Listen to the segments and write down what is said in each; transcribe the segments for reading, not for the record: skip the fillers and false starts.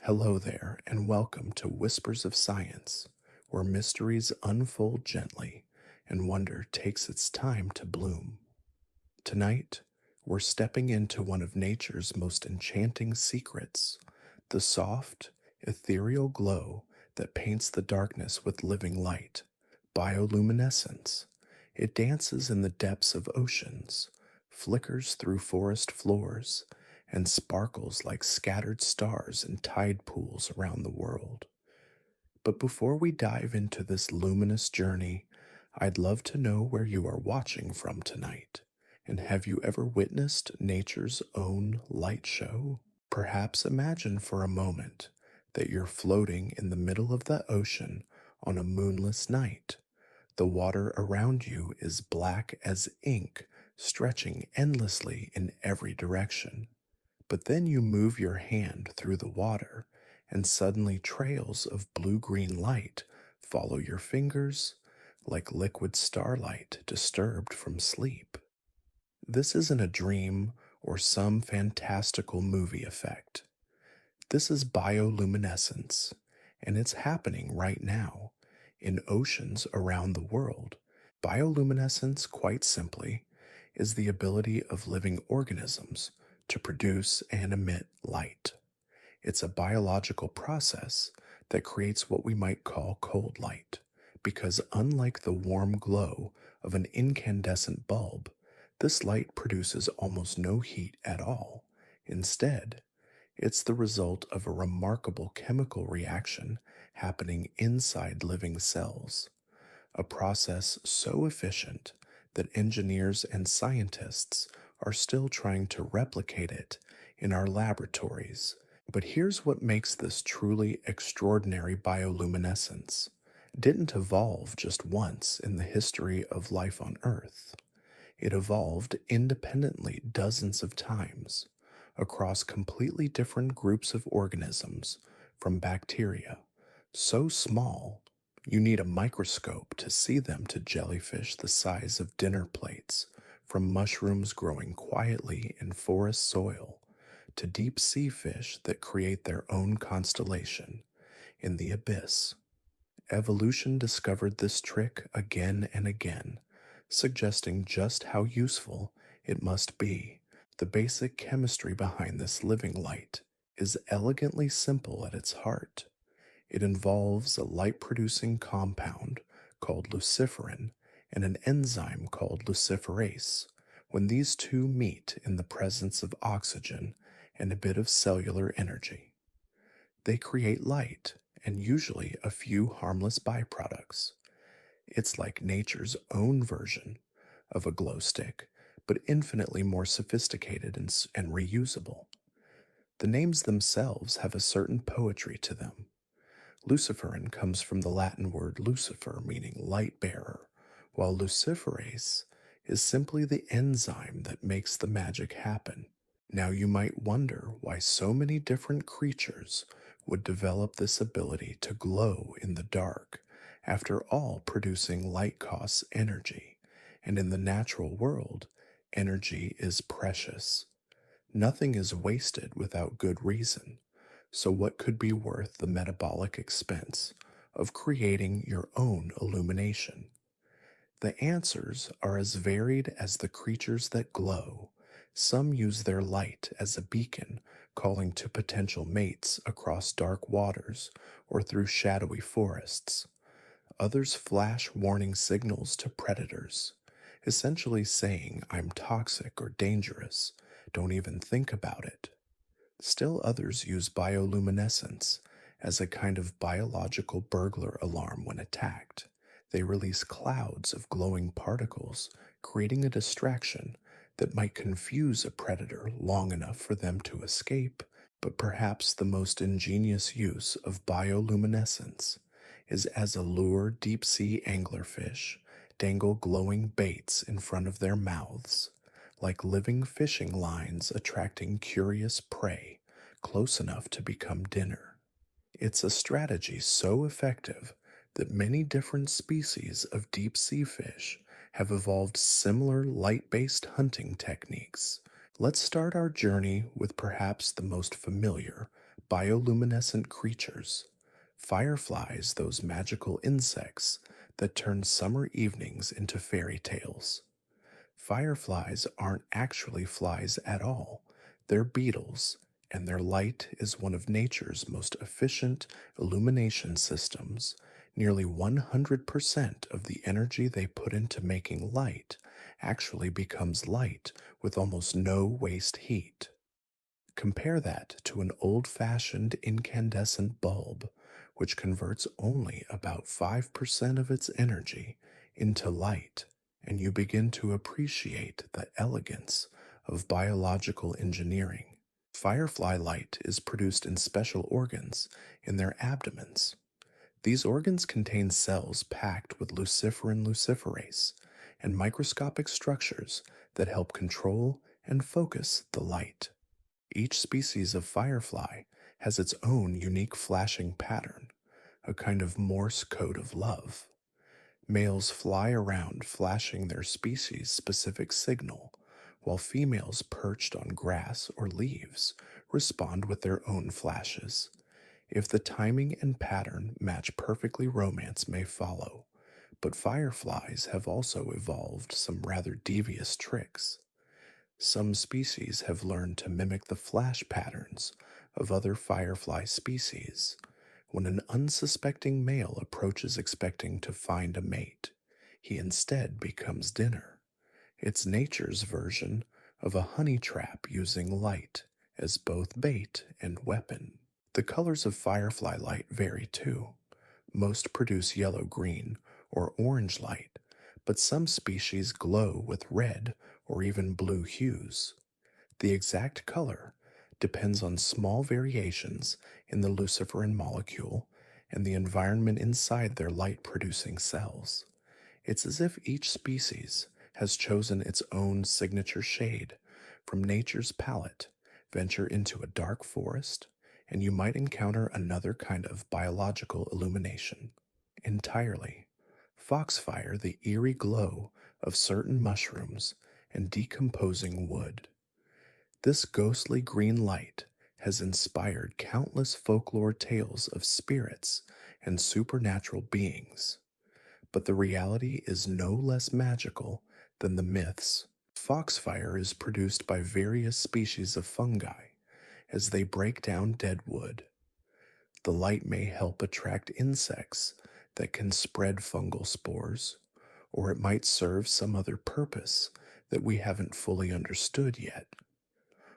Hello there, and welcome to Whispers of Science, where mysteries unfold gently and wonder takes its time to bloom. Tonight, we're stepping into one of nature's most enchanting secrets, the soft, ethereal glow that paints the darkness with living light, bioluminescence. It dances in the depths of oceans, flickers through forest floors, and sparkles like scattered stars in tide pools around the world. But before we dive into this luminous journey, I'd love to know where you are watching from tonight. And have you ever witnessed nature's own light show? Perhaps imagine for a moment that you're floating in the middle of the ocean on a moonless night. The water around you is black as ink, stretching endlessly in every direction. But then you move your hand through the water, and suddenly trails of blue green light follow your fingers like liquid starlight disturbed from sleep. This isn't a dream or some fantastical movie effect. This is bioluminescence, and it's happening right now in oceans around the world. Bioluminescence, quite simply, is the ability of living organisms to produce and emit light. It's a biological process that creates what we might call cold light, because unlike the warm glow of an incandescent bulb, this light produces almost no heat at all. Instead, it's the result of a remarkable chemical reaction happening inside living cells, a process so efficient that engineers and scientists are still trying to replicate it in our laboratories. But here's what makes this truly extraordinary bioluminescence. It didn't evolve just once in the history of life on Earth. It evolved independently dozens of times across completely different groups of organisms, from bacteria, so small you need a microscope to see them, to jellyfish the size of dinner plates, from mushrooms growing quietly in forest soil to deep sea fish that create their own constellation in the abyss. Evolution discovered this trick again and again, suggesting just how useful it must be. The basic chemistry behind this living light is elegantly simple at its heart. It involves a light producing compound called luciferin and an enzyme called luciferase. When these two meet in the presence of oxygen and a bit of cellular energy, they create light and usually a few harmless byproducts. It's like nature's own version of a glow stick, but infinitely more sophisticated and reusable. The names themselves have a certain poetry to them. Luciferin comes from the Latin word lucifer, meaning light bearer, while luciferase is simply the enzyme that makes the magic happen. Now you might wonder why so many different creatures would develop this ability to glow in the dark. After all, producing light costs energy, and in the natural world, energy is precious. Nothing is wasted without good reason. So, what could be worth the metabolic expense of creating your own illumination? The answers are as varied as the creatures that glow. Some use their light as a beacon, calling to potential mates across dark waters or through shadowy forests. Others flash warning signals to predators, essentially saying, "I'm toxic or dangerous. Don't even think about it." Still others use bioluminescence as a kind of biological burglar alarm when attacked. They release clouds of glowing particles, creating a distraction that might confuse a predator long enough for them to escape. But perhaps the most ingenious use of bioluminescence is as a lure. Deep sea anglerfish dangle glowing baits in front of their mouths, like living fishing lines attracting curious prey close enough to become dinner. It's a strategy so effective that many different species of deep sea fish have evolved similar light based hunting techniques. Let's start our journey with perhaps the most familiar bioluminescent creatures. Fireflies, those magical insects that turn summer evenings into fairy tales. Fireflies aren't actually flies at all. They're beetles, and their light is one of nature's most efficient illumination systems. Nearly 100% of the energy they put into making light actually becomes light with almost no waste heat. Compare that to an old fashioned incandescent bulb, which converts only about 5% of its energy into light, and you begin to appreciate the elegance of biological engineering. Firefly light is produced in special organs in their abdomens. These organs contain cells packed with luciferin luciferase and microscopic structures that help control and focus the light. Each species of firefly has its own unique flashing pattern, a kind of Morse code of love. Males fly around flashing their species specific signal, while females perched on grass or leaves respond with their own flashes. If the timing and pattern match perfectly, romance may follow, but fireflies have also evolved some rather devious tricks. Some species have learned to mimic the flash patterns of other firefly species. When an unsuspecting male approaches expecting to find a mate, he instead becomes dinner. It's nature's version of a honey trap using light as both bait and weapon. The colors of firefly light vary too. Most produce yellow-green or orange light, but some species glow with red or even blue hues. The exact color depends on small variations in the luciferin molecule and the environment inside their light-producing cells. It's as if each species has chosen its own signature shade from nature's palette. Venture into a dark forest, and you might encounter another kind of biological illumination entirely. Foxfire, the eerie glow of certain mushrooms and decomposing wood. This ghostly green light has inspired countless folklore tales of spirits and supernatural beings. But the reality is no less magical than the myths. Foxfire is produced by various species of fungi as they break down dead wood. The light may help attract insects that can spread fungal spores, or it might serve some other purpose that we haven't fully understood yet.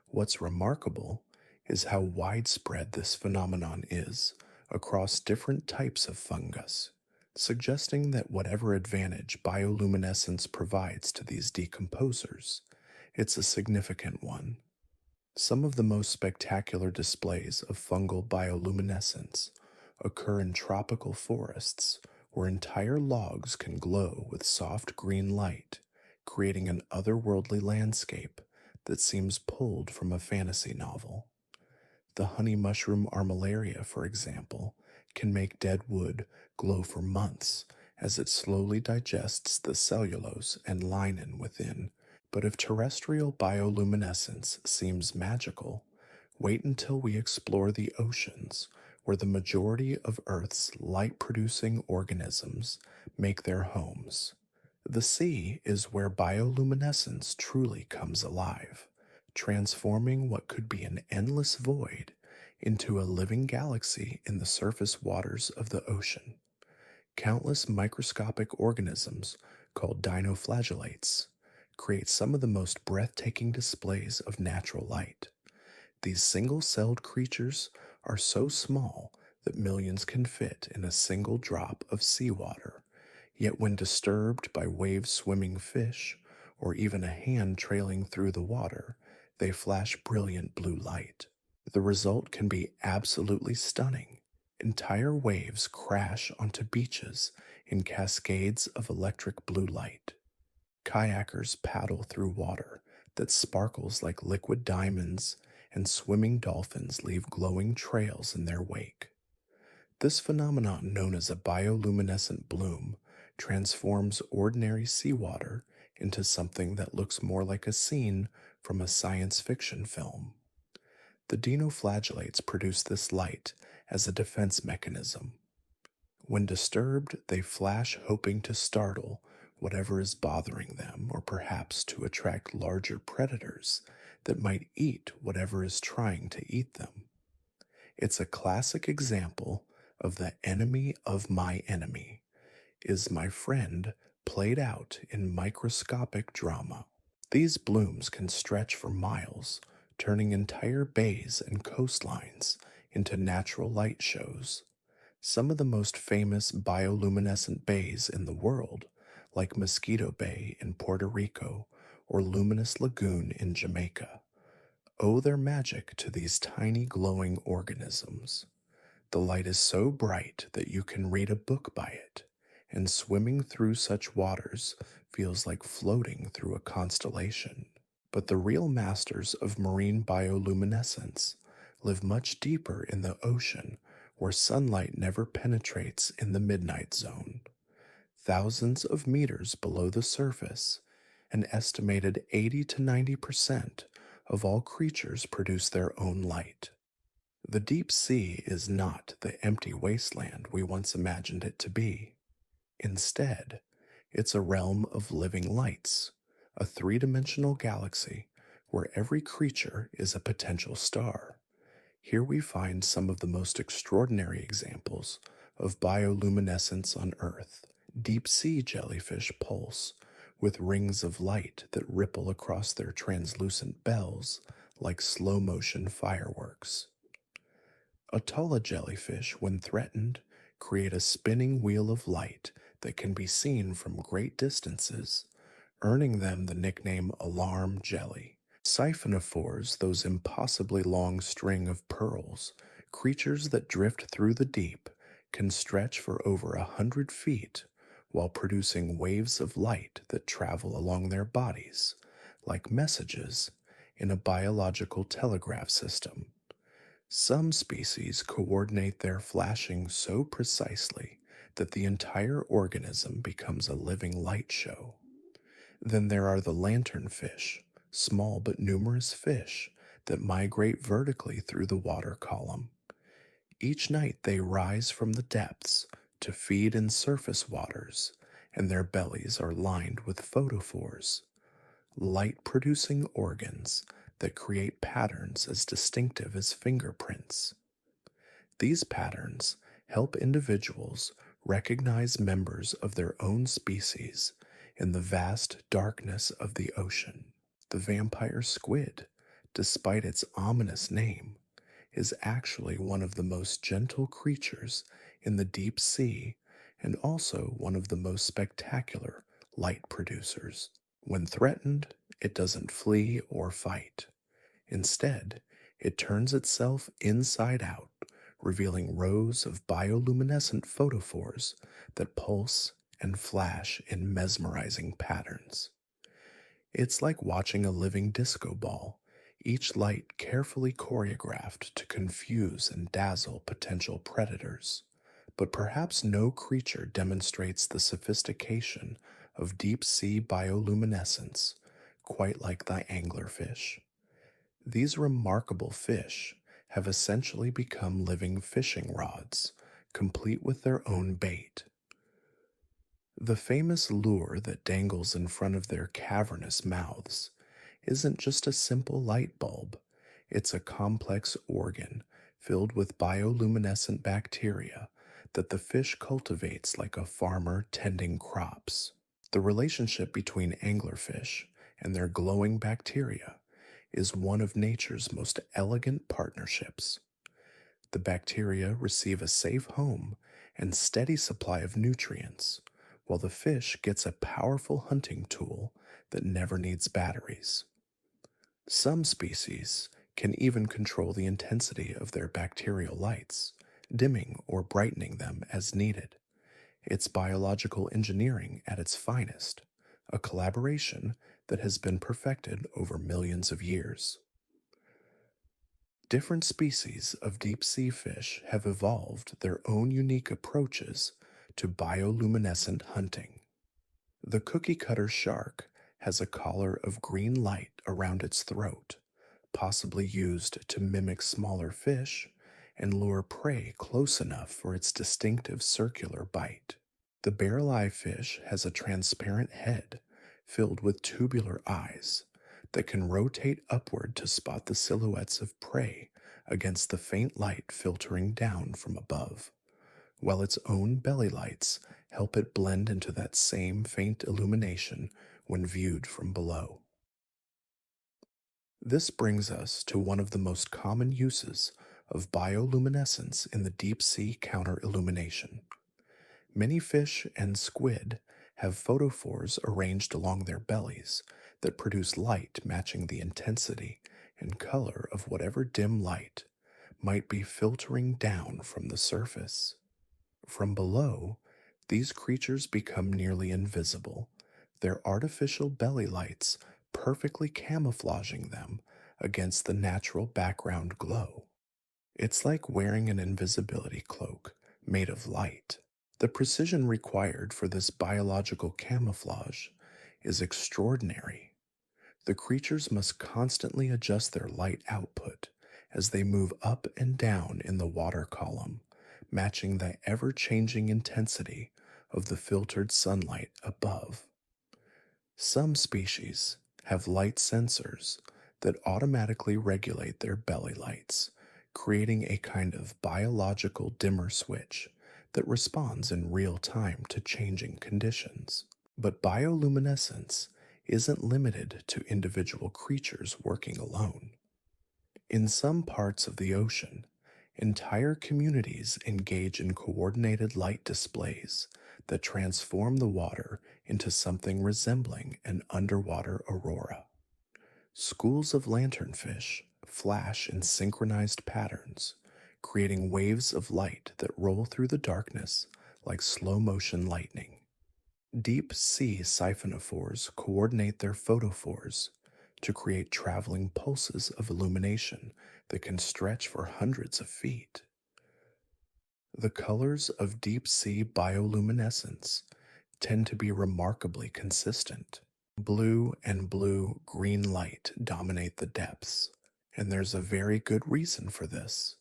What's remarkable is how widespread this phenomenon is across different types of fungus, suggesting that whatever advantage bioluminescence provides to these decomposers, it's a significant one. Some of the most spectacular displays of fungal bioluminescence occur in tropical forests where entire logs can glow with soft green light, creating an otherworldly landscape that seems pulled from a fantasy novel. The honey mushroom armillaria, for example, can make dead wood glow for months as it slowly digests the cellulose and linen within. But if terrestrial bioluminescence seems magical, wait until we explore the oceans, where the majority of Earth's light-producing organisms make their homes. The sea is where bioluminescence truly comes alive, transforming what could be an endless void into a living galaxy in the surface waters of the ocean. Countless microscopic organisms, called dinoflagellates, create some of the most breathtaking displays of natural light. These single-celled creatures are so small that millions can fit in a single drop of seawater, yet when disturbed by wave-swimming fish or even a hand trailing through the water, they flash brilliant blue light. The result can be absolutely stunning. Entire waves crash onto beaches in cascades of electric blue light. Kayakers paddle through water that sparkles like liquid diamonds, and swimming dolphins leave glowing trails in their wake. This phenomenon, known as a bioluminescent bloom, transforms ordinary seawater into something that looks more like a scene from a science fiction film. The dinoflagellates produce this light as a defense mechanism. When disturbed, they flash, hoping to startle whatever is bothering them, or perhaps to attract larger predators that might eat whatever is trying to eat them. It's a classic example of the enemy of my enemy is my friend played out in microscopic drama. These blooms can stretch for miles, turning entire bays and coastlines into natural light shows. Some of the most famous bioluminescent bays in the world, like Mosquito Bay in Puerto Rico or Luminous Lagoon in Jamaica, owe their magic to these tiny glowing organisms. The light is so bright that you can read a book by it, and swimming through such waters feels like floating through a constellation. But the real masters of marine bioluminescence live much deeper in the ocean where sunlight never penetrates in the midnight zone. Thousands of meters below the surface, an estimated 80 to 90% of all creatures produce their own light. The deep sea is not the empty wasteland we once imagined it to be. Instead, it's a realm of living lights, a three-dimensional galaxy where every creature is a potential star. Here we find some of the most extraordinary examples of bioluminescence on Earth. Deep-sea jellyfish pulse with rings of light that ripple across their translucent bells like slow-motion fireworks. Atala jellyfish, when threatened, create a spinning wheel of light that can be seen from great distances, earning them the nickname alarm jelly. Siphonophores, those impossibly long string of pearls, creatures that drift through the deep, can stretch for over 100 feet while producing waves of light that travel along their bodies, like messages in a biological telegraph system. Some species coordinate their flashing so precisely that the entire organism becomes a living light show. Then there are the lanternfish, small but numerous fish that migrate vertically through the water column. Each night they rise from the depths to feed in surface waters, and their bellies are lined with photophores, light-producing organs that create patterns as distinctive as fingerprints. These patterns help individuals recognize members of their own species in the vast darkness of the ocean. The vampire squid, despite its ominous name, is actually one of the most gentle creatures in the deep sea and also one of the most spectacular light producers. When threatened, it doesn't flee or fight. Instead, it turns itself inside out, revealing rows of bioluminescent photophores that pulse and flash in mesmerizing patterns. It's like watching a living disco ball, each light carefully choreographed to confuse and dazzle potential predators. But perhaps no creature demonstrates the sophistication of deep-sea bioluminescence quite like the anglerfish. These remarkable fish have essentially become living fishing rods, complete with their own bait. The famous lure that dangles in front of their cavernous mouths isn't just a simple light bulb, it's a complex organ filled with bioluminescent bacteria that the fish cultivates like a farmer tending crops. The relationship between anglerfish and their glowing bacteria is one of nature's most elegant partnerships. The bacteria receive a safe home and steady supply of nutrients, while the fish gets a powerful hunting tool that never needs batteries. Some species can even control the intensity of their bacterial lights, dimming or brightening them as needed. It's biological engineering at its finest, a collaboration that has been perfected over millions of years. Different species of deep-sea fish have evolved their own unique approaches to bioluminescent hunting. The cookie-cutter shark has a collar of green light around its throat, possibly used to mimic smaller fish and lure prey close enough for its distinctive circular bite. The barrel eye fish has a transparent head filled with tubular eyes that can rotate upward to spot the silhouettes of prey against the faint light filtering down from above, while its own belly lights help it blend into that same faint illumination when viewed from below. This brings us to one of the most common uses of bioluminescence in the deep sea counter-illumination. Many fish and squid have photophores arranged along their bellies that produce light matching the intensity and color of whatever dim light might be filtering down from the surface. From below, these creatures become nearly invisible, their artificial belly lights perfectly camouflaging them against the natural background glow. It's like wearing an invisibility cloak made of light. The precision required for this biological camouflage is extraordinary. The creatures must constantly adjust their light output as they move up and down in the water column, matching the ever changing intensity of the filtered sunlight above. Some species have light sensors that automatically regulate their belly lights, creating a kind of biological dimmer switch that responds in real time to changing conditions. But bioluminescence isn't limited to individual creatures working alone. In some parts of the ocean, entire communities engage in coordinated light displays that transform the water into something resembling an underwater aurora. Schools of lanternfish flash in synchronized patterns, creating waves of light that roll through the darkness like slow motion lightning. Deep sea siphonophores coordinate their photophores to create traveling pulses of illumination that can stretch for hundreds of feet. The colors of deep sea bioluminescence tend to be remarkably consistent. Blue and blue-green light dominate the depths, and there's a very good reason for this.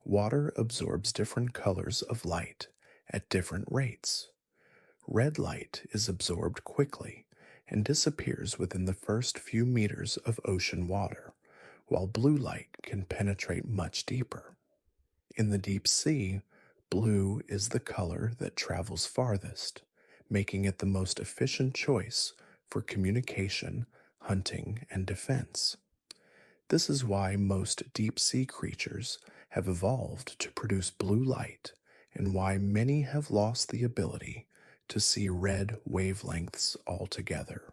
Water absorbs different colors of light at different rates. Red light is absorbed quickly and disappears within the first few meters of ocean water, while blue light can penetrate much deeper. In the deep sea, blue is the color that travels farthest, making it the most efficient choice for communication, hunting, and defense. This is why most deep sea creatures have evolved to produce blue light, and why many have lost the ability to see red wavelengths altogether.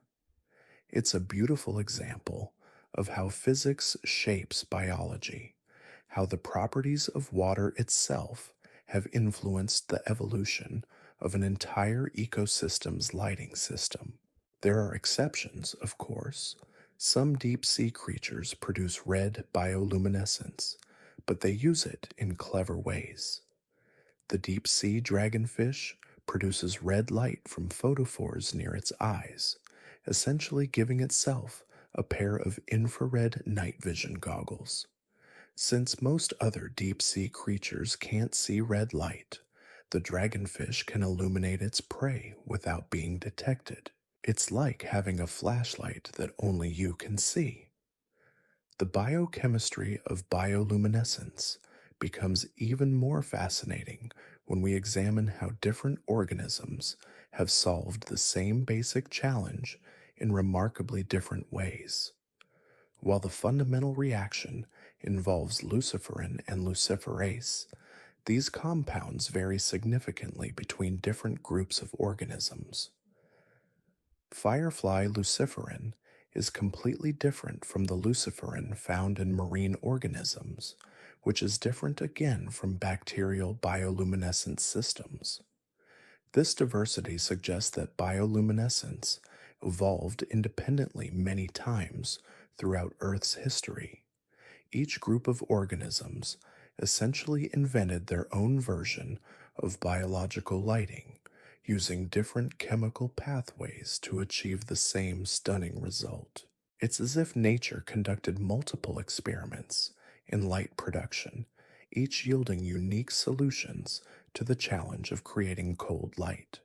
It's a beautiful example of how physics shapes biology, how the properties of water itself have influenced the evolution of an entire ecosystem's lighting system. There are exceptions, of course. Some deep sea creatures produce red bioluminescence, but they use it in clever ways. The deep sea dragonfish produces red light from photophores near its eyes, essentially giving itself a pair of infrared night vision goggles. Since most other deep sea creatures can't see red light, the dragonfish can illuminate its prey without being detected. It's like having a flashlight that only you can see. The biochemistry of bioluminescence becomes even more fascinating when we examine how different organisms have solved the same basic challenge in remarkably different ways. While the fundamental reaction involves luciferin and luciferase, these compounds vary significantly between different groups of organisms. Firefly luciferin is completely different from the luciferin found in marine organisms, which is different again from bacterial bioluminescent systems. This diversity suggests that bioluminescence evolved independently many times throughout Earth's history. Each group of organisms essentially invented their own version of biological lighting, using different chemical pathways to achieve the same stunning result. It's as if nature conducted multiple experiments in light production, each yielding unique solutions to the challenge of creating cold light.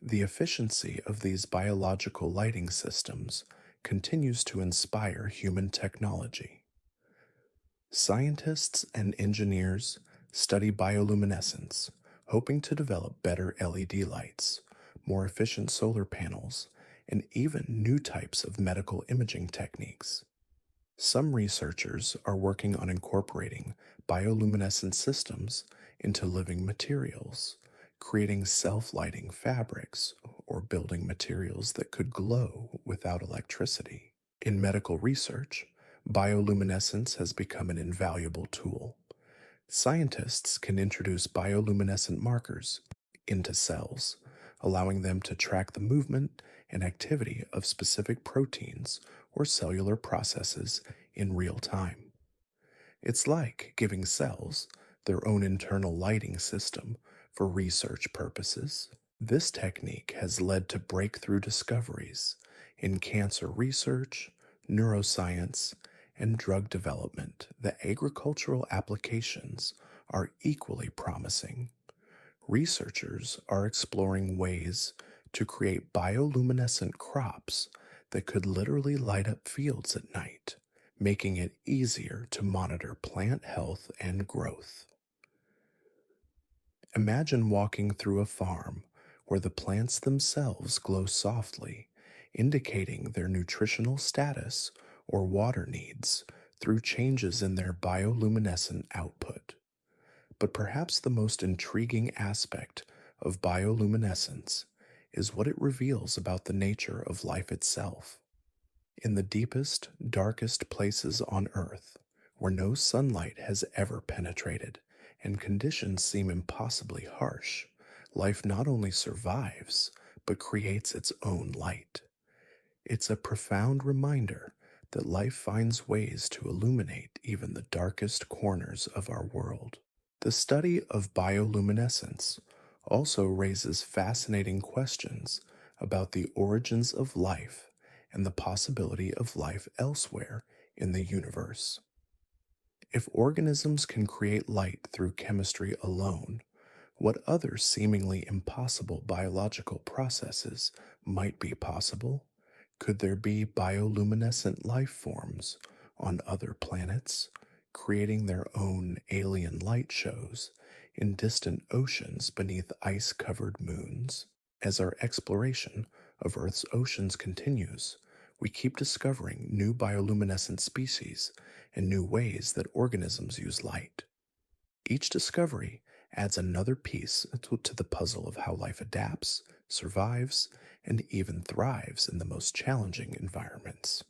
The efficiency of these biological lighting systems continues to inspire human technology. Scientists and engineers study bioluminescence, hoping to develop better LED lights, more efficient solar panels, and even new types of medical imaging techniques. Some researchers are working on incorporating bioluminescent systems into living materials, creating self lighting fabrics or building materials that could glow without electricity. In medical research, bioluminescence has become an invaluable tool. Scientists can introduce bioluminescent markers into cells, allowing them to track the movement and activity of specific proteins or cellular processes in real time. It's like giving cells their own internal lighting system for research purposes. This technique has led to breakthrough discoveries in cancer research, neuroscience, and drug development. The agricultural applications are equally promising. Researchers are exploring ways to create bioluminescent crops that could literally light up fields at night, making it easier to monitor plant health and growth. Imagine walking through a farm where the plants themselves glow softly, indicating their nutritional status or water needs through changes in their bioluminescent output. But perhaps the most intriguing aspect of bioluminescence is what it reveals about the nature of life itself. In the deepest, darkest places on Earth, where no sunlight has ever penetrated and conditions seem impossibly harsh, life not only survives, but creates its own light. It's a profound reminder that life finds ways to illuminate even the darkest corners of our world. The study of bioluminescence also raises fascinating questions about the origins of life and the possibility of life elsewhere in the universe. If organisms can create light through chemistry alone, what other seemingly impossible biological processes might be possible? Could there be bioluminescent life forms on other planets, creating their own alien light shows in distant oceans beneath ice covered moons? As our exploration of Earth's oceans continues, we keep discovering new bioluminescent species and new ways that organisms use light. Each discovery adds another piece to the puzzle of how life adapts, survives, and even thrives in the most challenging environments.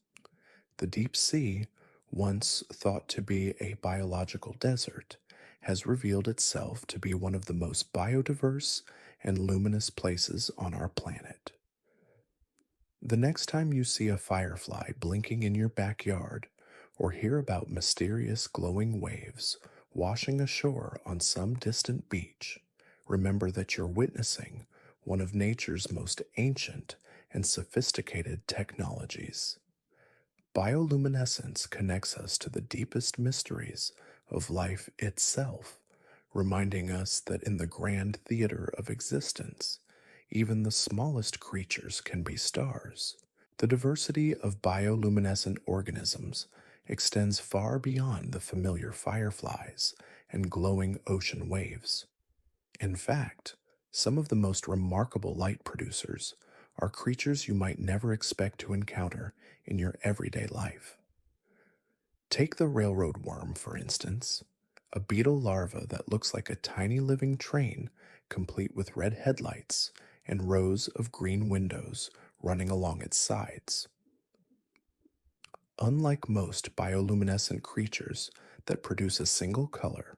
The deep sea, once thought to be a biological desert, has revealed itself to be one of the most biodiverse and luminous places on our planet. The next time you see a firefly blinking in your backyard, or hear about mysterious glowing waves washing ashore on some distant beach, remember that you're witnessing one of nature's most ancient and sophisticated technologies. Bioluminescence connects us to the deepest mysteries of life itself, reminding us that in the grand theater of existence, even the smallest creatures can be stars. The diversity of bioluminescent organisms extends far beyond the familiar fireflies and glowing ocean waves. In fact, some of the most remarkable light producers are creatures you might never expect to encounter in your everyday life. Take the railroad worm, for instance, a beetle larva that looks like a tiny living train complete with red headlights and rows of green windows running along its sides. Unlike most bioluminescent creatures that produce a single color,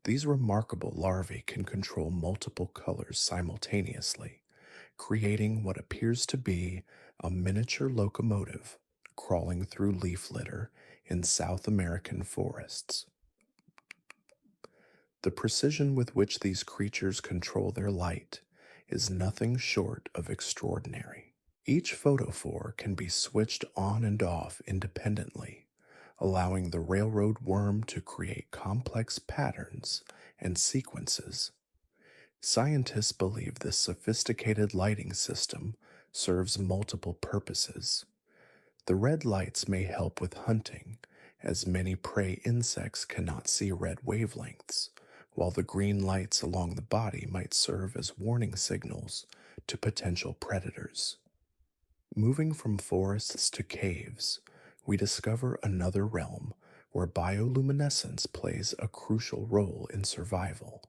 these remarkable larvae can control multiple colors simultaneously, creating what appears to be a miniature locomotive crawling through leaf litter in South American forests. The precision with which these creatures control their light is nothing short of extraordinary. Each photophore can be switched on and off independently, allowing the railroad worm to create complex patterns and sequences. Scientists believe this sophisticated lighting system serves multiple purposes. The red lights may help with hunting, as many prey insects cannot see red wavelengths, while the green lights along the body might serve as warning signals to potential predators. Moving from forests to caves, we discover another realm where bioluminescence plays a crucial role in survival.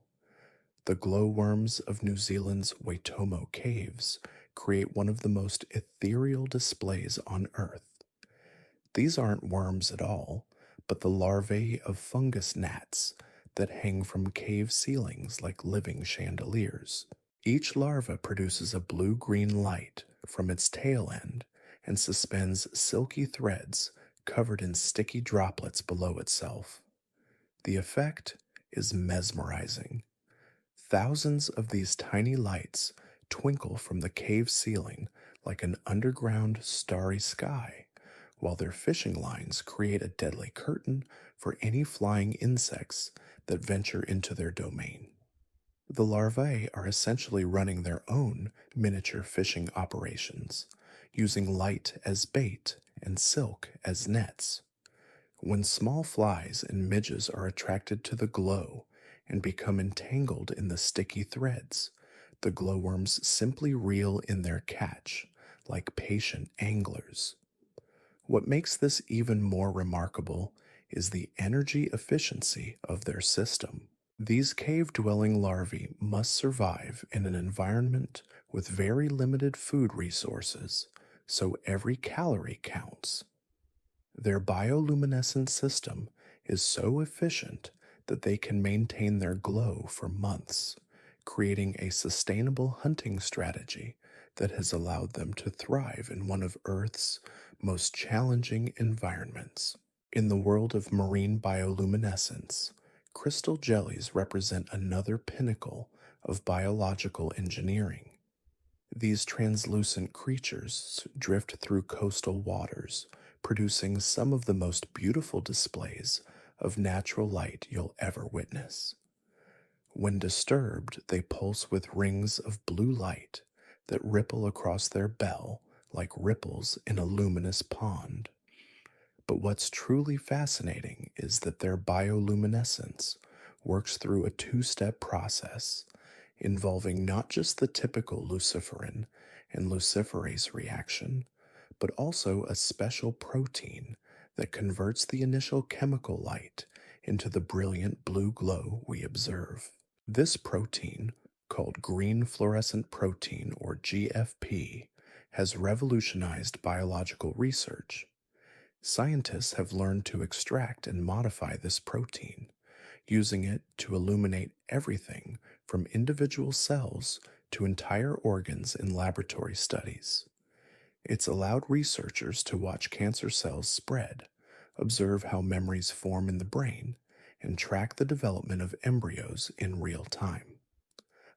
The glowworms of New Zealand's Waitomo caves create one of the most ethereal displays on Earth. These aren't worms at all, but the larvae of fungus gnats that hang from cave ceilings like living chandeliers. Each larva produces a blue-green light from its tail end and suspends silky threads covered in sticky droplets below itself. The effect is mesmerizing. Thousands of these tiny lights twinkle from the cave ceiling like an underground starry sky, while their fishing lines create a deadly curtain for any flying insects that venture into their domain. The larvae are essentially running their own miniature fishing operations, using light as bait and silk as nets. When small flies and midges are attracted to the glow and become entangled in the sticky threads, the glowworms simply reel in their catch like patient anglers. What makes this even more remarkable is the energy efficiency of their system. These cave-dwelling larvae must survive in an environment with very limited food resources, so every calorie counts. Their bioluminescent system is so efficient that they can maintain their glow for months, creating a sustainable hunting strategy that has allowed them to thrive in one of Earth's most challenging environments. In the world of marine bioluminescence, crystal jellies represent another pinnacle of biological engineering. These translucent creatures drift through coastal waters, producing some of the most beautiful displays of natural light you'll ever witness. When disturbed, they pulse with rings of blue light that ripple across their bell like ripples in a luminous pond. But what's truly fascinating is that their bioluminescence works through a two-step process involving not just the typical luciferin and luciferase reaction, but also a special protein that converts the initial chemical light into the brilliant blue glow we observe. This protein, called green fluorescent protein or GFP, has revolutionized biological research. Scientists have learned to extract and modify this protein, using it to illuminate everything from individual cells to entire organs in laboratory studies. It's allowed researchers to watch cancer cells spread, observe how memories form in the brain, and track the development of embryos in real time.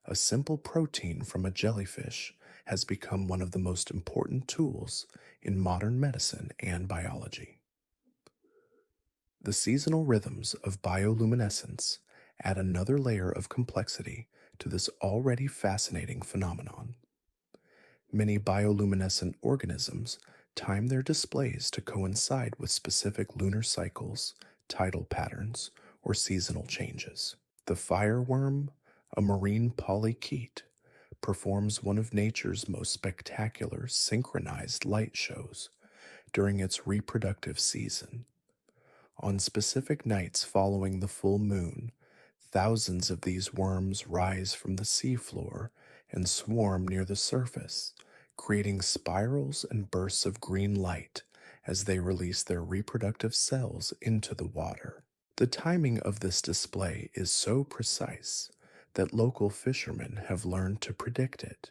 A simple protein from a jellyfish has become one of the most important tools in modern medicine and biology. The seasonal rhythms of bioluminescence add another layer of complexity to this already fascinating phenomenon. Many bioluminescent organisms time their displays to coincide with specific lunar cycles, tidal patterns, or seasonal changes. The fireworm, a marine polychaete, performs one of nature's most spectacular synchronized light shows during its reproductive season. On specific nights following the full moon, thousands of these worms rise from the seafloor and swarm near the surface, creating spirals and bursts of green light as they release their reproductive cells into the water. The timing of this display is so precise that local fishermen have learned to predict it,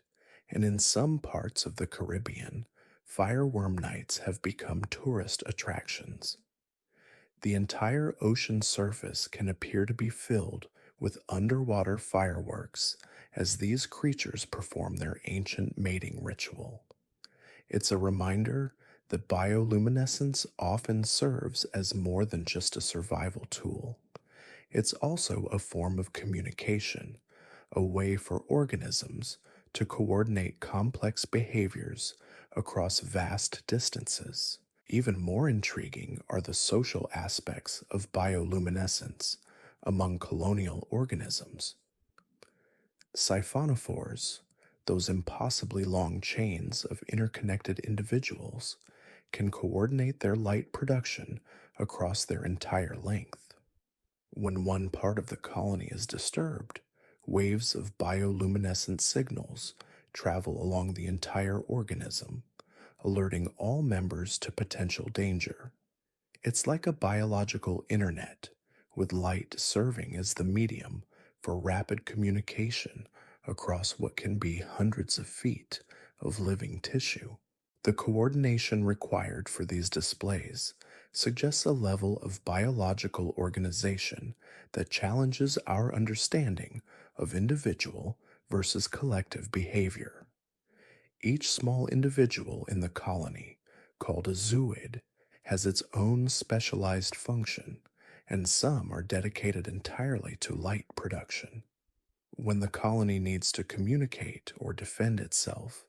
and in some parts of the Caribbean, fireworm nights have become tourist attractions. The entire ocean surface can appear to be filled with underwater fireworks as these creatures perform their ancient mating ritual. It's a reminder that bioluminescence often serves as more than just a survival tool. It's also a form of communication, a way for organisms to coordinate complex behaviors across vast distances. Even more intriguing are the social aspects of bioluminescence among colonial organisms. Siphonophores, those impossibly long chains of interconnected individuals, can coordinate their light production across their entire length. When one part of the colony is disturbed, waves of bioluminescent signals travel along the entire organism, alerting all members to potential danger. It's like a biological internet, with light serving as the medium for rapid communication across what can be hundreds of feet of living tissue. The coordination required for these displays suggests a level of biological organization that challenges our understanding of individual versus collective behavior. Each small individual in the colony, called a zooid, has its own specialized function, and some are dedicated entirely to light production. When the colony needs to communicate or defend itself,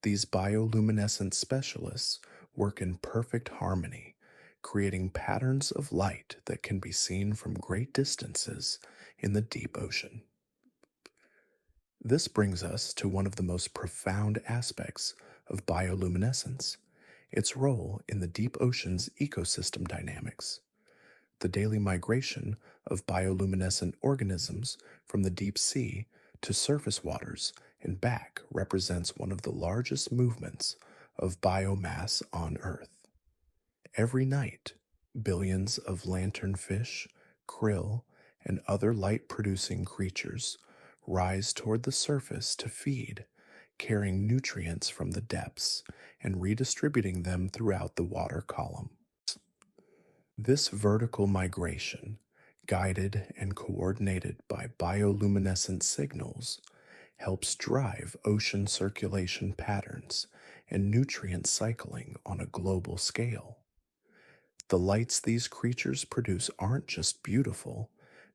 these bioluminescent specialists work in perfect harmony, creating patterns of light that can be seen from great distances in the deep ocean. This brings us to one of the most profound aspects of bioluminescence, its role in the deep ocean's ecosystem dynamics. The daily migration of bioluminescent organisms from the deep sea to surface waters and back represents one of the largest movements of biomass on Earth. Every night, billions of lanternfish, krill, and other light producing creatures rise toward the surface to feed, carrying nutrients from the depths and redistributing them throughout the water column. This vertical migration, guided and coordinated by bioluminescent signals, helps drive ocean circulation patterns and nutrient cycling on a global scale. The lights these creatures produce aren't just beautiful,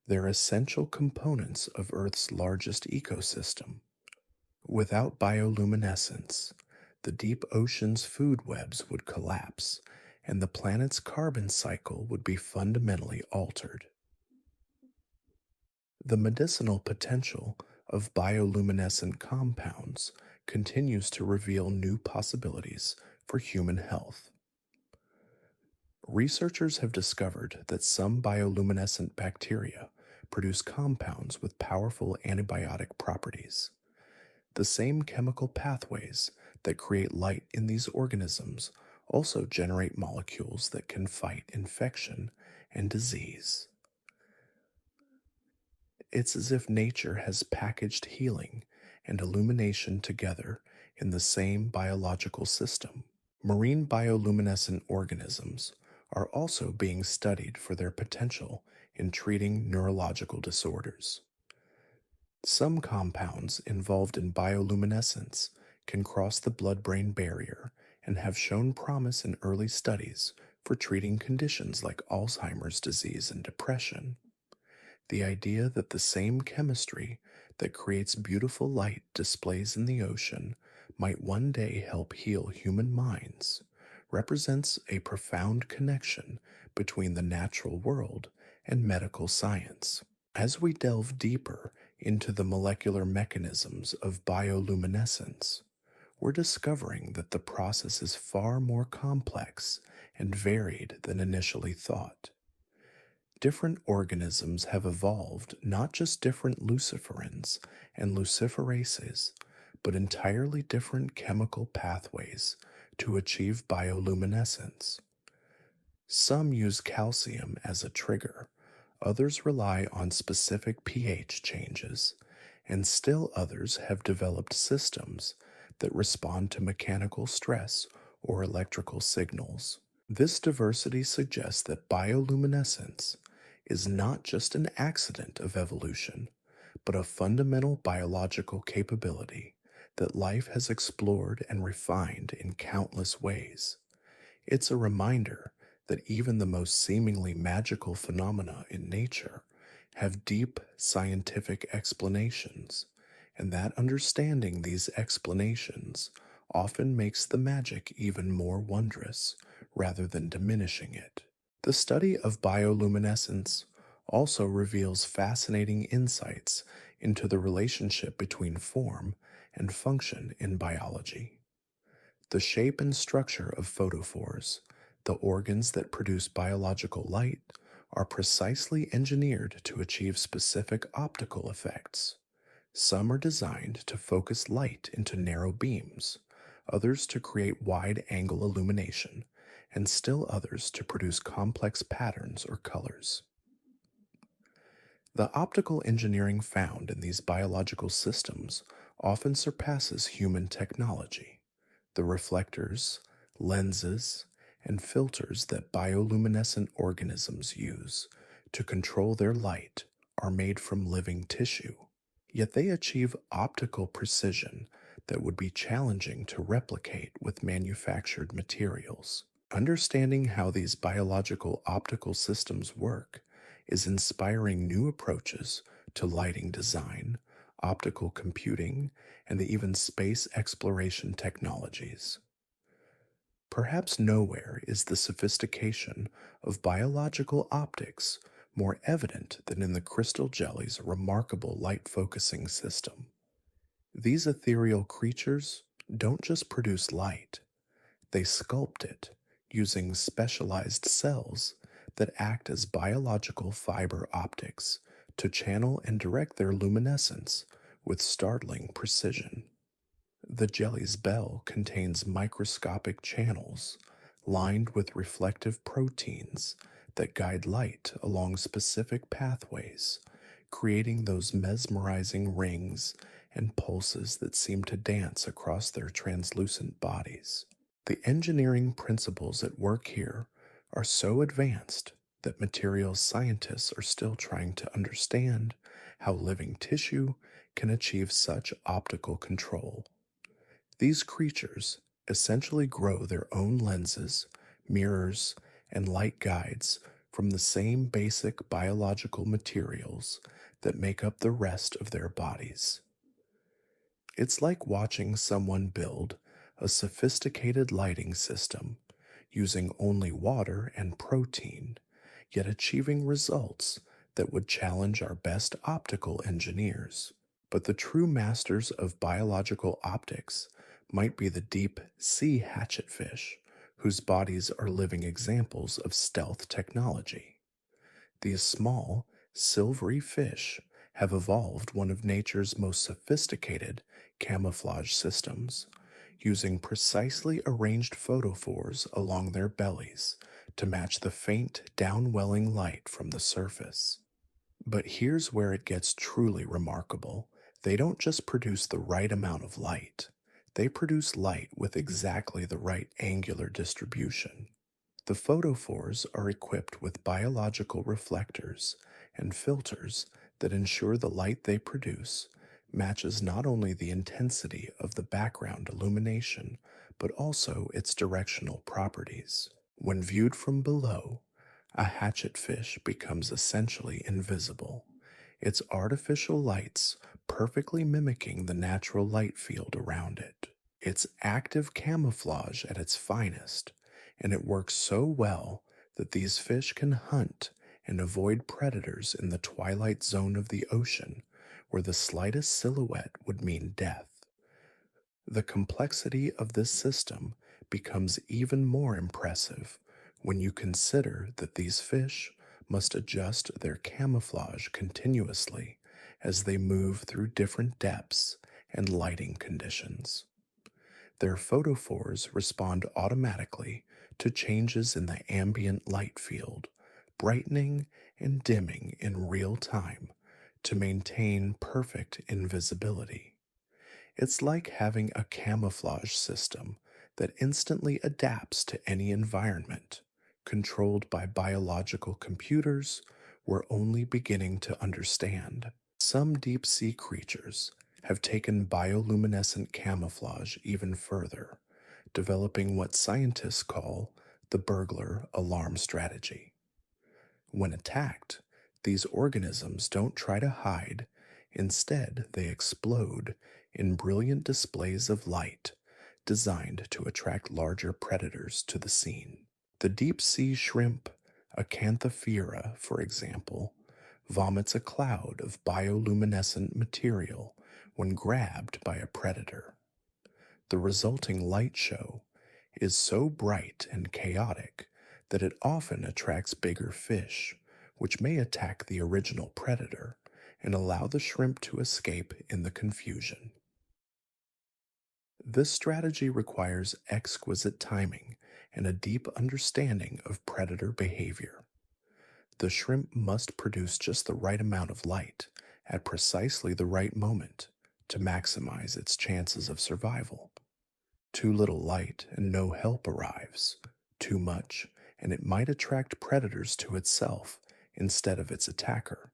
they're essential components of Earth's largest ecosystem. Without bioluminescence, the deep ocean's food webs would collapse, and the planet's carbon cycle would be fundamentally altered. The medicinal potential of bioluminescent compounds continues to reveal new possibilities for human health. Researchers have discovered that some bioluminescent bacteria produce compounds with powerful antibiotic properties. The same chemical pathways that create light in these organisms also generate molecules that can fight infection and disease. It's as if nature has packaged healing and illumination together in the same biological system. Marine bioluminescent organisms are also being studied for their potential in treating neurological disorders. Some compounds involved in bioluminescence can cross the blood-brain barrier and have shown promise in early studies for treating conditions like Alzheimer's disease and depression. The idea that the same chemistry that creates beautiful light displays in the ocean might one day help heal human minds represents a profound connection between the natural world and medical science. As we delve deeper into the molecular mechanisms of bioluminescence, we're discovering that the process is far more complex and varied than initially thought. Different organisms have evolved not just different luciferins and luciferases, but entirely different chemical pathways to achieve bioluminescence. Some use calcium as a trigger, others rely on specific pH changes, and still others have developed systems that respond to mechanical stress or electrical signals. This diversity suggests that bioluminescence is not just an accident of evolution, but a fundamental biological capability that life has explored and refined in countless ways. It's a reminder that even the most seemingly magical phenomena in nature have deep scientific explanations, and that understanding these explanations often makes the magic even more wondrous rather than diminishing it. The study of bioluminescence also reveals fascinating insights into the relationship between form and function in biology. The shape and structure of photophores, the organs that produce biological light, are precisely engineered to achieve specific optical effects. Some are designed to focus light into narrow beams, others to create wide angle illumination, and still others to produce complex patterns or colors. The optical engineering found in these biological systems often surpasses human technology. The reflectors, lenses, and filters that bioluminescent organisms use to control their light are made from living tissue, yet they achieve optical precision that would be challenging to replicate with manufactured materials. Understanding how these biological optical systems work is inspiring new approaches to lighting design, optical computing, and even space exploration technologies. Perhaps nowhere is the sophistication of biological optics more evident than in the crystal jelly's remarkable light focusing system. These ethereal creatures don't just produce light, they sculpt it using specialized cells that act as biological fiber optics to channel and direct their luminescence with startling precision. The jelly's bell contains microscopic channels lined with reflective proteins that guide light along specific pathways, creating those mesmerizing rings and pulses that seem to dance across their translucent bodies. The engineering principles at work here are so advanced that materials scientists are still trying to understand how living tissue can achieve such optical control. These creatures essentially grow their own lenses, mirrors, and light guides from the same basic biological materials that make up the rest of their bodies. It's like watching someone build a sophisticated lighting system using only water and protein, yet achieving results that would challenge our best optical engineers. But the true masters of biological optics might be the deep sea hatchetfish, whose bodies are living examples of stealth technology. These small, silvery fish have evolved one of nature's most sophisticated camouflage systems, using precisely arranged photophores along their bellies to match the faint, downwelling light from the surface. But here's where it gets truly remarkable. They don't just produce the right amount of light, they produce light with exactly the right angular distribution. The photophores are equipped with biological reflectors and filters that ensure the light they produce matches not only the intensity of the background illumination, but also its directional properties. When viewed from below, a hatchetfish becomes essentially invisible, its artificial lights perfectly mimicking the natural light field around it. It's active camouflage at its finest, and it works so well that these fish can hunt and avoid predators in the twilight zone of the ocean, where the slightest silhouette would mean death. The complexity of this system becomes even more impressive when you consider that these fish must adjust their camouflage continuously as they move through different depths and lighting conditions. Their photophores respond automatically to changes in the ambient light field, brightening and dimming in real time to maintain perfect invisibility. It's like having a camouflage system that instantly adapts to any environment, controlled by biological computers we're only beginning to understand. Some deep sea creatures have taken bioluminescent camouflage even further, developing what scientists call the burglar alarm strategy. When attacked, these organisms don't try to hide, instead, they explode in brilliant displays of light designed to attract larger predators to the scene. The deep sea shrimp, Acanthophera, for example, vomits a cloud of bioluminescent material when grabbed by a predator. The resulting light show is so bright and chaotic that it often attracts bigger fish, which may attack the original predator and allow the shrimp to escape in the confusion. This strategy requires exquisite timing and a deep understanding of predator behavior. The shrimp must produce just the right amount of light at precisely the right moment to maximize its chances of survival. Too little light and no help arrives. Too much, and it might attract predators to itself instead of its attacker.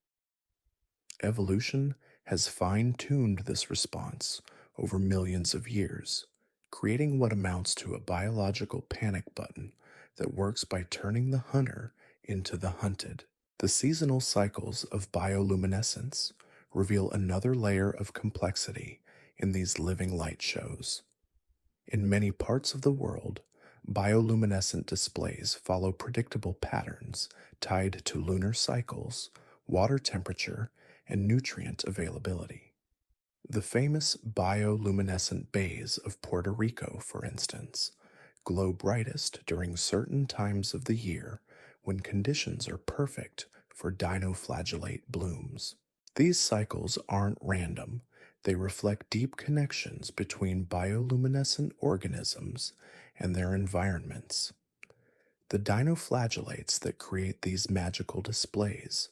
Evolution has fine tuned this response over millions of years, creating what amounts to a biological panic button that works by turning the hunter into the hunted. The seasonal cycles of bioluminescence reveal another layer of complexity in these living light shows. In many parts of the world, bioluminescent displays follow predictable patterns tied to lunar cycles, water temperature, and nutrient availability. The famous bioluminescent bays of Puerto Rico, for instance, glow brightest during certain times of the year when conditions are perfect for dinoflagellate blooms. These cycles aren't random, they reflect deep connections between bioluminescent organisms and their environments. The dinoflagellates that create these magical displays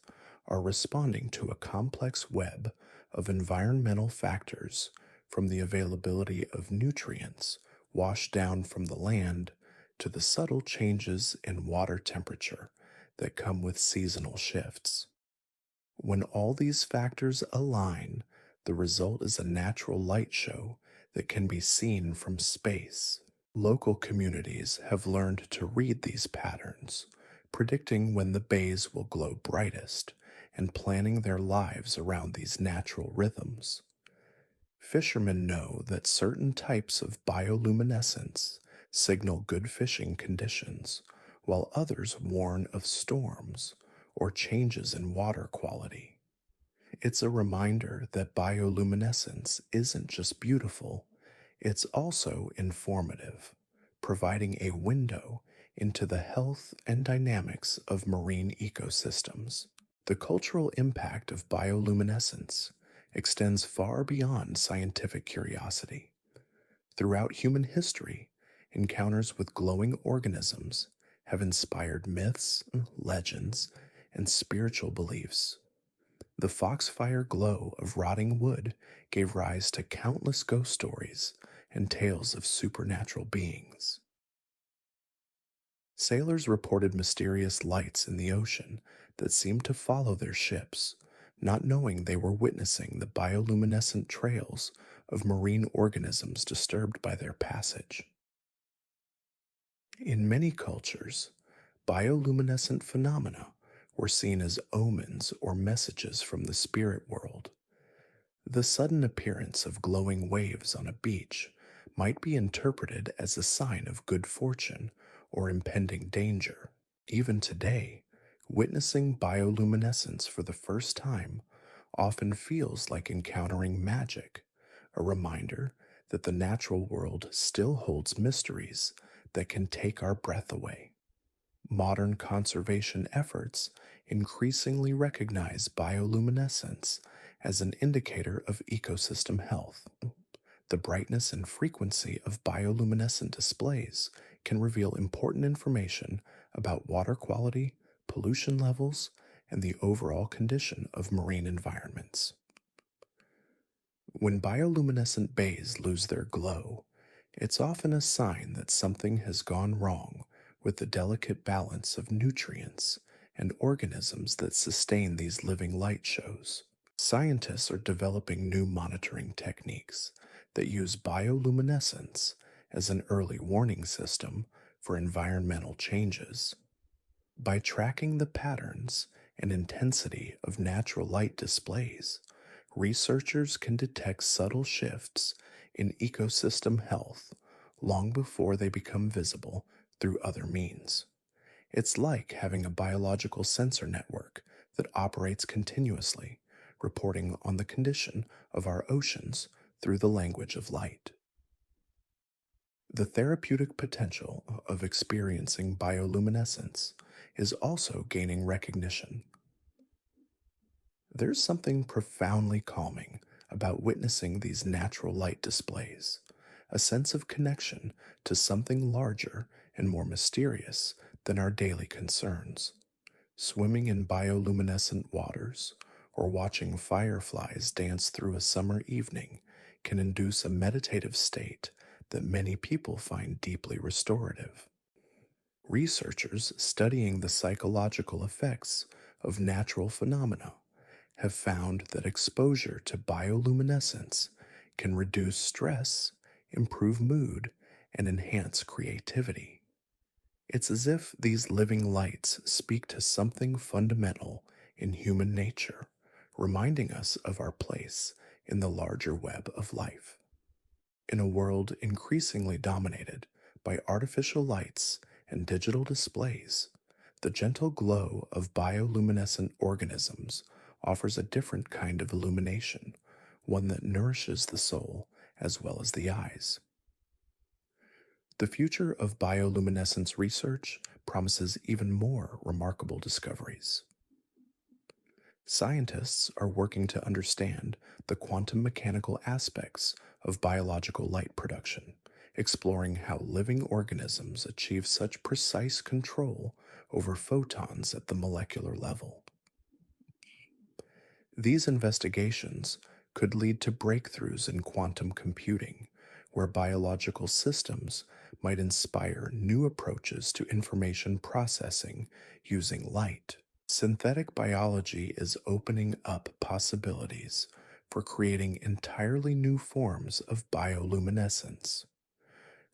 are responding to a complex web of environmental factors, from the availability of nutrients washed down from the land to the subtle changes in water temperature that come with seasonal shifts. When all these factors align, the result is a natural light show that can be seen from space. Local communities have learned to read these patterns, predicting when the bays will glow brightest and planning their lives around these natural rhythms. Fishermen know that certain types of bioluminescence signal good fishing conditions, while others warn of storms or changes in water quality. It's a reminder that bioluminescence isn't just beautiful, it's also informative, providing a window into the health and dynamics of marine ecosystems. The cultural impact of bioluminescence extends far beyond scientific curiosity. Throughout human history, encounters with glowing organisms have inspired myths, legends, and spiritual beliefs. The foxfire glow of rotting wood gave rise to countless ghost stories and tales of supernatural beings. Sailors reported mysterious lights in the ocean that seemed to follow their ships, not knowing they were witnessing the bioluminescent trails of marine organisms disturbed by their passage. In many cultures, bioluminescent phenomena were seen as omens or messages from the spirit world. The sudden appearance of glowing waves on a beach might be interpreted as a sign of good fortune or impending danger. Even today, witnessing bioluminescence for the first time often feels like encountering magic, a reminder that the natural world still holds mysteries that can take our breath away. Modern conservation efforts increasingly recognize bioluminescence as an indicator of ecosystem health. The brightness and frequency of bioluminescent displays can reveal important information about water quality, pollution levels, and the overall condition of marine environments. When bioluminescent bays lose their glow, it's often a sign that something has gone wrong with the delicate balance of nutrients and organisms that sustain these living light shows. Scientists are developing new monitoring techniques that use bioluminescence as an early warning system for environmental changes. By tracking the patterns and intensity of natural light displays, researchers can detect subtle shifts in ecosystem health long before they become visible through other means. It's like having a biological sensor network that operates continuously, reporting on the condition of our oceans through the language of light. The therapeutic potential of experiencing bioluminescence is also gaining recognition. There's something profoundly calming about witnessing these natural light displays, a sense of connection to something larger and more mysterious than our daily concerns. Swimming in bioluminescent waters or watching fireflies dance through a summer evening can induce a meditative state that many people find deeply restorative. Researchers studying the psychological effects of natural phenomena have found that exposure to bioluminescence can reduce stress, improve mood, and enhance creativity. It's as if these living lights speak to something fundamental in human nature, reminding us of our place in the larger web of life. In a world increasingly dominated by artificial lights and digital displays, the gentle glow of bioluminescent organisms offers a different kind of illumination, one that nourishes the soul as well as the eyes. The future of bioluminescence research promises even more remarkable discoveries. Scientists are working to understand the quantum mechanical aspects of biological light production, exploring how living organisms achieve such precise control over photons at the molecular level. These investigations could lead to breakthroughs in quantum computing, where biological systems might inspire new approaches to information processing using light. Synthetic biology is opening up possibilities for creating entirely new forms of bioluminescence.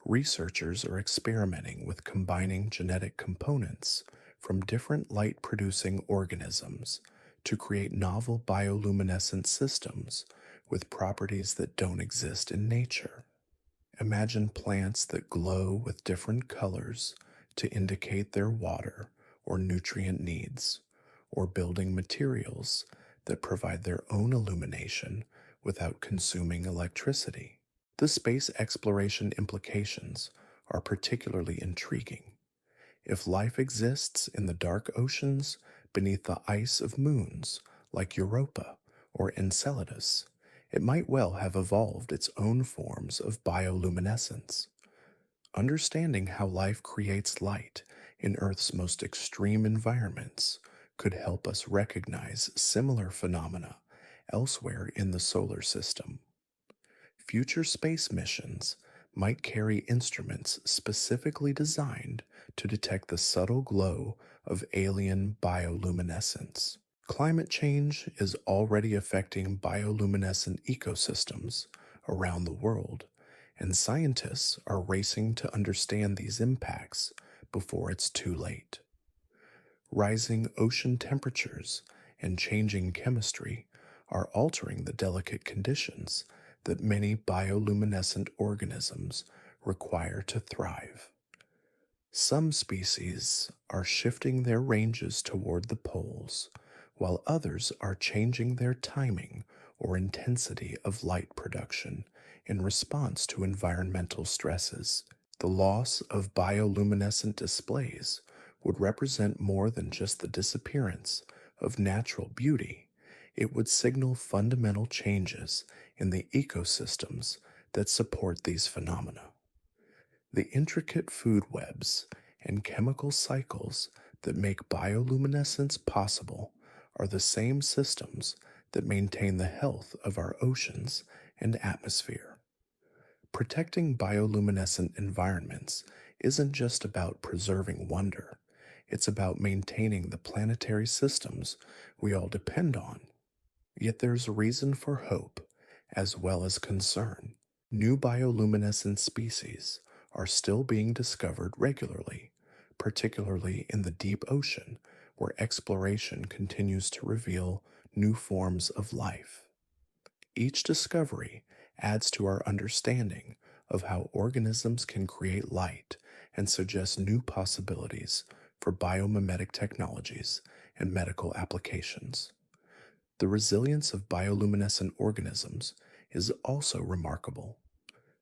Researchers are experimenting with combining genetic components from different light producing organisms to create novel bioluminescent systems with properties that don't exist in nature. Imagine plants that glow with different colors to indicate their water or nutrient needs, or building materials that provide their own illumination without consuming electricity. The space exploration implications are particularly intriguing. If life exists in the dark oceans beneath the ice of moons like Europa or Enceladus, it might well have evolved its own forms of bioluminescence. Understanding how life creates light in Earth's most extreme environments could help us recognize similar phenomena elsewhere in the solar system. Future space missions might carry instruments specifically designed to detect the subtle glow of alien bioluminescence. Climate change is already affecting bioluminescent ecosystems around the world, and scientists are racing to understand these impacts before it's too late. Rising ocean temperatures and changing chemistry are altering the delicate conditions that many bioluminescent organisms require to thrive. Some species are shifting their ranges toward the poles, while others are changing their timing or intensity of light production in response to environmental stresses. The loss of bioluminescent displays would represent more than just the disappearance of natural beauty. It would signal fundamental changes in the ecosystems that support these phenomena. The intricate food webs and chemical cycles that make bioluminescence possible are the same systems that maintain the health of our oceans and atmosphere. Protecting bioluminescent environments isn't just about preserving wonder, it's about maintaining the planetary systems we all depend on. Yet there's reason for hope as well as concern. New bioluminescent species are still being discovered regularly, particularly in the deep ocean, where exploration continues to reveal new forms of life. Each discovery adds to our understanding of how organisms can create light and suggest new possibilities for biomimetic technologies and medical applications. The resilience of bioluminescent organisms is also remarkable.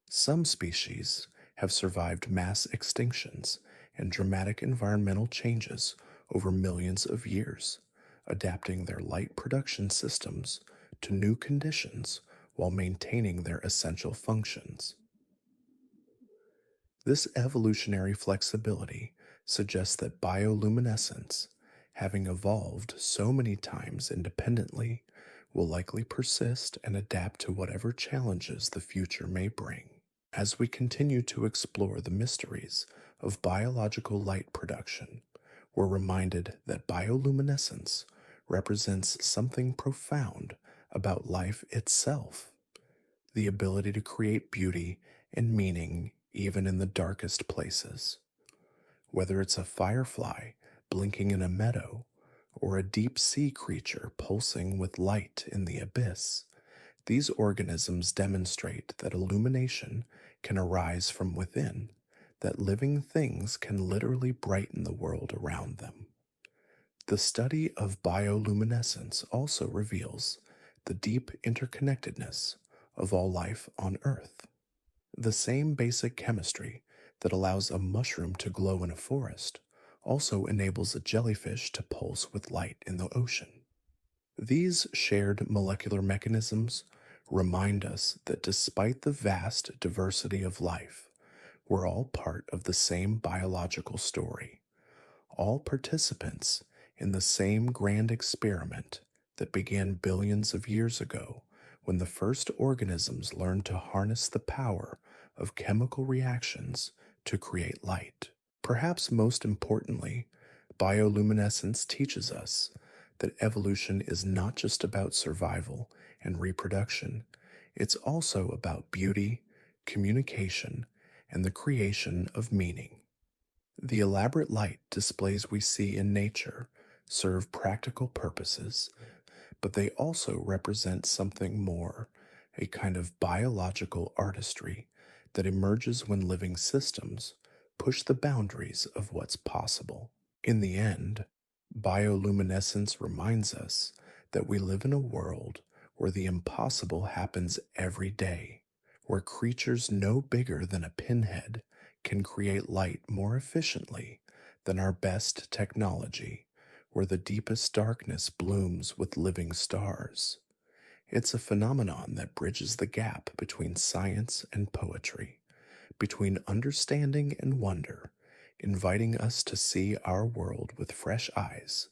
Some species have survived mass extinctions and dramatic environmental changes over millions of years, adapting their light production systems to new conditions while maintaining their essential functions. This evolutionary flexibility suggests that bioluminescence, having evolved so many times independently, will likely persist and adapt to whatever challenges the future may bring. As we continue to explore the mysteries of biological light production, we're reminded that bioluminescence represents something profound about life itself, the ability to create beauty and meaning even in the darkest places. Whether it's a firefly blinking in a meadow or a deep sea creature pulsing with light in the abyss, these organisms demonstrate that illumination can arise from within, that living things can literally brighten the world around them. The study of bioluminescence also reveals the deep interconnectedness of all life on Earth. The same basic chemistry that allows a mushroom to glow in a forest also enables a jellyfish to pulse with light in the ocean. These shared molecular mechanisms remind us that despite the vast diversity of life, we're all part of the same biological story, all participants in the same grand experiment that began billions of years ago when the first organisms learned to harness the power of chemical reactions to create light. Perhaps most importantly, bioluminescence teaches us that evolution is not just about survival and reproduction, it's also about beauty, communication, and the creation of meaning. The elaborate light displays we see in nature serve practical purposes, but they also represent something more, a kind of biological artistry that emerges when living systems push the boundaries of what's possible. In the end, bioluminescence reminds us that we live in a world where the impossible happens every day, where creatures no bigger than a pinhead can create light more efficiently than our best technology, where the deepest darkness blooms with living stars. It's a phenomenon that bridges the gap between science and poetry, between understanding and wonder, inviting us to see our world with fresh eyes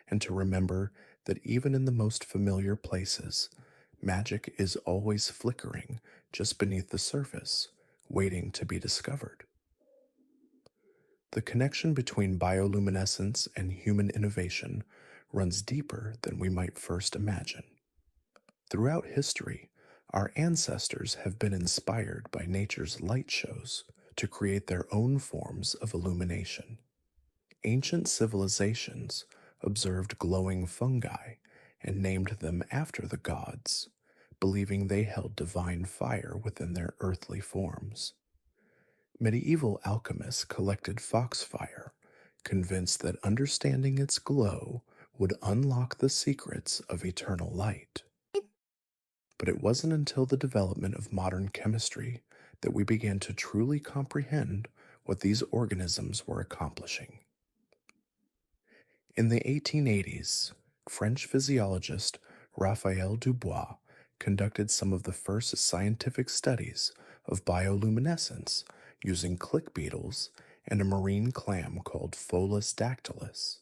and to remember that even in the most familiar places, magic is always flickering just beneath the surface, waiting to be discovered. The connection between bioluminescence and human innovation runs deeper than we might first imagine. Throughout history, our ancestors have been inspired by nature's light shows to create their own forms of illumination. Ancient civilizations observed glowing fungi and named them after the gods, believing they held divine fire within their earthly forms. Medieval alchemists collected foxfire, convinced that understanding its glow would unlock the secrets of eternal light. But it wasn't until the development of modern chemistry that we began to truly comprehend what these organisms were accomplishing. In the 1880s, French physiologist Raphael Dubois conducted some of the first scientific studies of bioluminescence using click beetles and a marine clam called Pholus dactylus.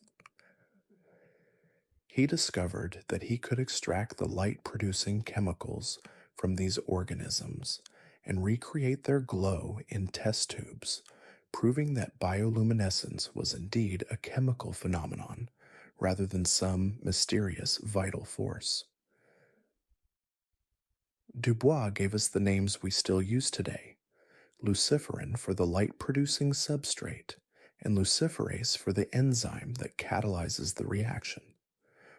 He discovered that he could extract the light-producing chemicals from these organisms and recreate their glow in test tubes, proving that bioluminescence was indeed a chemical phenomenon rather than some mysterious vital force. Dubois gave us the names we still use today: luciferin for the light producing substrate, and luciferase for the enzyme that catalyzes the reaction.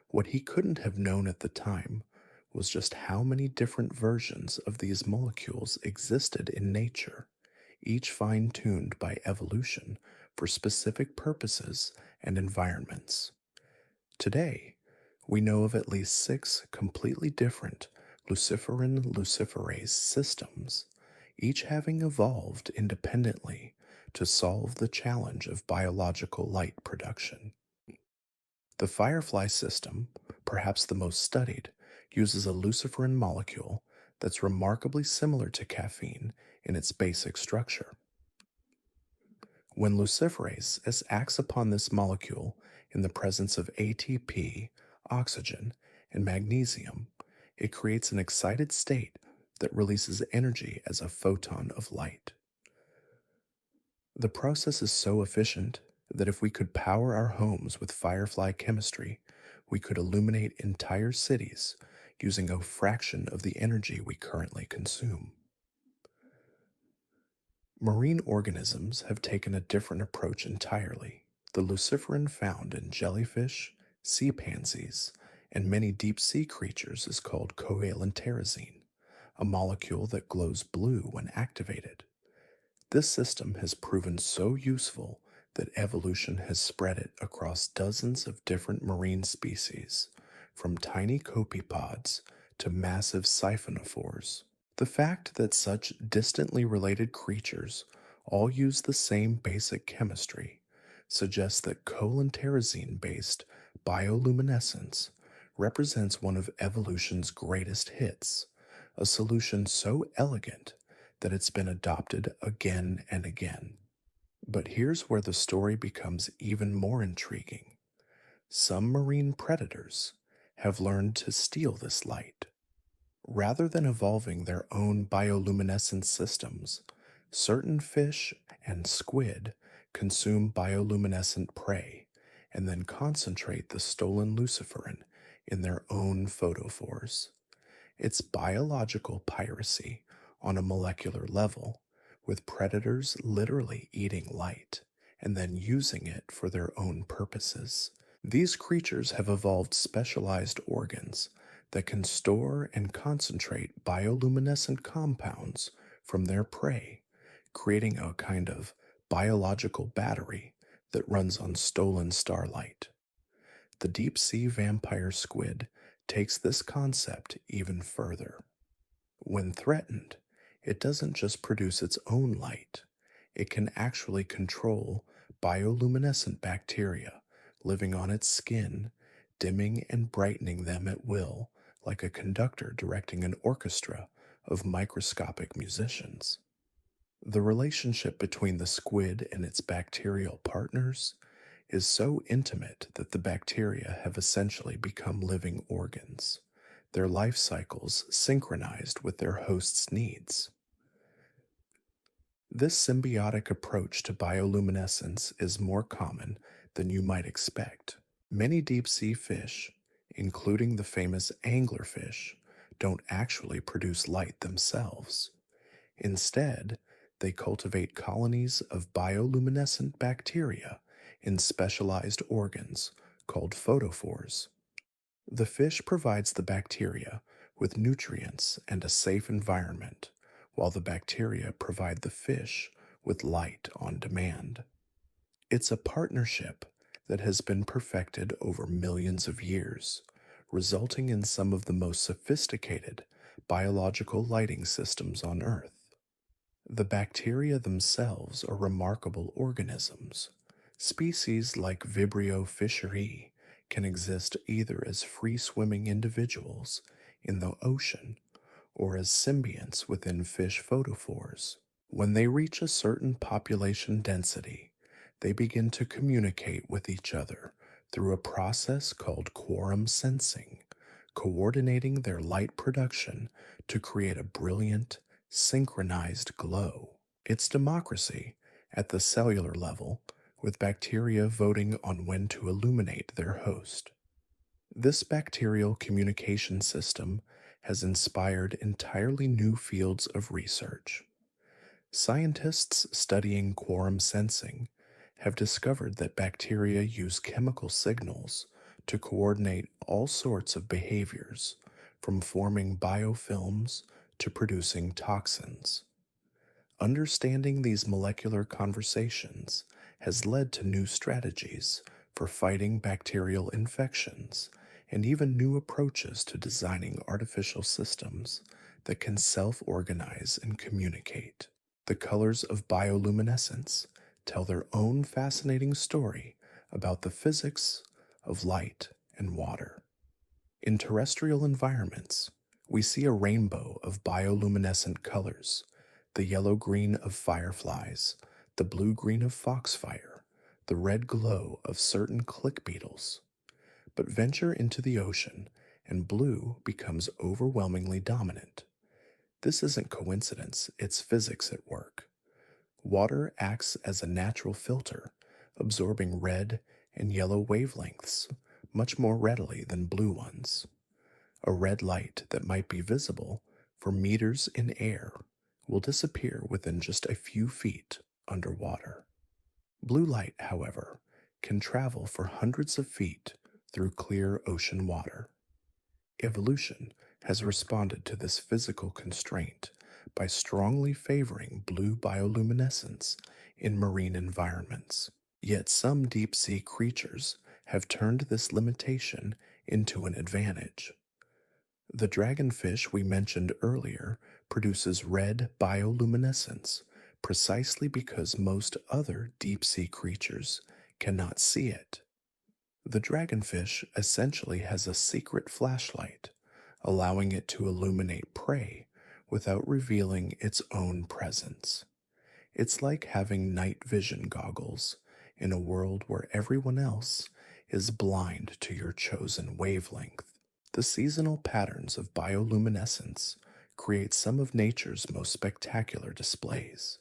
What he couldn't have known at the time was just how many different versions of these molecules existed in nature, each fine tuned by evolution for specific purposes and environments. Today, we know of at least six completely different luciferin luciferase systems, each having evolved independently to solve the challenge of biological light production. The firefly system, perhaps the most studied, uses a luciferin molecule that's remarkably similar to caffeine in its basic structure. When luciferase acts upon this molecule in the presence of ATP, oxygen, and magnesium, it creates an excited state that releases energy as a photon of light. The process is so efficient that if we could power our homes with firefly chemistry, we could illuminate entire cities using a fraction of the energy we currently consume. Marine organisms have taken a different approach entirely. The luciferin found in jellyfish, sea pansies, and many deep sea creatures is called covalent terrazine, a molecule that glows blue when activated. This system has proven so useful that evolution has spread it across dozens of different marine species, from tiny copepods to massive siphonophores. The fact that such distantly related creatures all use the same basic chemistry suggests that cholinterrazine based bioluminescence represents one of evolution's greatest hits, a solution so elegant that it's been adopted again and again. But here's where the story becomes even more intriguing. Some marine predators have learned to steal this light. Rather than evolving their own bioluminescent systems, certain fish and squid consume bioluminescent prey and then concentrate the stolen luciferin in their own photophores. It's biological piracy on a molecular level, with predators literally eating light and then using it for their own purposes. These creatures have evolved specialized organs that can store and concentrate bioluminescent compounds from their prey, creating a kind of biological battery that runs on stolen starlight. The deep sea vampire squid takes this concept even further. When threatened, it doesn't just produce its own light, it can actually control bioluminescent bacteria living on its skin, dimming and brightening them at will, like a conductor directing an orchestra of microscopic musicians. The relationship between the squid and its bacterial partners is so intimate that the bacteria have essentially become living organs, their life cycles synchronized with their host's needs. This symbiotic approach to bioluminescence is more common than you might expect. Many deep sea fish, including the famous anglerfish, don't actually produce light themselves. Instead, they cultivate colonies of bioluminescent bacteria in specialized organs called photophores. The fish provides the bacteria with nutrients and a safe environment, while the bacteria provide the fish with light on demand. It's a partnership that has been perfected over millions of years, resulting in some of the most sophisticated biological lighting systems on Earth. The bacteria themselves are remarkable organisms. Species like Vibrio fischeri can exist either as free-swimming individuals in the ocean or as symbionts within fish photophores. When they reach a certain population density, they begin to communicate with each other through a process called quorum sensing, coordinating their light production to create a brilliant, synchronized glow. It's democracy at the cellular level, with bacteria voting on when to illuminate their host. This bacterial communication system has inspired entirely new fields of research. Scientists studying quorum sensing have discovered that bacteria use chemical signals to coordinate all sorts of behaviors, from forming biofilms to producing toxins. Understanding these molecular conversations has led to new strategies for fighting bacterial infections and even new approaches to designing artificial systems that can self organize and communicate. The colors of bioluminescence tell their own fascinating story about the physics of light and water. In terrestrial environments, we see a rainbow of bioluminescent colors: the yellow green of fireflies, the blue green of foxfire, the red glow of certain click beetles. But venture into the ocean, and blue becomes overwhelmingly dominant. This isn't coincidence, it's physics at work. Water acts as a natural filter, absorbing red and yellow wavelengths much more readily than blue ones. A red light that might be visible for meters in air will disappear within just a few feet underwater. Blue light, however, can travel for hundreds of feet through clear ocean water. Evolution has responded to this physical constraint by strongly favoring blue bioluminescence in marine environments. Yet some deep sea creatures have turned this limitation into an advantage. The dragonfish we mentioned earlier produces red bioluminescence precisely because most other deep sea creatures cannot see it. The dragonfish essentially has a secret flashlight, allowing it to illuminate prey without revealing its own presence. It's like having night vision goggles in a world where everyone else is blind to your chosen wavelength. The seasonal patterns of bioluminescence create some of nature's most spectacular displays.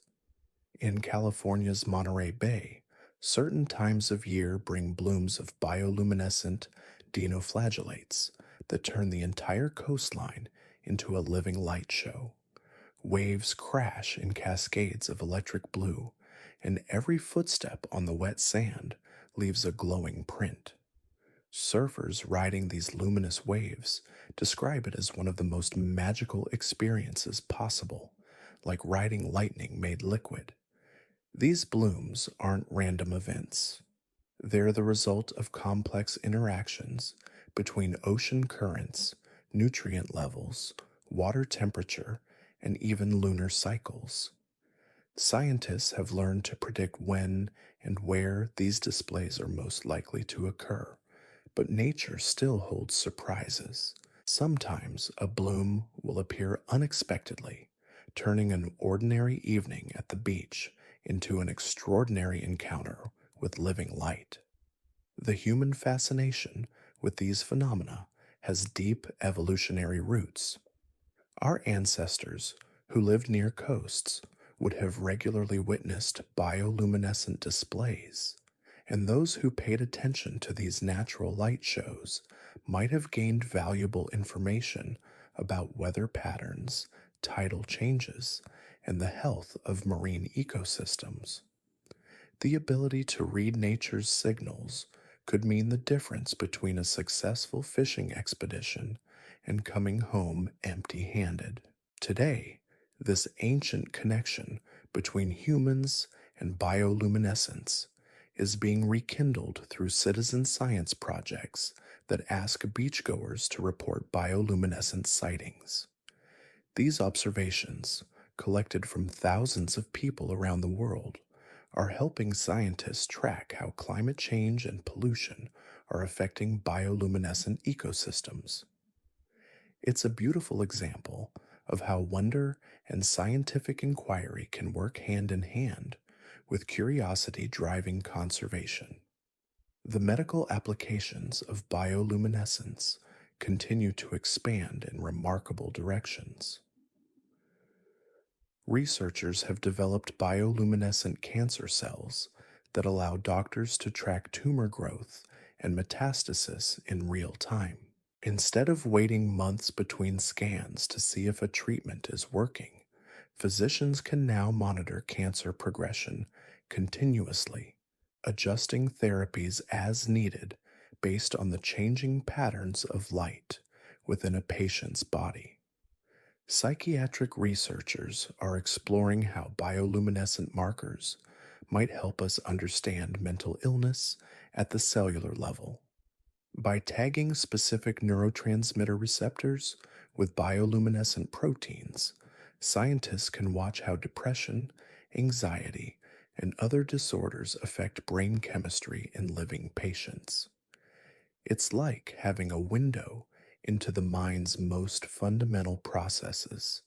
In California's Monterey Bay, certain times of year bring blooms of bioluminescent dinoflagellates that turn the entire coastline into a living light show. Waves crash in cascades of electric blue, and every footstep on the wet sand leaves a glowing print. Surfers riding these luminous waves describe it as one of the most magical experiences possible, like riding lightning made liquid. These blooms aren't random events. They're the result of complex interactions between ocean currents, nutrient levels, water temperature, and even lunar cycles. Scientists have learned to predict when and where these displays are most likely to occur, but nature still holds surprises. Sometimes a bloom will appear unexpectedly, turning an ordinary evening at the beach into an extraordinary encounter with living light. The human fascination with these phenomena has deep evolutionary roots. Our ancestors, who lived near coasts, would have regularly witnessed bioluminescent displays, and those who paid attention to these natural light shows might have gained valuable information about weather patterns, tidal changes, and the health of marine ecosystems. The ability to read nature's signals could mean the difference between a successful fishing expedition and coming home empty handed. Today, this ancient connection between humans and bioluminescence is being rekindled through citizen science projects that ask beachgoers to report bioluminescent sightings. These observations, collected from thousands of people around the world, are helping scientists track how climate change and pollution are affecting bioluminescent ecosystems. It's a beautiful example of how wonder and scientific inquiry can work hand in hand, with curiosity driving conservation. The medical applications of bioluminescence continue to expand in remarkable directions. Researchers have developed bioluminescent cancer cells that allow doctors to track tumor growth and metastasis in real time. Instead of waiting months between scans to see if a treatment is working, physicians can now monitor cancer progression continuously, adjusting therapies as needed based on the changing patterns of light within a patient's body. Psychiatric researchers are exploring how bioluminescent markers might help us understand mental illness at the cellular level. By tagging specific neurotransmitter receptors with bioluminescent proteins, scientists can watch how depression, anxiety, and other disorders affect brain chemistry in living patients. It's like having a window into the mind's most fundamental processes,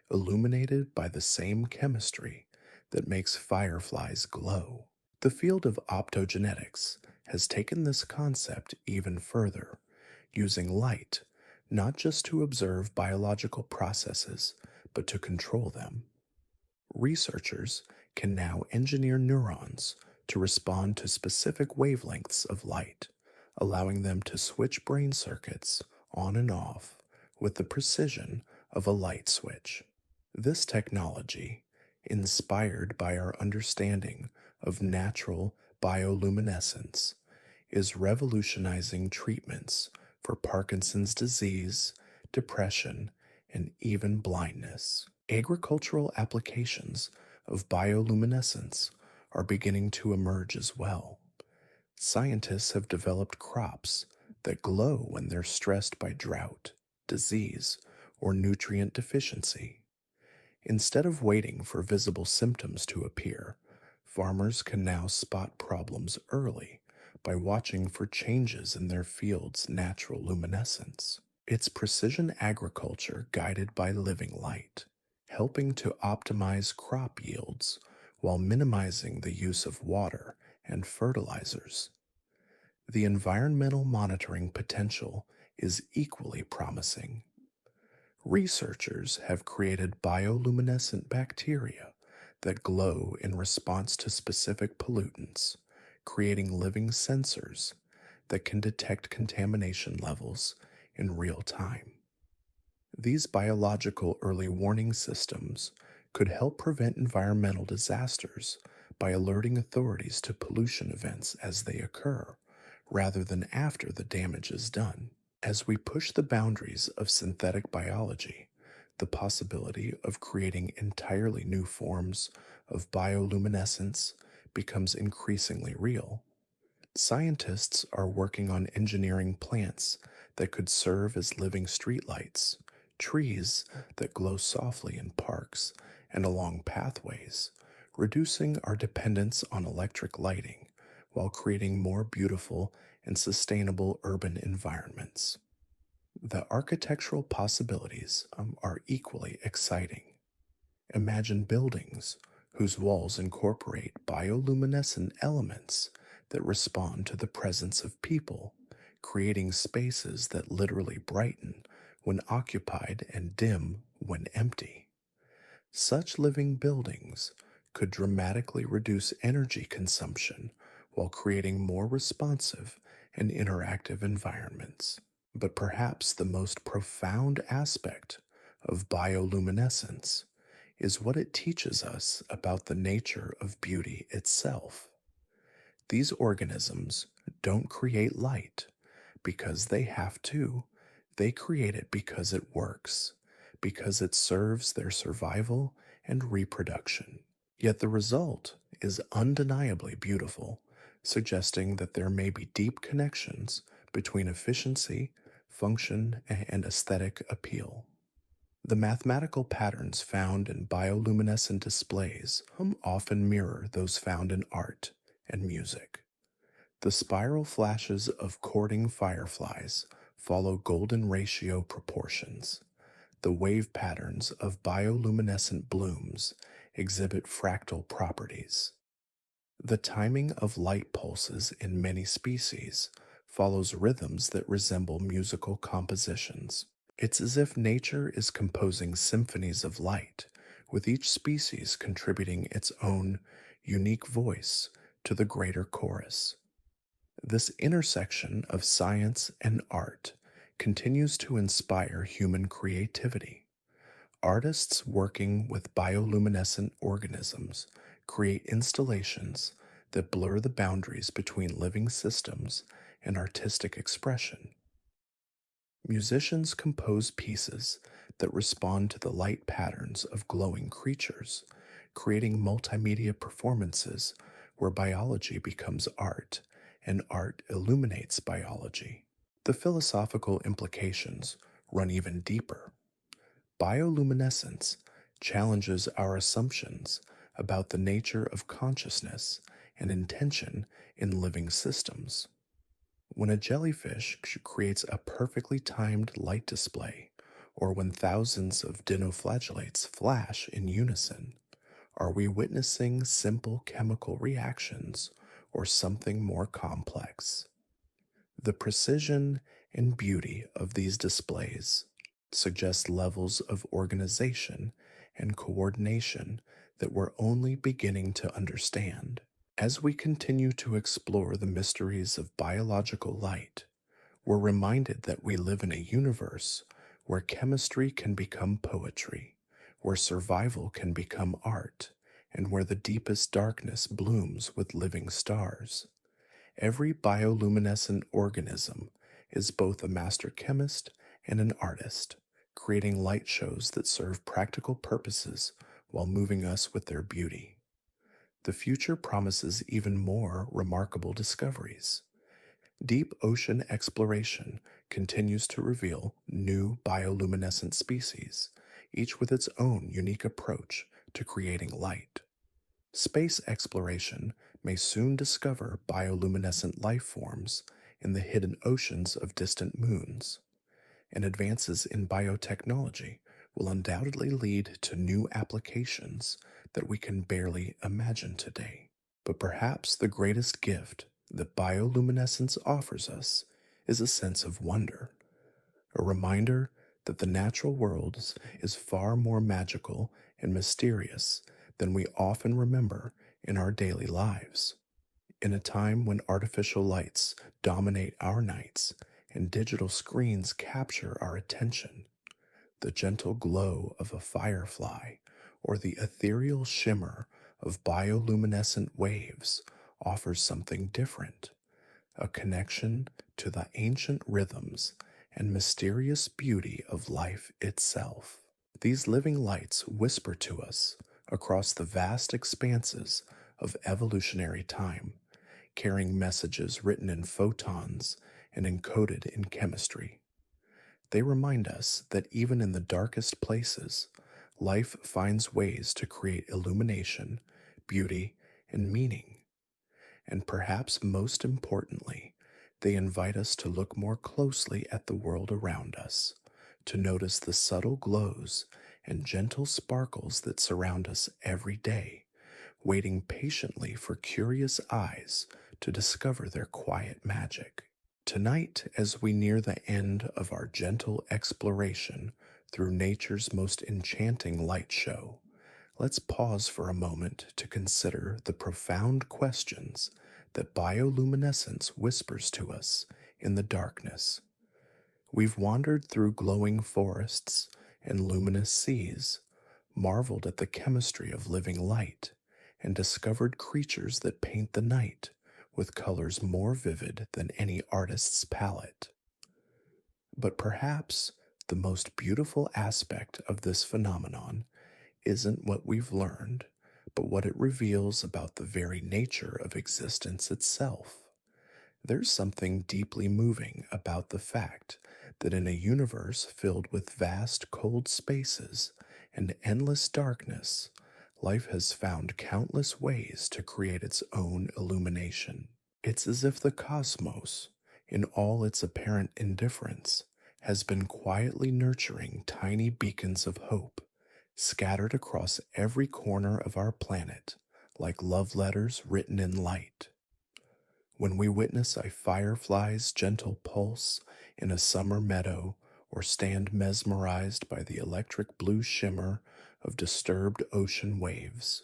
illuminated by the same chemistry that makes fireflies glow. The field of optogenetics has taken this concept even further, using light not just to observe biological processes, but to control them. Researchers can now engineer neurons to respond to specific wavelengths of light, allowing them to switch brain circuits on and off with the precision of a light switch. This technology, inspired by our understanding of natural bioluminescence, is revolutionizing treatments for Parkinson's disease, depression, and even blindness. Agricultural applications of bioluminescence are beginning to emerge as well. Scientists have developed crops that glow when they're stressed by drought, disease, or nutrient deficiency. Instead of waiting for visible symptoms to appear, farmers can now spot problems early by watching for changes in their field's natural luminescence. It's precision agriculture guided by living light, helping to optimize crop yields while minimizing the use of water and fertilizers. The environmental monitoring potential is equally promising. Researchers have created bioluminescent bacteria that glow in response to specific pollutants, creating living sensors that can detect contamination levels in real time. These biological early warning systems could help prevent environmental disasters by alerting authorities to pollution events as they occur, rather than after the damage is done. As we push the boundaries of synthetic biology, the possibility of creating entirely new forms of bioluminescence becomes increasingly real. Scientists are working on engineering plants that could serve as living streetlights, trees that glow softly in parks and along pathways, reducing our dependence on electric lighting while creating more beautiful and sustainable urban environments. The architectural possibilities are equally exciting. Imagine buildings whose walls incorporate bioluminescent elements that respond to the presence of people, creating spaces that literally brighten when occupied and dim when empty. Such living buildings could dramatically reduce energy consumption while creating more responsive and interactive environments. But perhaps the most profound aspect of bioluminescence is what it teaches us about the nature of beauty itself. These organisms don't create light because they have to. They create it because it works, because it serves their survival and reproduction. Yet the result is undeniably beautiful, suggesting that there may be deep connections between efficiency, function, and aesthetic appeal. The mathematical patterns found in bioluminescent displays often mirror those found in art and music. The spiral flashes of courting fireflies follow golden ratio proportions. The wave patterns of bioluminescent blooms exhibit fractal properties. The timing of light pulses in many species follows rhythms that resemble musical compositions. It's as if nature is composing symphonies of light, with each species contributing its own unique voice to the greater chorus. This intersection of science and art continues to inspire human creativity. Artists working with bioluminescent organisms create installations that blur the boundaries between living systems and artistic expression. Musicians compose pieces that respond to the light patterns of glowing creatures, creating multimedia performances where biology becomes art and art illuminates biology. The philosophical implications run even deeper. Bioluminescence challenges our assumptions about the nature of consciousness and intention in living systems. When a jellyfish creates a perfectly timed light display, or when thousands of dinoflagellates flash in unison, are we witnessing simple chemical reactions or something more complex? The precision and beauty of these displays suggest levels of organization and coordination that we're only beginning to understand. As we continue to explore the mysteries of biological light, we're reminded that we live in a universe where chemistry can become poetry, where survival can become art, and where the deepest darkness blooms with living stars. Every bioluminescent organism is both a master chemist and an artist, creating light shows that serve practical purposes while moving us with their beauty. The future promises even more remarkable discoveries. Deep ocean exploration continues to reveal new bioluminescent species, each with its own unique approach to creating light. Space exploration may soon discover bioluminescent life forms in the hidden oceans of distant moons, and advances in biotechnology will undoubtedly lead to new applications that we can barely imagine today. But perhaps the greatest gift that bioluminescence offers us is a sense of wonder, a reminder that the natural world is far more magical and mysterious than we often remember in our daily lives. In a time when artificial lights dominate our nights and digital screens capture our attention, the gentle glow of a firefly or the ethereal shimmer of bioluminescent waves offers something different, a connection to the ancient rhythms and mysterious beauty of life itself. These living lights whisper to us across the vast expanses of evolutionary time, carrying messages written in photons and encoded in chemistry. They remind us that even in the darkest places, life finds ways to create illumination, beauty, and meaning. And perhaps most importantly, they invite us to look more closely at the world around us, to notice the subtle glows and gentle sparkles that surround us every day, waiting patiently for curious eyes to discover their quiet magic. Tonight, as we near the end of our gentle exploration through nature's most enchanting light show, let's pause for a moment to consider the profound questions that bioluminescence whispers to us in the darkness. We've wandered through glowing forests and luminous seas, marveled at the chemistry of living light, and discovered creatures that paint the night with colors more vivid than any artist's palette. But perhaps the most beautiful aspect of this phenomenon isn't what we've learned, but what it reveals about the very nature of existence itself. There's something deeply moving about the fact that in a universe filled with vast cold spaces and endless darkness, life has found countless ways to create its own illumination. It's as if the cosmos, in all its apparent indifference, has been quietly nurturing tiny beacons of hope scattered across every corner of our planet like love letters written in light. When we witness a firefly's gentle pulse in a summer meadow or stand mesmerized by the electric blue shimmer of disturbed ocean waves,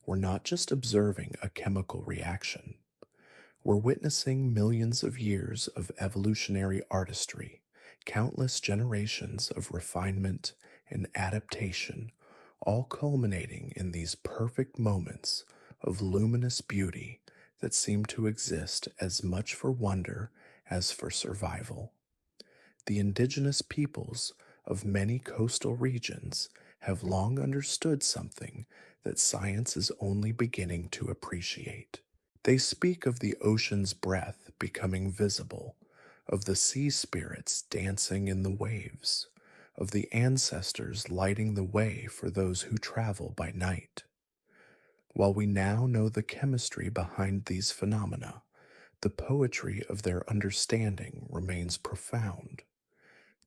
we're not just observing a chemical reaction. We're witnessing millions of years of evolutionary artistry Countless generations of refinement and adaptation, all culminating in these perfect moments of luminous beauty that seem to exist as much for wonder as for survival. The indigenous peoples of many coastal regions have long understood something that science is only beginning to appreciate. They speak of the ocean's breath becoming visible, of the sea spirits dancing in the waves, of the ancestors lighting the way for those who travel by night. While we now know the chemistry behind these phenomena, the poetry of their understanding remains profound.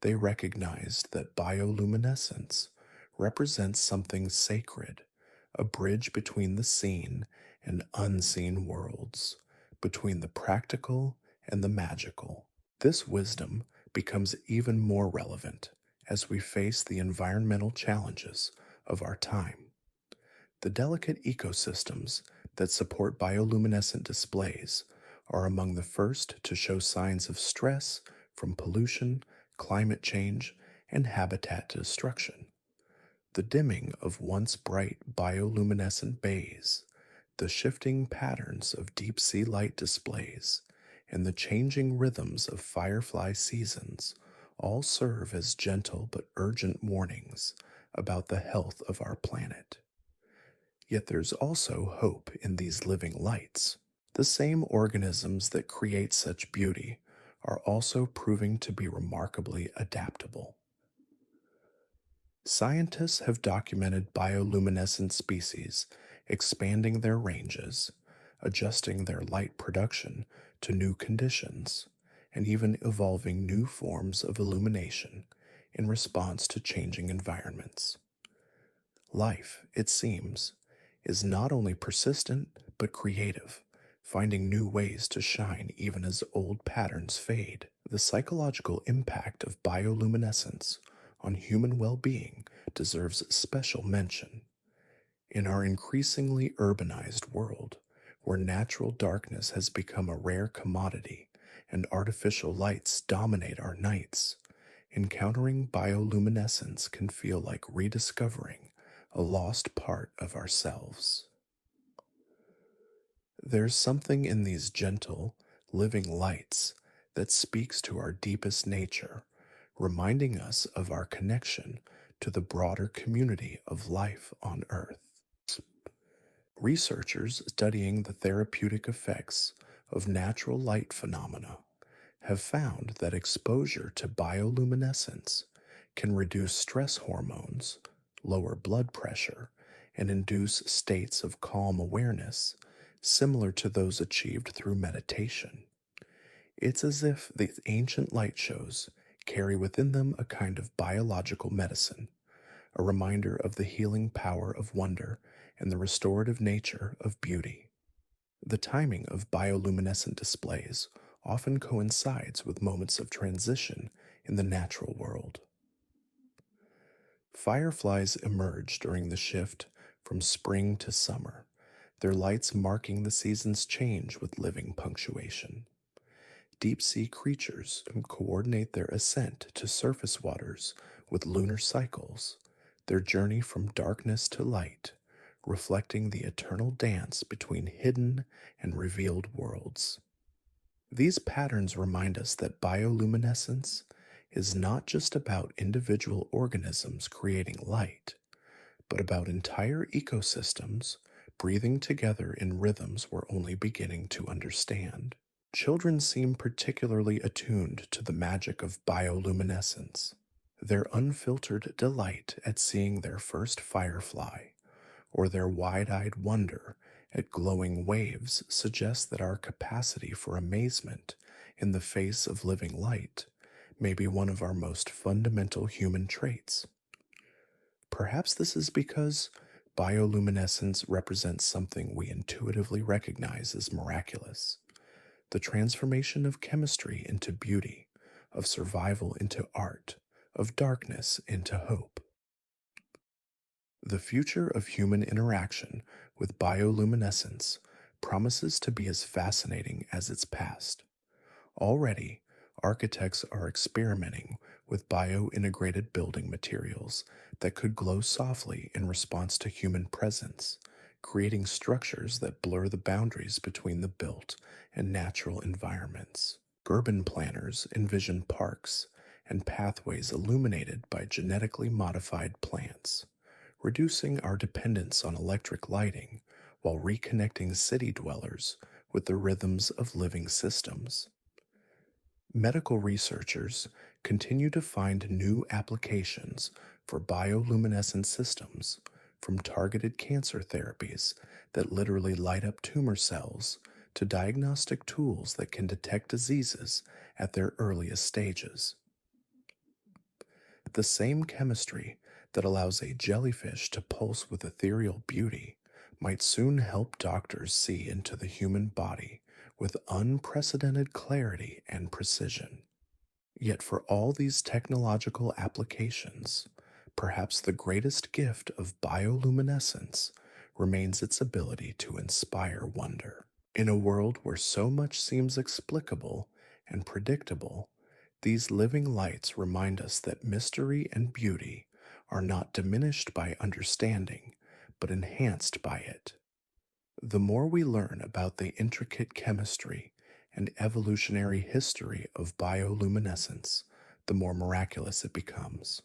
They recognized that bioluminescence represents something sacred, a bridge between the seen and unseen worlds, between the practical and the magical. This wisdom becomes even more relevant as we face the environmental challenges of our time. The delicate ecosystems that support bioluminescent displays are among the first to show signs of stress from pollution, climate change, and habitat destruction. The dimming of once bright bioluminescent bays, the shifting patterns of deep sea light displays, and the changing rhythms of firefly seasons all serve as gentle but urgent warnings about the health of our planet. Yet there's also hope in these living lights. The same organisms that create such beauty are also proving to be remarkably adaptable. Scientists have documented bioluminescent species expanding their ranges, adjusting their light production to new conditions, and even evolving new forms of illumination in response to changing environments. Life, it seems, is not only persistent but creative, finding new ways to shine even as old patterns fade. The psychological impact of bioluminescence on human well being deserves special mention. In our increasingly urbanized world, where natural darkness has become a rare commodity and artificial lights dominate our nights, encountering bioluminescence can feel like rediscovering a lost part of ourselves. There's something in these gentle, living lights that speaks to our deepest nature, reminding us of our connection to the broader community of life on Earth. Researchers studying the therapeutic effects of natural light phenomena have found that exposure to bioluminescence can reduce stress hormones, lower blood pressure, and induce states of calm awareness similar to those achieved through meditation. It's as if the ancient light shows carry within them a kind of biological medicine, a reminder of the healing power of wonder and the restorative nature of beauty. The timing of bioluminescent displays often coincides with moments of transition in the natural world. Fireflies emerge during the shift from spring to summer, their lights marking the season's change with living punctuation. Deep sea creatures coordinate their ascent to surface waters with lunar cycles, their journey from darkness to light, reflecting the eternal dance between hidden and revealed worlds. These patterns remind us that bioluminescence is not just about individual organisms creating light, but about entire ecosystems breathing together in rhythms we're only beginning to understand. Children seem particularly attuned to the magic of bioluminescence. Their unfiltered delight at seeing their first firefly, or their wide-eyed wonder at glowing waves suggests that our capacity for amazement in the face of living light may be one of our most fundamental human traits. Perhaps this is because bioluminescence represents something we intuitively recognize as miraculous: the transformation of chemistry into beauty, of survival into art, of darkness into hope. The future of human interaction with bioluminescence promises to be as fascinating as its past. Already, Architects are experimenting with bio-integrated building materials that could glow softly in response to human presence, creating structures that blur the boundaries between the built and natural environments. Urban planners envision parks and pathways illuminated by genetically modified plants, reducing our dependence on electric lighting while reconnecting city dwellers with the rhythms of living systems. Medical researchers continue to find new applications for bioluminescent systems, from targeted cancer therapies that literally light up tumor cells to diagnostic tools that can detect diseases at their earliest stages. The same chemistry that allows a jellyfish to pulse with ethereal beauty might soon help doctors see into the human body with unprecedented clarity and precision. Yet, for all these technological applications, perhaps the greatest gift of bioluminescence remains its ability to inspire wonder. In a world where so much seems explicable and predictable, these living lights remind us that mystery and beauty are not diminished by understanding, but enhanced by it. The more we learn about the intricate chemistry and evolutionary history of bioluminescence, the more miraculous it becomes.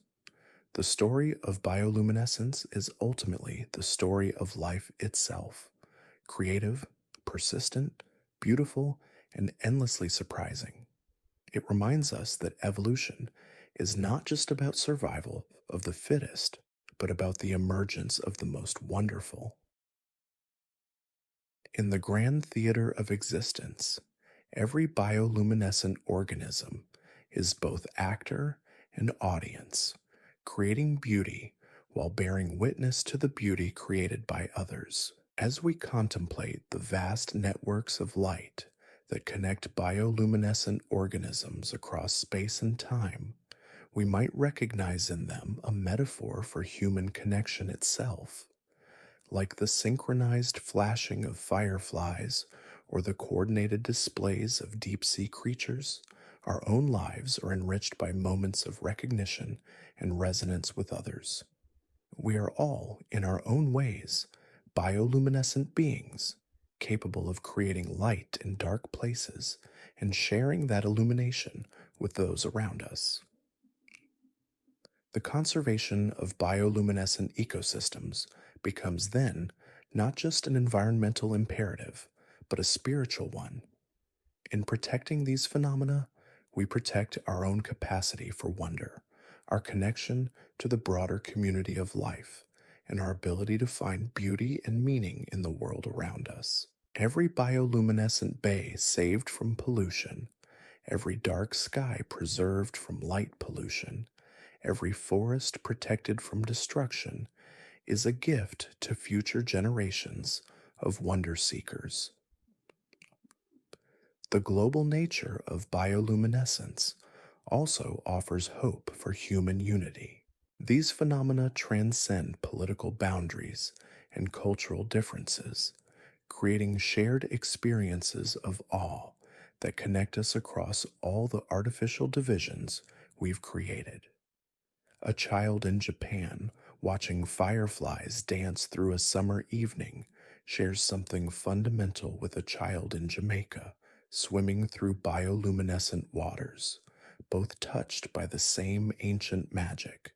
The story of bioluminescence is ultimately the story of life itself: creative, persistent, beautiful, and endlessly surprising. It reminds us that evolution is not just about survival of the fittest, but about the emergence of the most wonderful. In the grand theater of existence, every bioluminescent organism is both actor and audience, creating beauty while bearing witness to the beauty created by others. As we contemplate the vast networks of light that connect bioluminescent organisms across space and time, we might recognize in them a metaphor for human connection itself. Like the synchronized flashing of fireflies or the coordinated displays of deep sea creatures, our own lives are enriched by moments of recognition and resonance with others. We are all, in our own ways, bioluminescent beings, capable of creating light in dark places and sharing that illumination with those around us. The conservation of bioluminescent ecosystems becomes then not just an environmental imperative, but a spiritual one. In protecting these phenomena, we protect our own capacity for wonder, our connection to the broader community of life, and our ability to find beauty and meaning in the world around us. Every bioluminescent bay saved from pollution, every dark sky preserved from light pollution, every forest protected from destruction is a gift to future generations of wonder seekers. The global nature of bioluminescence also offers hope for human unity. These phenomena transcend political boundaries and cultural differences, creating shared experiences of awe that connect us across all the artificial divisions we've created. A child in Japan watching fireflies dance through a summer evening shares something fundamental with a child in Jamaica swimming through bioluminescent waters, both touched by the same ancient magic,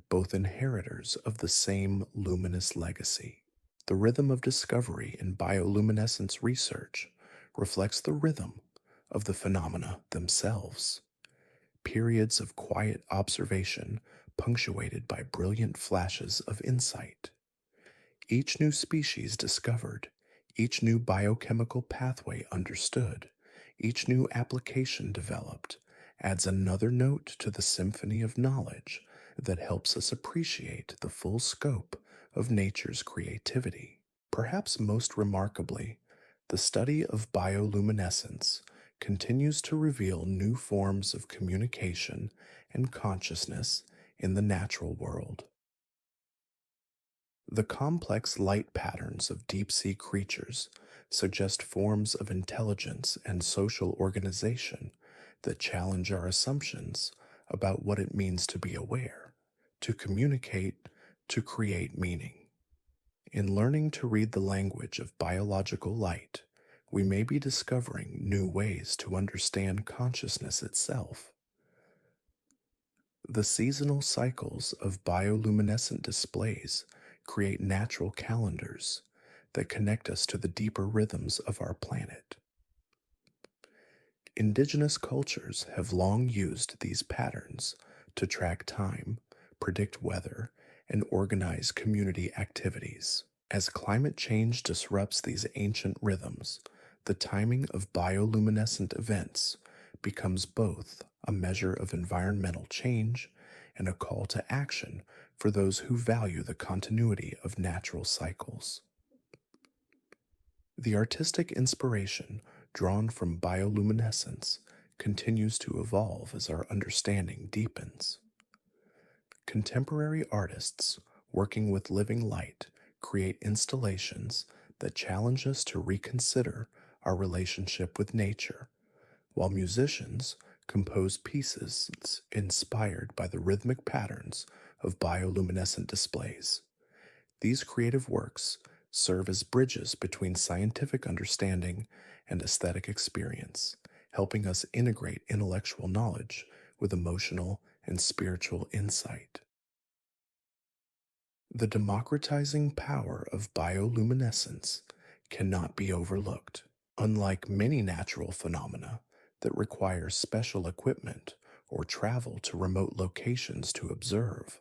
both inheritors of the same luminous legacy. The rhythm of discovery in bioluminescence research reflects the rhythm of the phenomena themselves. Periods of quiet observation punctuated by brilliant flashes of insight. Each new species discovered, each new biochemical pathway understood, each new application developed adds another note to the symphony of knowledge that helps us appreciate the full scope of nature's creativity. Perhaps most remarkably, the study of bioluminescence continues to reveal new forms of communication and consciousness in the natural world. The complex light patterns of deep sea creatures suggest forms of intelligence and social organization that challenge our assumptions about what it means to be aware, to communicate, to create meaning. In learning to read the language of biological light, we may be discovering new ways to understand consciousness itself. The seasonal cycles of bioluminescent displays create natural calendars that connect us to the deeper rhythms of our planet. Indigenous cultures have long used these patterns to track time, predict weather, and organize community activities. As climate change disrupts these ancient rhythms, the timing of bioluminescent events becomes both a measure of environmental change and a call to action for those who value the continuity of natural cycles. The artistic inspiration drawn from bioluminescence continues to evolve as our understanding deepens. Contemporary artists working with living light create installations that challenge us to reconsider our relationship with nature, while musicians compose pieces inspired by the rhythmic patterns of bioluminescent displays. These creative works serve as bridges between scientific understanding and aesthetic experience, helping us integrate intellectual knowledge with emotional and spiritual insight. The democratizing power of bioluminescence cannot be overlooked. Unlike many natural phenomena that require special equipment or travel to remote locations to observe,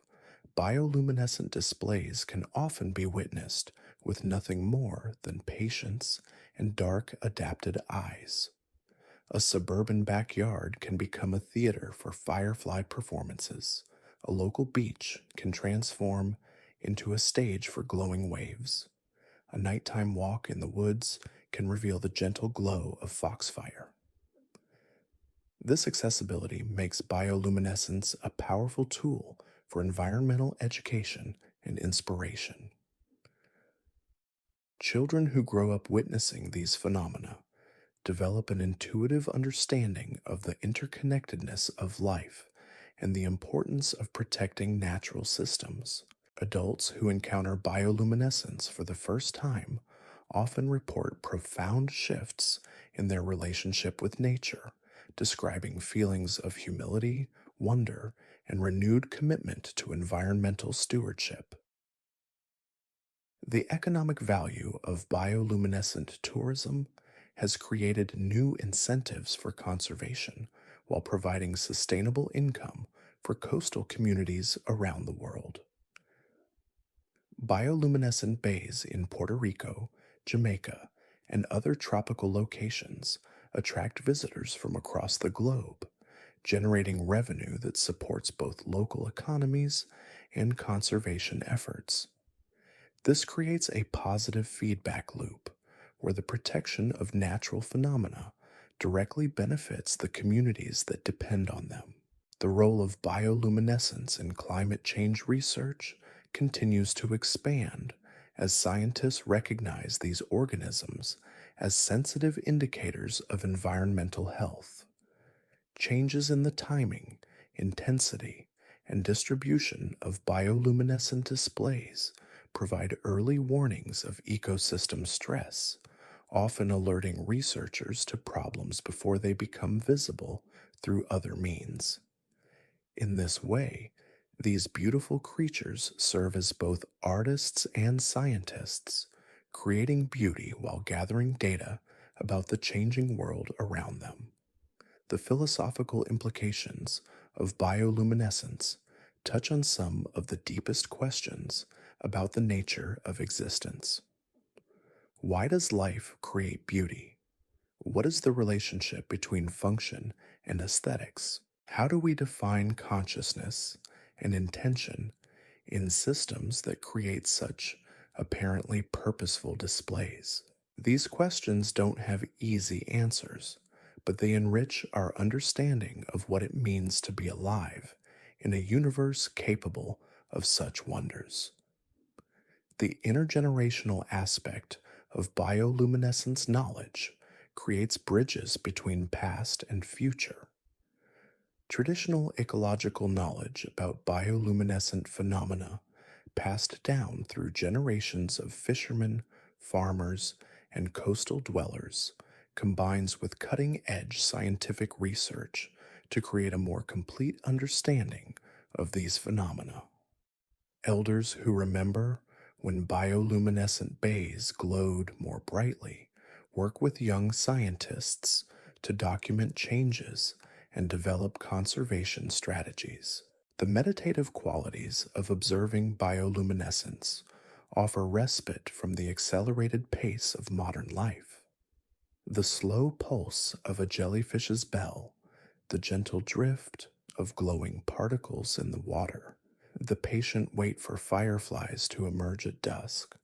bioluminescent displays can often be witnessed with nothing more than patience and dark, adapted eyes. A suburban backyard can become a theater for firefly performances. A local beach can transform into a stage for glowing waves. A nighttime walk in the woods can reveal the gentle glow of foxfire. This accessibility makes bioluminescence a powerful tool for environmental education and inspiration. Children who grow up witnessing these phenomena develop an intuitive understanding of the interconnectedness of life and the importance of protecting natural systems. Adults who encounter bioluminescence for the first time often report profound shifts in their relationship with nature, describing feelings of humility, wonder, and renewed commitment to environmental stewardship. The economic value of bioluminescent tourism has created new incentives for conservation while providing sustainable income for coastal communities around the world. Bioluminescent bays in Puerto Rico, Jamaica, and other tropical locations attract visitors from across the globe, generating revenue that supports both local economies and conservation efforts. This creates a positive feedback loop where the protection of natural phenomena directly benefits the communities that depend on them. The role of bioluminescence in climate change research continues to expand as scientists recognize these organisms as sensitive indicators of environmental health. Changes in the timing, intensity, and distribution of bioluminescent displays provide early warnings of ecosystem stress, often alerting researchers to problems before they become visible through other means. In this way, these beautiful creatures serve as both artists and scientists, creating beauty while gathering data about the changing world around them. The philosophical implications of bioluminescence touch on some of the deepest questions about the nature of existence. Why does life create beauty? What is the relationship between function and aesthetics? How do we define consciousness and intention in systems that create such apparently purposeful displays? These questions don't have easy answers, but they enrich our understanding of what it means to be alive in a universe capable of such wonders. The intergenerational aspect of bioluminescence knowledge creates bridges between past and future. Traditional ecological knowledge about bioluminescent phenomena passed down through generations of fishermen, farmers, and coastal dwellers combines with cutting edge scientific research to create a more complete understanding of these phenomena. Elders who remember when bioluminescent bays glowed more brightly work with young scientists to document changes and develop conservation strategies. The meditative qualities of observing bioluminescence offer respite from the accelerated pace of modern life. The slow pulse of a jellyfish's bell, the gentle drift of glowing particles in the water, the patient wait for fireflies to emerge at dusk,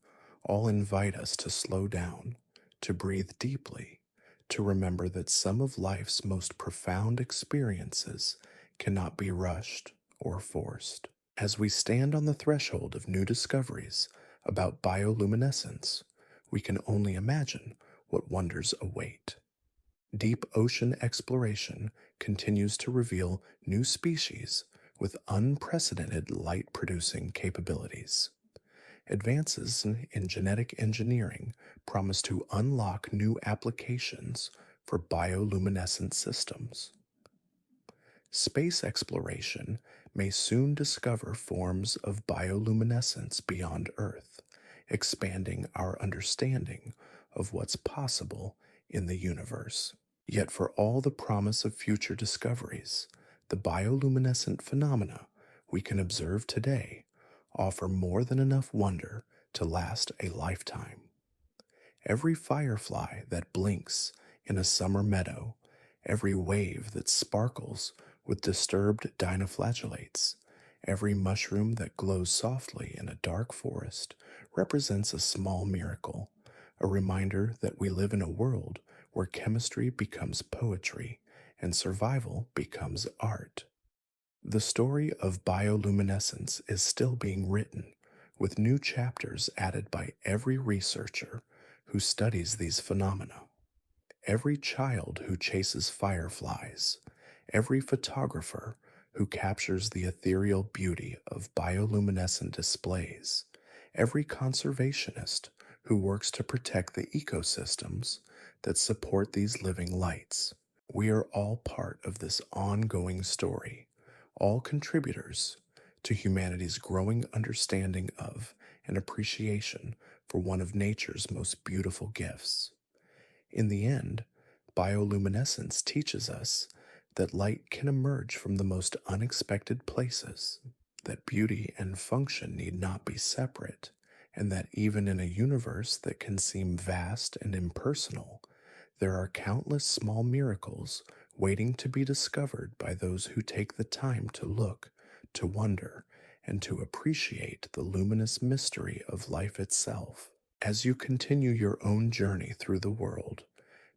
all invite us to slow down, to breathe deeply, to remember that some of life's most profound experiences cannot be rushed or forced. As we stand on the threshold of new discoveries about bioluminescence, we can only imagine what wonders await. Deep ocean exploration continues to reveal new species with unprecedented light producing capabilities. Advances in genetic engineering promise to unlock new applications for bioluminescent systems. Space exploration may soon discover forms of bioluminescence beyond Earth, expanding our understanding of what's possible in the universe. Yet, for all the promise of future discoveries, the bioluminescent phenomena we can observe today offer more than enough wonder to last a lifetime. Every firefly that blinks in a summer meadow, every wave that sparkles with disturbed dinoflagellates, every mushroom that glows softly in a dark forest represents a small miracle, a reminder that we live in a world where chemistry becomes poetry and survival becomes art. The story of bioluminescence is still being written, with new chapters added by every researcher who studies these phenomena. Every child who chases fireflies, every photographer who captures the ethereal beauty of bioluminescent displays, every conservationist who works to protect the ecosystems that support these living lights. We are all part of this ongoing story, all contributors to humanity's growing understanding of and appreciation for one of nature's most beautiful gifts. In the end, bioluminescence teaches us that light can emerge from the most unexpected places, that beauty and function need not be separate, and that even in a universe that can seem vast and impersonal, there are countless small miracles waiting to be discovered by those who take the time to look, to wonder, and to appreciate the luminous mystery of life itself. As you continue your own journey through the world,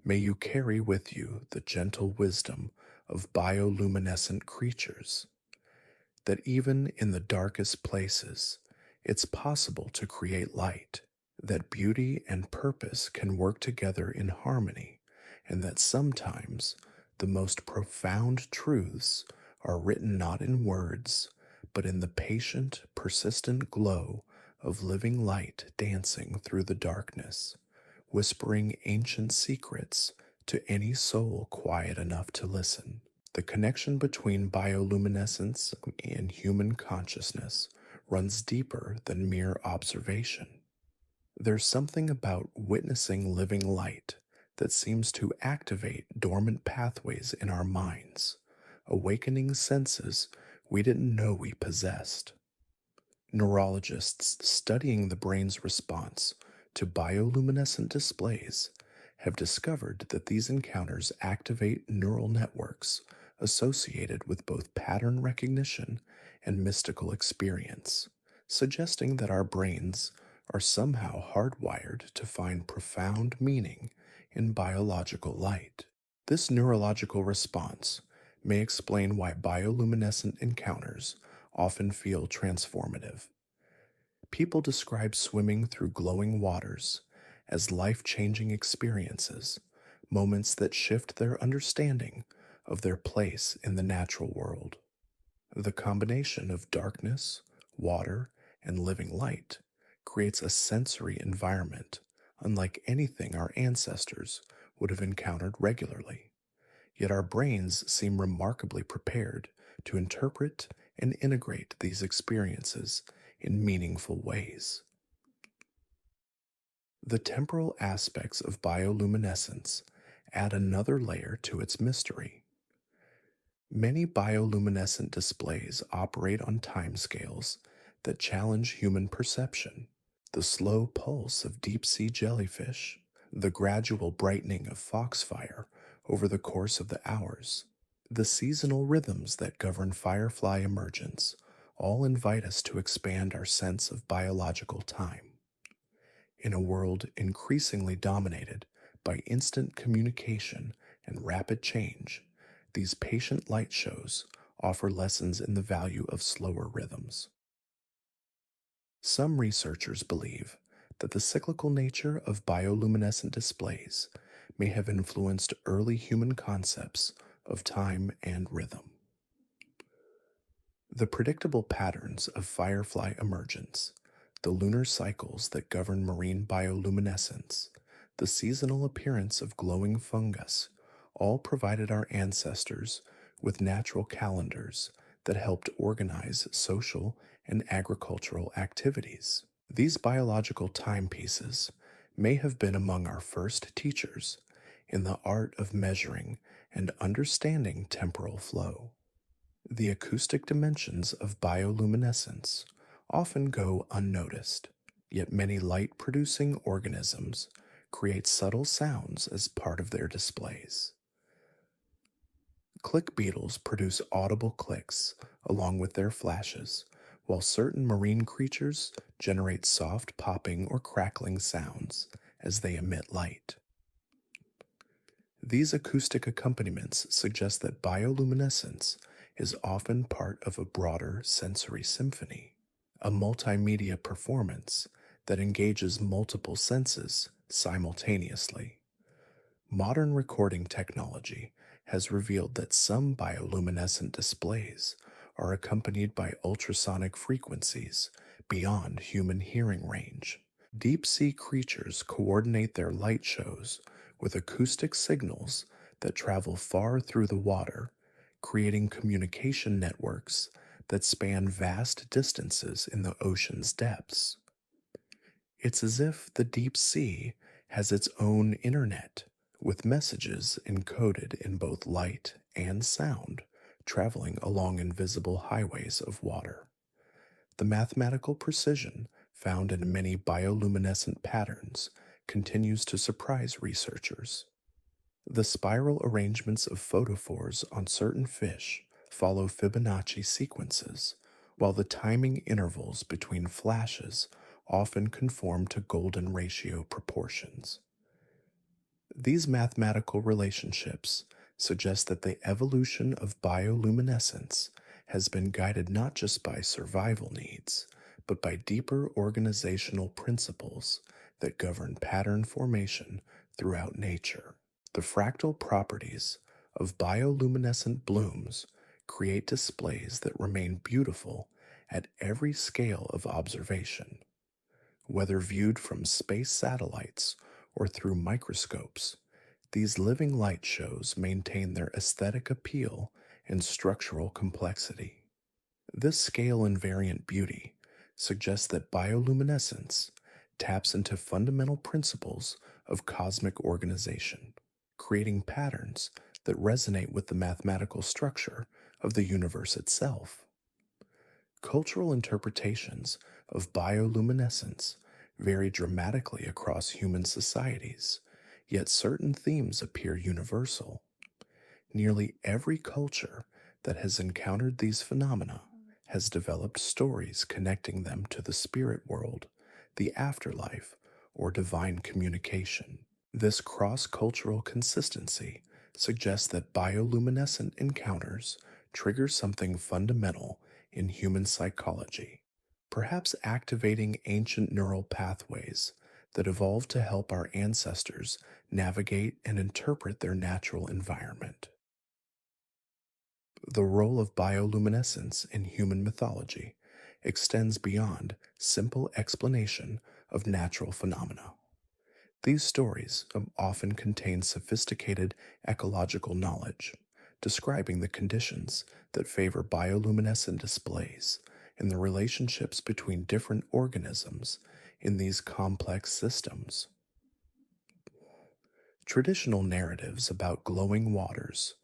may you carry with you the gentle wisdom of bioluminescent creatures, that even in the darkest places, it's possible to create light, that beauty and purpose can work together in harmony, and that sometimes the most profound truths are written not in words, but in the patient, persistent glow of living light dancing through the darkness, whispering ancient secrets to any soul quiet enough to listen. The connection between bioluminescence and human consciousness runs deeper than mere observation. There's something about witnessing living light that seems to activate dormant pathways in our minds, awakening senses we didn't know we possessed. Neurologists studying the brain's response to bioluminescent displays have discovered that these encounters activate neural networks associated with both pattern recognition and mystical experience, suggesting that our brains are somehow hardwired to find profound meaning in biological light. This neurological response may explain why bioluminescent encounters often feel transformative. People describe swimming through glowing waters as life-changing experiences, moments that shift their understanding of their place in the natural world. The combination of darkness, water, and living light creates a sensory environment unlike anything our ancestors would have encountered regularly. Yet our brains seem remarkably prepared to interpret and integrate these experiences in meaningful ways. The temporal aspects of bioluminescence add another layer to its mystery. Many bioluminescent displays operate on timescales that challenge human perception. The slow pulse of deep sea jellyfish, the gradual brightening of foxfire over the course of the hours, the seasonal rhythms that govern firefly emergence all invite us to expand our sense of biological time. In a world increasingly dominated by instant communication and rapid change, these patient light shows offer lessons in the value of slower rhythms. Some researchers believe that the cyclical nature of bioluminescent displays may have influenced early human concepts of time and rhythm. The predictable patterns of firefly emergence, the lunar cycles that govern marine bioluminescence, the seasonal appearance of glowing fungus, all provided our ancestors with natural calendars that helped organize social and agricultural activities. These biological timepieces may have been among our first teachers in the art of measuring and understanding temporal flow. The acoustic dimensions of bioluminescence often go unnoticed, yet many light producing organisms create subtle sounds as part of their displays. Click beetles produce audible clicks along with their flashes, while certain marine creatures generate soft popping or crackling sounds as they emit light. These acoustic accompaniments suggest that bioluminescence is often part of a broader sensory symphony, a multimedia performance that engages multiple senses simultaneously. Modern recording technology has revealed that some bioluminescent displays are accompanied by ultrasonic frequencies beyond human hearing range. Deep sea creatures coordinate their light shows with acoustic signals that travel far through the water, creating communication networks that span vast distances in the ocean's depths. It's as if the deep sea has its own internet, with messages encoded in both light and sound traveling along invisible highways of water. The mathematical precision found in many bioluminescent patterns continues to surprise researchers. The spiral arrangements of photophores on certain fish follow Fibonacci sequences, while the timing intervals between flashes often conform to golden ratio proportions. These mathematical relationships suggest that the evolution of bioluminescence has been guided not just by survival needs, but by deeper organizational principles that govern pattern formation throughout nature. The fractal properties of bioluminescent blooms create displays that remain beautiful at every scale of observation. Whether viewed from space satellites or through microscopes, these living light shows maintain their aesthetic appeal and structural complexity. This scale invariant beauty suggests that bioluminescence taps into fundamental principles of cosmic organization, creating patterns that resonate with the mathematical structure of the universe itself. Cultural interpretations of bioluminescence vary dramatically across human societies, yet certain themes appear universal. Nearly every culture that has encountered these phenomena has developed stories connecting them to the spirit world, the afterlife, or divine communication. This cross cultural consistency suggests that bioluminescent encounters trigger something fundamental in human psychology, perhaps activating ancient neural pathways that evolved to help our ancestors navigate and interpret their natural environment. The role of bioluminescence in human mythology extends beyond simple explanation of natural phenomena. These stories often contain sophisticated ecological knowledge, describing the conditions that favor bioluminescent displays and the relationships between different organisms in these complex systems. Traditional narratives about glowing waters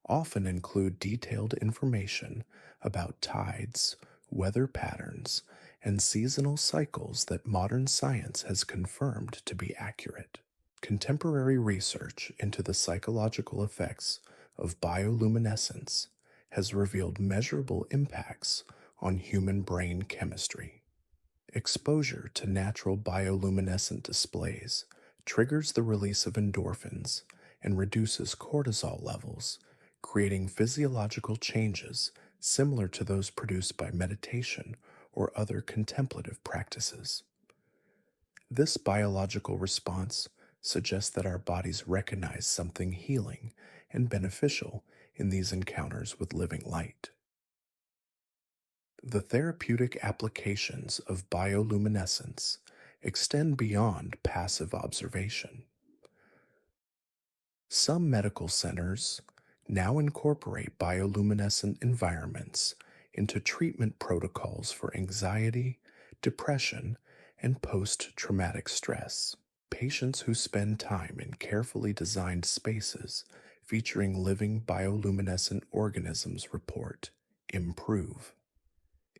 often include detailed information about tides, weather patterns, and seasonal cycles that modern science has confirmed to be accurate. Contemporary research into the psychological effects of bioluminescence has revealed measurable impacts on human brain chemistry. Exposure to natural bioluminescent displays triggers the release of endorphins and reduces cortisol levels, creating physiological changes similar to those produced by meditation or other contemplative practices. This biological response suggests that our bodies recognize something healing and beneficial in these encounters with living light. The therapeutic applications of bioluminescence extend beyond passive observation. Some medical centers now incorporate bioluminescent environments into treatment protocols for anxiety, depression, and post traumatic stress. Patients who spend time in carefully designed spaces featuring living bioluminescent organisms report improve.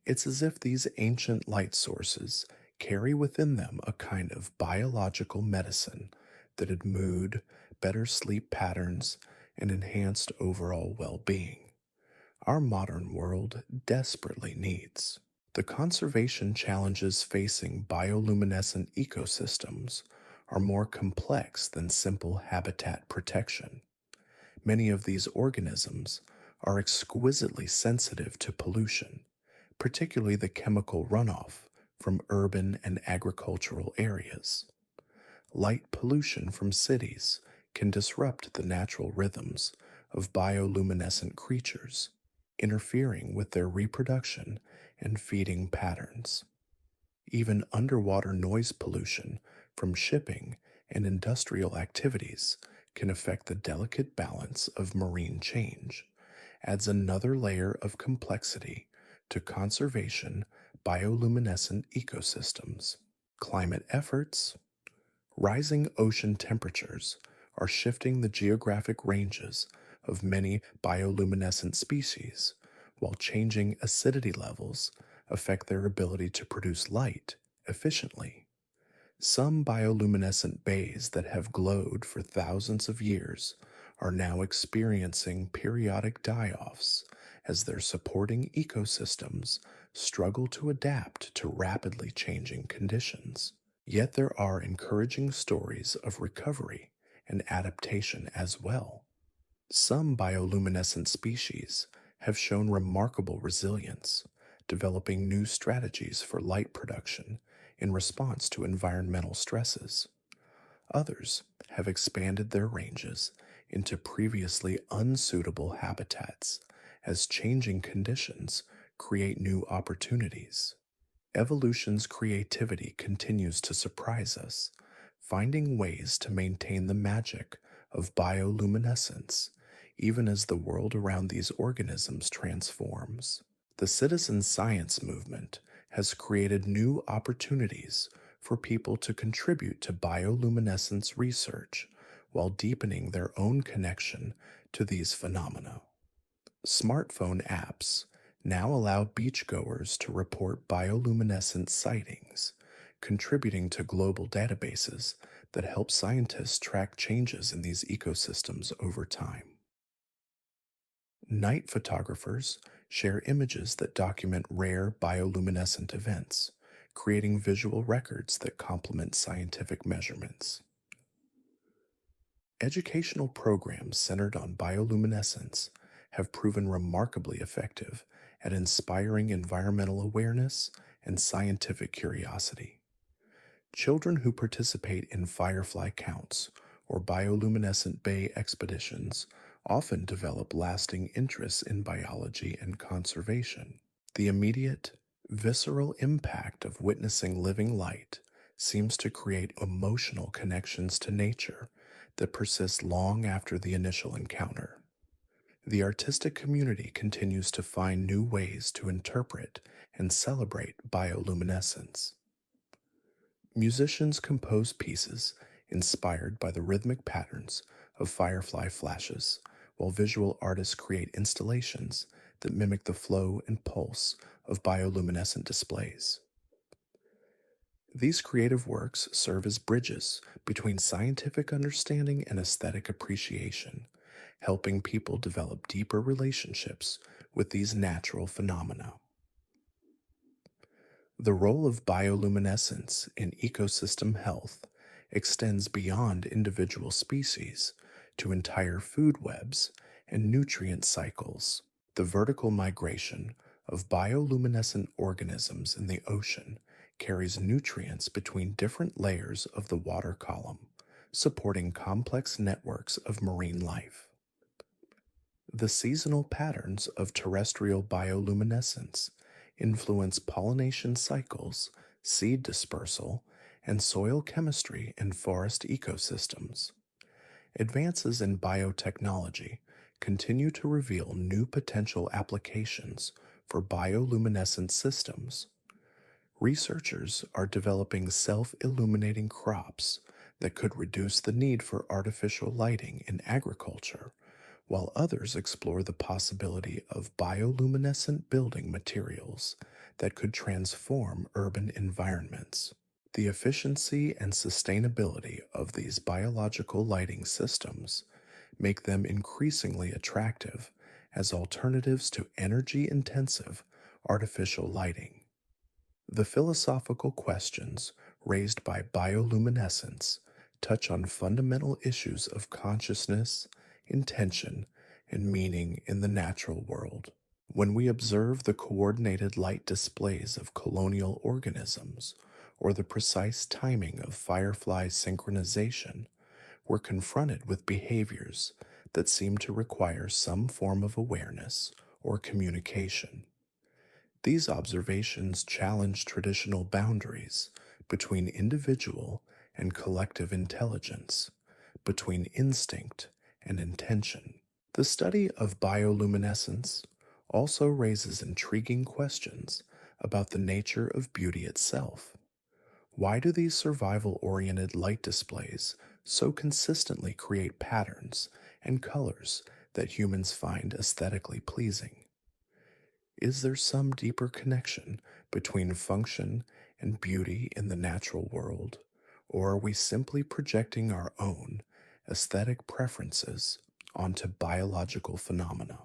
It's as if these ancient light sources carry within them a kind of biological medicine that had mood, better sleep patterns, and enhanced overall well being. Our modern world desperately needs. The conservation challenges facing bioluminescent ecosystems are more complex than simple habitat protection. Many of these organisms are exquisitely sensitive to pollution, particularly the chemical runoff from urban and agricultural areas. Light pollution from cities can disrupt the natural rhythms of bioluminescent creatures, interfering with their reproduction and feeding patterns. Even underwater noise pollution from shipping and industrial activities can affect the delicate balance of marine change, adds another layer of complexity to conservation bioluminescent ecosystems. Climate efforts. Rising ocean temperatures are shifting the geographic ranges of many bioluminescent species, while changing acidity levels affect their ability to produce light efficiently. Some bioluminescent bays that have glowed for thousands of years are now experiencing periodic die offs as their supporting ecosystems struggle to adapt to rapidly changing conditions. Yet there are encouraging stories of recovery and adaptation as well. Some bioluminescent species have shown remarkable resilience, developing new strategies for light production in response to environmental stresses. Others have expanded their ranges into previously unsuitable habitats as changing conditions create new opportunities. Evolution's creativity continues to surprise us, finding ways to maintain the magic of bioluminescence even as the world around these organisms transforms. The citizen science movement has created new opportunities for people to contribute to bioluminescence research while deepening their own connection to these phenomena. Smartphone apps now allow beachgoers to report bioluminescent sightings, contributing to global databases that help scientists track changes in these ecosystems over time. Night photographers share images that document rare bioluminescent events, creating visual records that complement scientific measurements. Educational programs centered on bioluminescence have proven remarkably effective at inspiring environmental awareness and scientific curiosity. Children who participate in firefly counts or bioluminescent bay expeditions often develop lasting interests in biology and conservation. The immediate, visceral impact of witnessing living light seems to create emotional connections to nature that persist long after the initial encounter. The artistic community continues to find new ways to interpret and celebrate bioluminescence. Musicians compose pieces inspired by the rhythmic patterns of firefly flashes, while visual artists create installations that mimic the flow and pulse of bioluminescent displays. These creative works serve as bridges between scientific understanding and aesthetic appreciation, helping people develop deeper relationships with these natural phenomena. The role of bioluminescence in ecosystem health extends beyond individual species to entire food webs and nutrient cycles. The vertical migration of bioluminescent organisms in the ocean carries nutrients between different layers of the water column, supporting complex networks of marine life. The seasonal patterns of terrestrial bioluminescence influence pollination cycles, seed dispersal, and soil chemistry in forest ecosystems. Advances in biotechnology continue to reveal new potential applications for bioluminescent systems. Researchers are developing self illuminating crops that could reduce the need for artificial lighting in agriculture, while others explore the possibility of bioluminescent building materials that could transform urban environments. The efficiency and sustainability of these biological lighting systems make them increasingly attractive as alternatives to energy intensive artificial lighting. The philosophical questions raised by bioluminescence touch on fundamental issues of consciousness, intention, and meaning in the natural world. When we observe the coordinated light displays of colonial organisms or the precise timing of firefly synchronization, we're confronted with behaviors that seem to require some form of awareness or communication. These observations challenge traditional boundaries between individual and collective intelligence, between instinct and intention. The study of bioluminescence also raises intriguing questions about the nature of beauty itself. Why do these survival oriented light displays so consistently create patterns and colors that humans find aesthetically pleasing? Is there some deeper connection between function and beauty in the natural world, or are we simply projecting our own aesthetic preferences onto biological phenomena?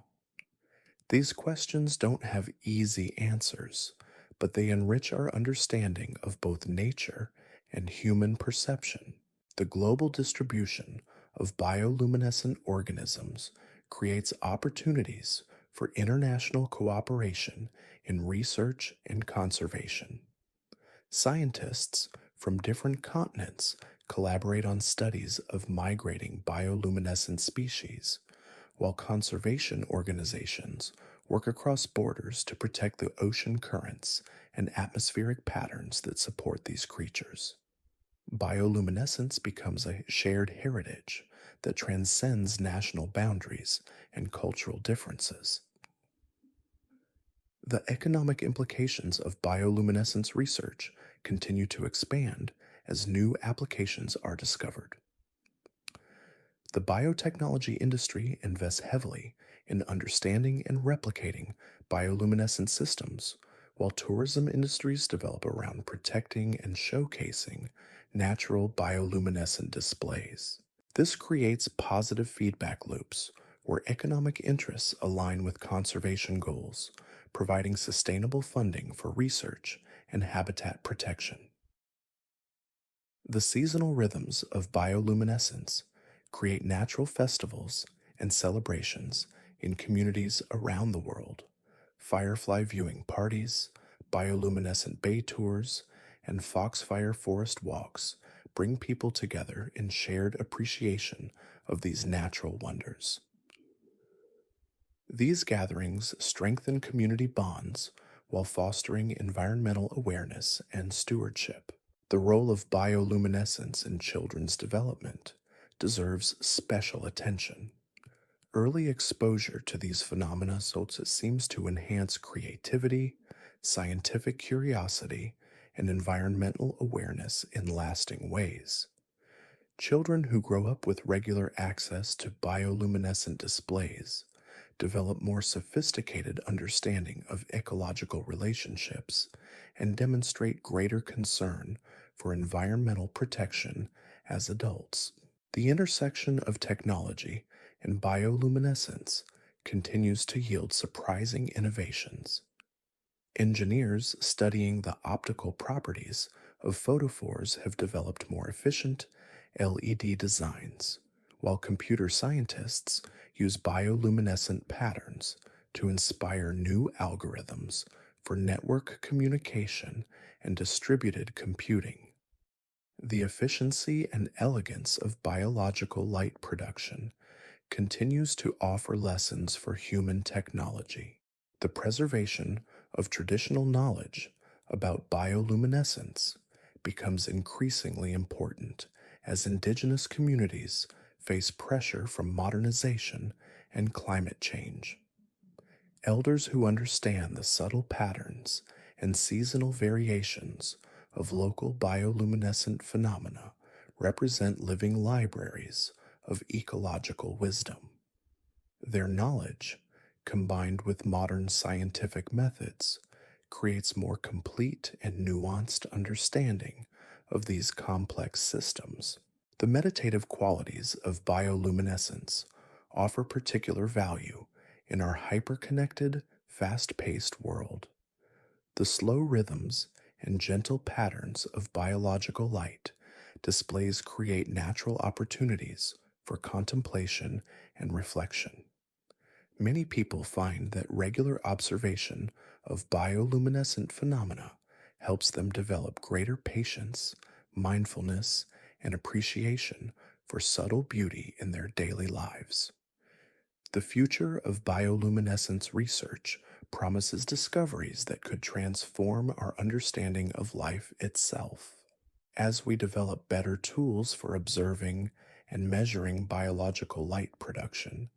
These questions don't have easy answers, but they enrich our understanding of both nature and human perception. The global distribution of bioluminescent organisms creates opportunities for international cooperation in research and conservation. Scientists from different continents collaborate on studies of migrating bioluminescent species, while conservation organizations work across borders to protect the ocean currents and atmospheric patterns that support these creatures. Bioluminescence becomes a shared heritage that transcends national boundaries and cultural differences. The economic implications of bioluminescence research continue to expand as new applications are discovered. The biotechnology industry invests heavily in understanding and replicating bioluminescent systems, while tourism industries develop around protecting and showcasing natural bioluminescent displays. This creates positive feedback loops where economic interests align with conservation goals, providing sustainable funding for research and habitat protection. The seasonal rhythms of bioluminescence create natural festivals and celebrations in communities around the world. Firefly viewing parties, bioluminescent bay tours, and foxfire forest walks bring people together in shared appreciation of these natural wonders. These gatherings strengthen community bonds while fostering environmental awareness and stewardship. The role of bioluminescence in children's development deserves special attention. Early exposure to these phenomena seems to enhance creativity, scientific curiosity, and environmental awareness in lasting ways. Children who grow up with regular access to bioluminescent displays develop more sophisticated understanding of ecological relationships and demonstrate greater concern for environmental protection as adults. The intersection of technology and bioluminescence continues to yield surprising innovations. Engineers studying the optical properties of photophores have developed more efficient LED designs, while computer scientists use bioluminescent patterns to inspire new algorithms for network communication and distributed computing. The efficiency and elegance of biological light production continues to offer lessons for human technology. The preservation of traditional knowledge about bioluminescence becomes increasingly important as indigenous communities face pressure from modernization and climate change. Elders who understand the subtle patterns and seasonal variations of local bioluminescent phenomena represent living libraries of ecological wisdom. Their knowledge, combined with modern scientific methods, creates more complete and nuanced understanding of these complex systems. The meditative qualities of bioluminescence offer particular value in our hyperconnected, fast paced world. The slow rhythms and gentle patterns of biological light displays create natural opportunities for contemplation and reflection. Many people find that regular observation of bioluminescent phenomena helps them develop greater patience, mindfulness, and appreciation for subtle beauty in their daily lives. The future of bioluminescence research promises discoveries that could transform our understanding of life itself. As we develop better tools for observing and measuring biological light production,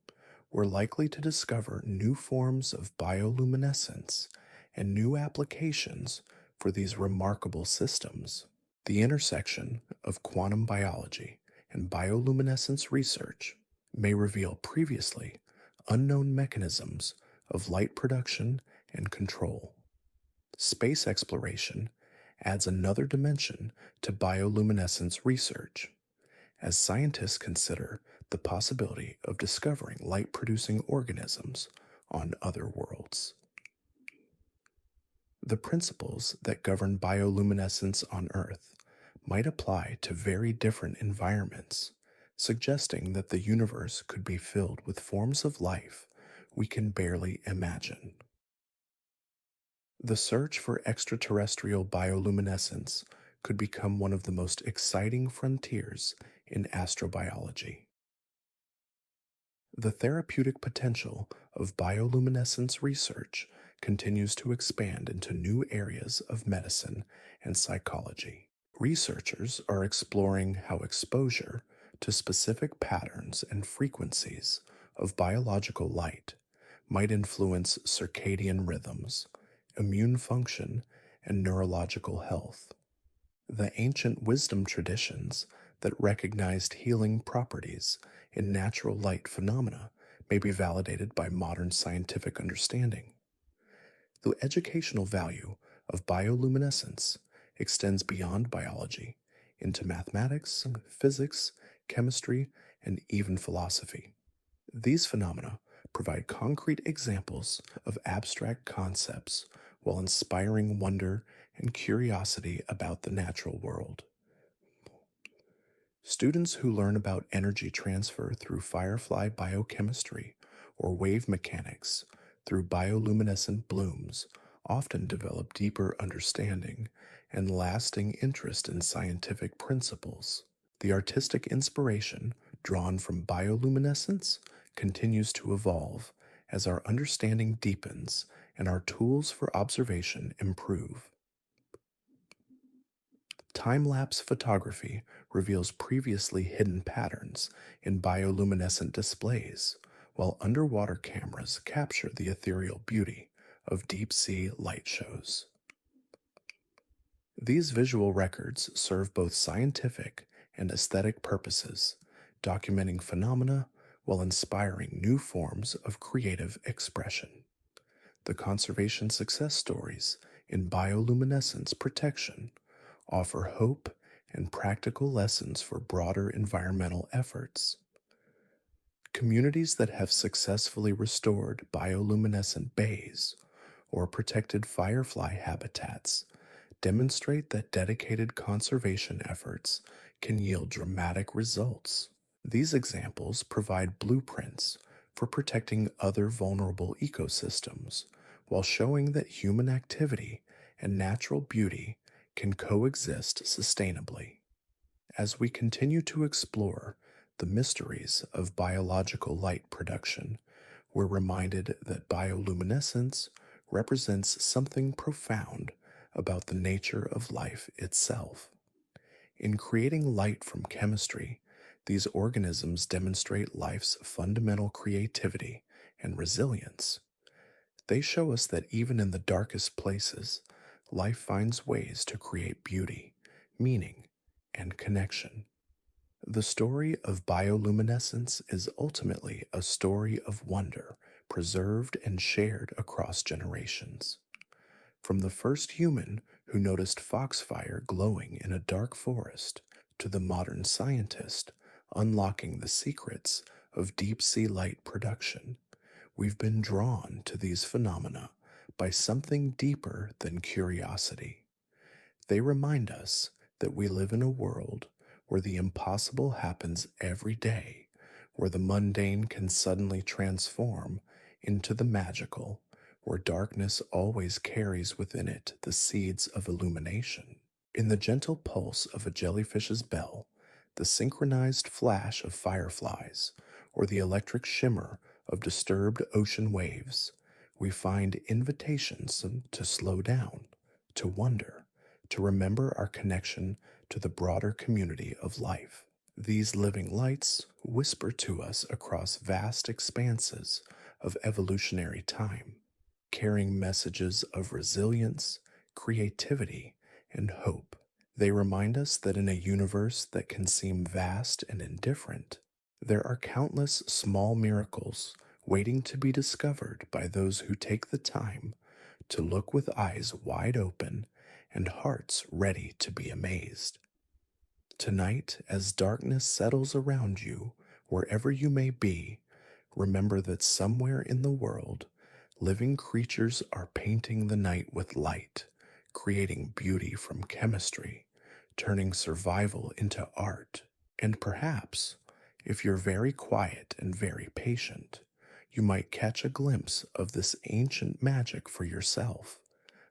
we're likely to discover new forms of bioluminescence and new applications for these remarkable systems. The intersection of quantum biology and bioluminescence research may reveal previously unknown mechanisms of light production and control. Space exploration adds another dimension to bioluminescence research, as scientists consider the possibility of discovering light producing organisms on other worlds. The principles that govern bioluminescence on Earth might apply to very different environments, suggesting that the universe could be filled with forms of life we can barely imagine. The search for extraterrestrial bioluminescence could become one of the most exciting frontiers in astrobiology. The therapeutic potential of bioluminescence research continues to expand into new areas of medicine and psychology. Researchers are exploring how exposure to specific patterns and frequencies of biological light might influence circadian rhythms, immune function, and neurological health. The ancient wisdom traditions that recognized healing properties in natural light phenomena may be validated by modern scientific understanding. The educational value of bioluminescence extends beyond biology into mathematics, physics, chemistry, and even philosophy. These phenomena provide concrete examples of abstract concepts while inspiring wonder and curiosity about the natural world. Students who learn about energy transfer through firefly biochemistry or wave mechanics through bioluminescent blooms often develop deeper understanding and lasting interest in scientific principles. The artistic inspiration drawn from bioluminescence continues to evolve as our understanding deepens and our tools for observation improve. Time lapse photography reveals previously hidden patterns in bioluminescent displays, while underwater cameras capture the ethereal beauty of deep sea light shows. These visual records serve both scientific and aesthetic purposes, documenting phenomena while inspiring new forms of creative expression. The conservation success stories in bioluminescence protection offer hope and practical lessons for broader environmental efforts. Communities that have successfully restored bioluminescent bays or protected firefly habitats demonstrate that dedicated conservation efforts can yield dramatic results. These examples provide blueprints for protecting other vulnerable ecosystems while showing that human activity and natural beauty can coexist sustainably. As we continue to explore the mysteries of biological light production, we're reminded that bioluminescence represents something profound about the nature of life itself. In creating light from chemistry, these organisms demonstrate life's fundamental creativity and resilience. They show us that even in the darkest places, life finds ways to create beauty, meaning, and connection. The story of bioluminescence is ultimately a story of wonder, preserved and shared across generations. From the first human who noticed foxfire glowing in a dark forest to the modern scientist unlocking the secrets of deep sea light production, we've been drawn to these phenomena by something deeper than curiosity. They remind us that we live in a world where the impossible happens every day, where the mundane can suddenly transform into the magical, where darkness always carries within it the seeds of illumination. In the gentle pulse of a jellyfish's bell, the synchronized flash of fireflies, or the electric shimmer of disturbed ocean waves, we find invitations to slow down, to wonder, to remember our connection to the broader community of life. These living lights whisper to us across vast expanses of evolutionary time, carrying messages of resilience, creativity, and hope. They remind us that in a universe that can seem vast and indifferent, there are countless small miracles waiting to be discovered by those who take the time to look with eyes wide open and hearts ready to be amazed. Tonight, as darkness settles around you, wherever you may be, remember that somewhere in the world, living creatures are painting the night with light, creating beauty from chemistry, turning survival into art. And perhaps, if you're very quiet and very patient, you might catch a glimpse of this ancient magic for yourself,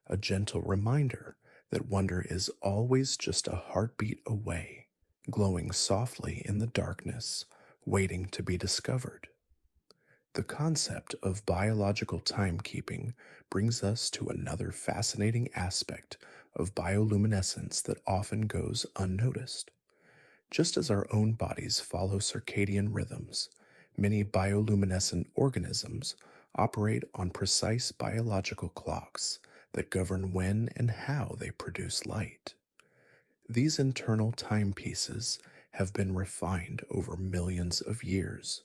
a gentle reminder that wonder is always just a heartbeat away, glowing softly in the darkness, waiting to be discovered. The concept of biological timekeeping brings us to another fascinating aspect of bioluminescence that often goes unnoticed. Just as our own bodies follow circadian rhythms, many bioluminescent organisms operate on precise biological clocks that govern when and how they produce light. These internal timepieces have been refined over millions of years,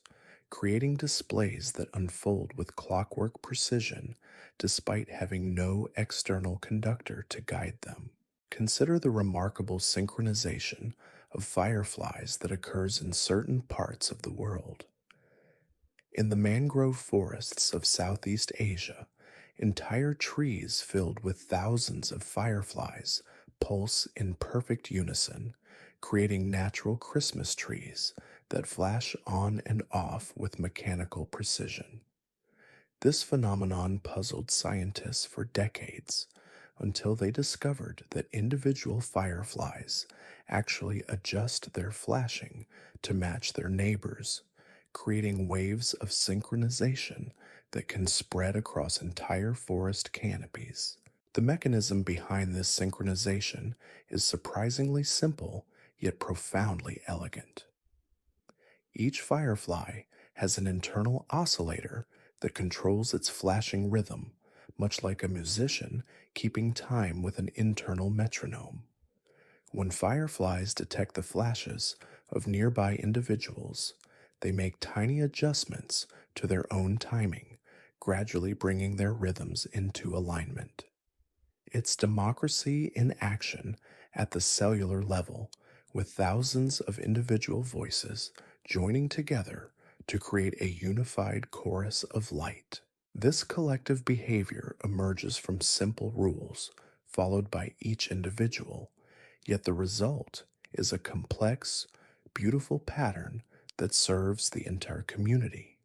creating displays that unfold with clockwork precision despite having no external conductor to guide them. Consider the remarkable synchronization of fireflies that occurs in certain parts of the world. In the mangrove forests of Southeast Asia, entire trees filled with thousands of fireflies pulse in perfect unison, creating natural Christmas trees that flash on and off with mechanical precision. This phenomenon puzzled scientists for decades until they discovered that individual fireflies actually adjust their flashing to match their neighbors, creating waves of synchronization that can spread across entire forest canopies. The mechanism behind this synchronization is surprisingly simple yet profoundly elegant. Each firefly has an internal oscillator that controls its flashing rhythm, much like a musician keeping time with an internal metronome. When fireflies detect the flashes of nearby individuals, they make tiny adjustments to their own timing, gradually bringing their rhythms into alignment. It's democracy in action at the cellular level, with thousands of individual voices joining together to create a unified chorus of light. This collective behavior emerges from simple rules followed by each individual, yet the result is a complex, beautiful pattern that serves the entire community.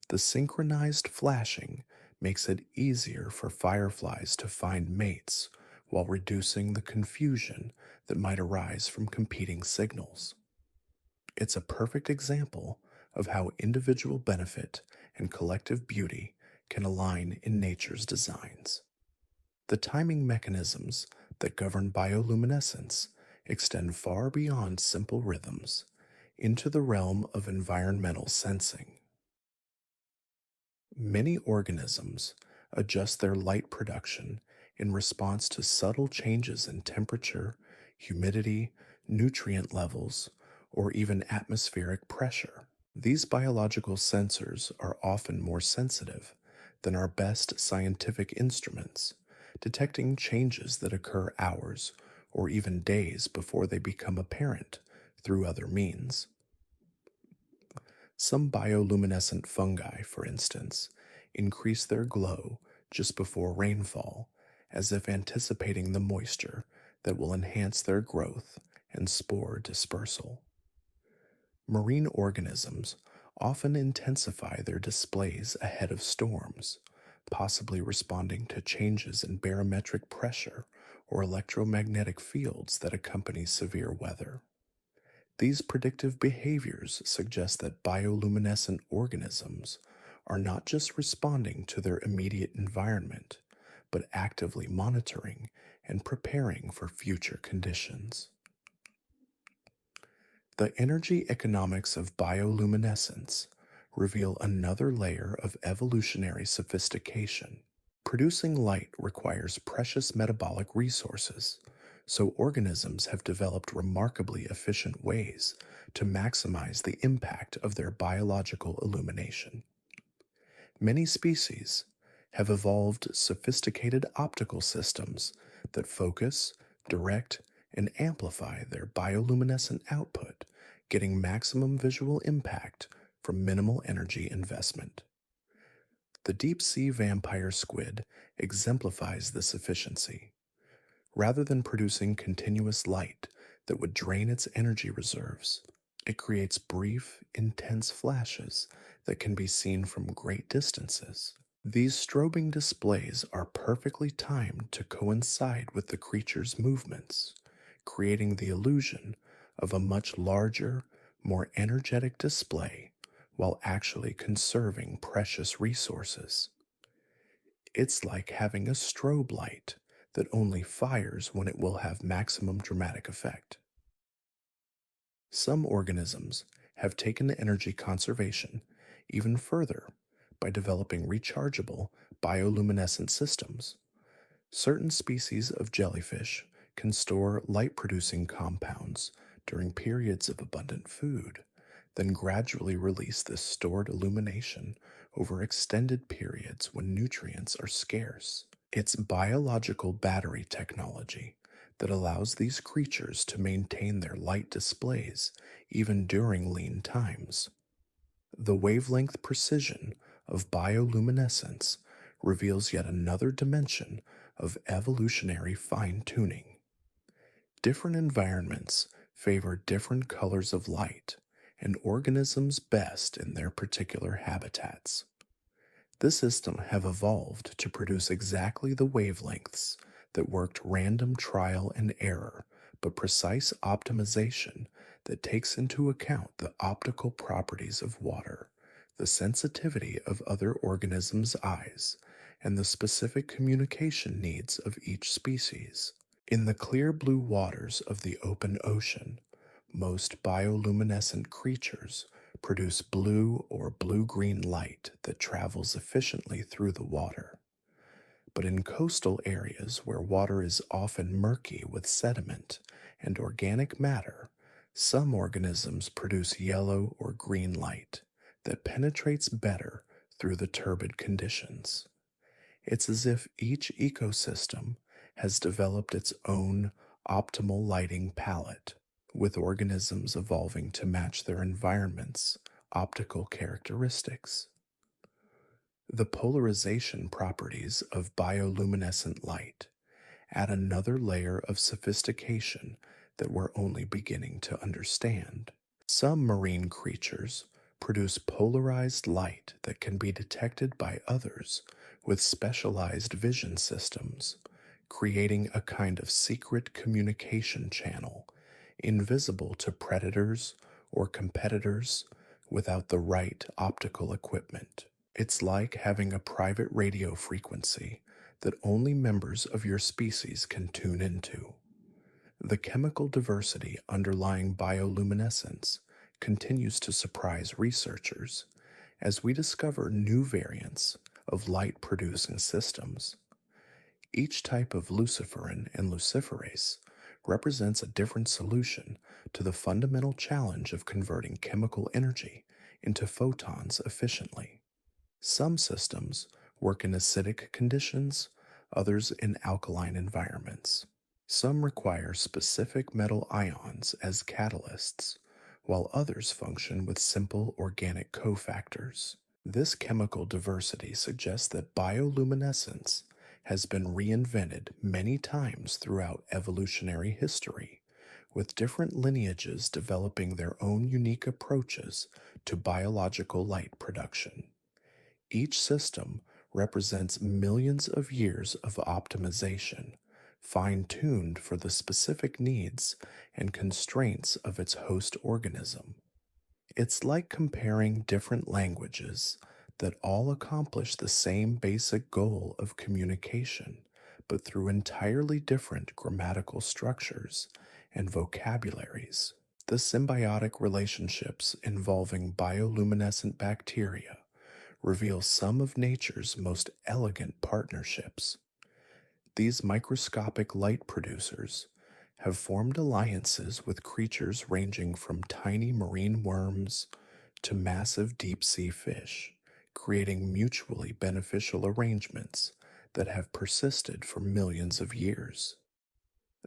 The synchronized flashing makes it easier for fireflies to find mates while reducing the confusion that might arise from competing signals. It's a perfect example of how individual benefit and collective beauty can align in nature's designs. The timing mechanisms that govern bioluminescence extend far beyond simple rhythms into the realm of environmental sensing. Many organisms adjust their light production in response to subtle changes in temperature, humidity, nutrient levels, or even atmospheric pressure. These biological sensors are often more sensitive than our best scientific instruments, detecting changes that occur hours or even days before they become apparent through other means. Some bioluminescent fungi, for instance, increase their glow just before rainfall, as if anticipating the moisture that will enhance their growth and spore dispersal. Marine organisms often intensify their displays ahead of storms, possibly responding to changes in barometric pressure or electromagnetic fields that accompany severe weather. These predictive behaviors suggest that bioluminescent organisms are not just responding to their immediate environment, but actively monitoring and preparing for future conditions. The energy economics of bioluminescence reveal another layer of evolutionary sophistication. Producing light requires precious metabolic resources, so organisms have developed remarkably efficient ways to maximize the impact of their biological illumination. Many species have evolved sophisticated optical systems that focus, direct, and amplify their bioluminescent output, getting maximum visual impact from minimal energy investment. The deep sea vampire squid exemplifies this efficiency. Rather than producing continuous light that would drain its energy reserves, it creates brief, intense flashes that can be seen from great distances. These strobing displays are perfectly timed to coincide with the creature's movements, creating the illusion of a much larger, more energetic display while actually conserving precious resources. It's like having a strobe light that only fires when it will have maximum dramatic effect. Some organisms have taken energy conservation even further by developing rechargeable bioluminescent systems. Certain species of jellyfish can store light producing compounds during periods of abundant food, then gradually release this stored illumination over extended periods when nutrients are scarce. It's biological battery technology that allows these creatures to maintain their light displays even during lean times. The wavelength precision of bioluminescence reveals yet another dimension of evolutionary fine tuning. Different environments favor different colors of light, and organisms best in their particular habitats. This system have evolved to produce exactly the wavelengths that worked random trial and error, but precise optimization that takes into account the optical properties of water, the sensitivity of other organisms' eyes, and the specific communication needs of each species. In the clear blue waters of the open ocean, most bioluminescent creatures produce blue or blue green light that travels efficiently through the water. But in coastal areas where water is often murky with sediment and organic matter, some organisms produce yellow or green light that penetrates better through the turbid conditions. It's as if each ecosystem has developed its own optimal lighting palette, with organisms evolving to match their environment's optical characteristics. The polarization properties of bioluminescent light add another layer of sophistication that we're only beginning to understand. Some marine creatures produce polarized light that can be detected by others with specialized vision systems, creating a kind of secret communication channel invisible to predators or competitors without the right optical equipment. It's like having a private radio frequency that only members of your species can tune into. The chemical diversity underlying bioluminescence continues to surprise researchers as we discover new variants of light producing systems. Each type of luciferin and luciferase represents a different solution to the fundamental challenge of converting chemical energy into photons efficiently. Some systems work in acidic conditions, others in alkaline environments. Some require specific metal ions as catalysts, while others function with simple organic cofactors. This chemical diversity suggests that bioluminescence has been reinvented many times throughout evolutionary history, with different lineages developing their own unique approaches to biological light production. Each system represents millions of years of optimization, fine tuned for the specific needs and constraints of its host organism. It's like comparing different languages that all accomplish the same basic goal of communication, but through entirely different grammatical structures and vocabularies. The symbiotic relationships involving bioluminescent bacteria reveal some of nature's most elegant partnerships. These microscopic light producers have formed alliances with creatures ranging from tiny marine worms to massive deep sea fish, creating mutually beneficial arrangements that have persisted for millions of years.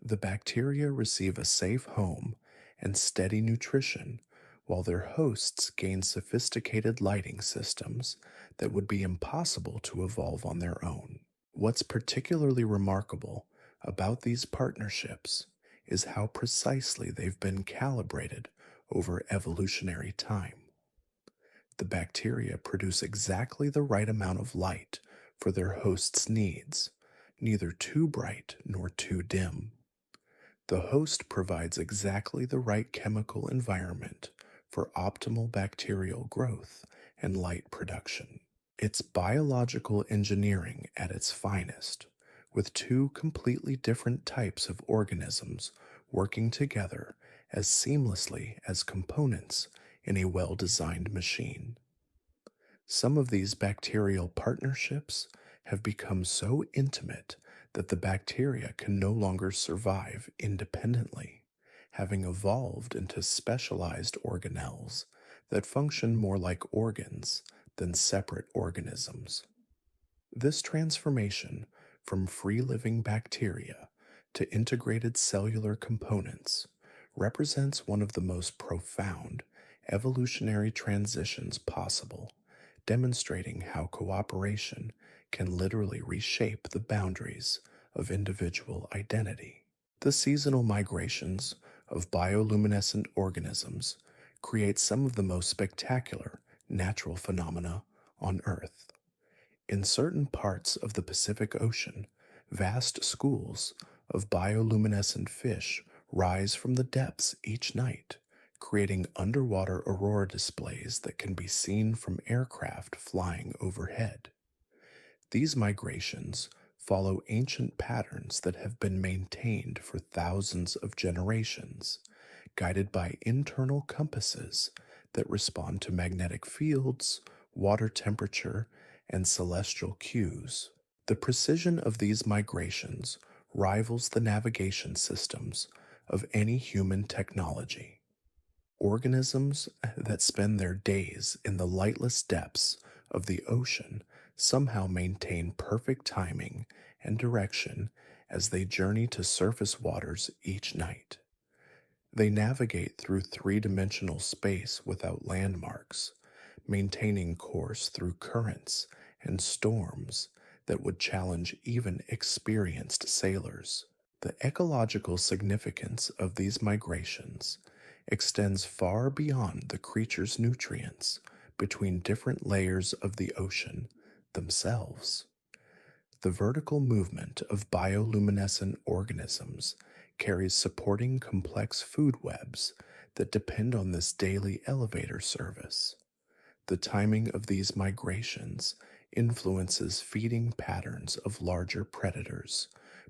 The bacteria receive a safe home and steady nutrition, while their hosts gain sophisticated lighting systems that would be impossible to evolve on their own. What's particularly remarkable about these partnerships is how precisely they've been calibrated over evolutionary time. The bacteria produce exactly the right amount of light for their host's needs, neither too bright nor too dim. The host provides exactly the right chemical environment for optimal bacterial growth and light production. It's biological engineering at its finest, with two completely different types of organisms working together as seamlessly as components in a well designed machine. Some of these bacterial partnerships have become so intimate that the bacteria can no longer survive independently, having evolved into specialized organelles that function more like organs than separate organisms. This transformation from free living bacteria to integrated cellular components represents one of the most profound evolutionary transitions possible, demonstrating how cooperation can literally reshape the boundaries of individual identity. The seasonal migrations of bioluminescent organisms create some of the most spectacular natural phenomena on Earth. In certain parts of the Pacific Ocean, vast schools of bioluminescent fish rise from the depths each night, creating underwater aurora displays that can be seen from aircraft flying overhead. These migrations follow ancient patterns that have been maintained for thousands of generations, guided by internal compasses that respond to magnetic fields, water temperature, and celestial cues. The precision of these migrations rivals the navigation systems of any human technology. Organisms that spend their days in the lightless depths of the ocean somehow maintain perfect timing and direction as they journey to surface waters each night. They navigate through three-dimensional space without landmarks, maintaining course through currents and storms that would challenge even experienced sailors. The ecological significance of these migrations extends far beyond the creature's nutrients between different layers of the ocean themselves. The vertical movement of bioluminescent organisms carries supporting complex food webs that depend on this daily elevator service. The timing of these migrations influences feeding patterns of larger predators,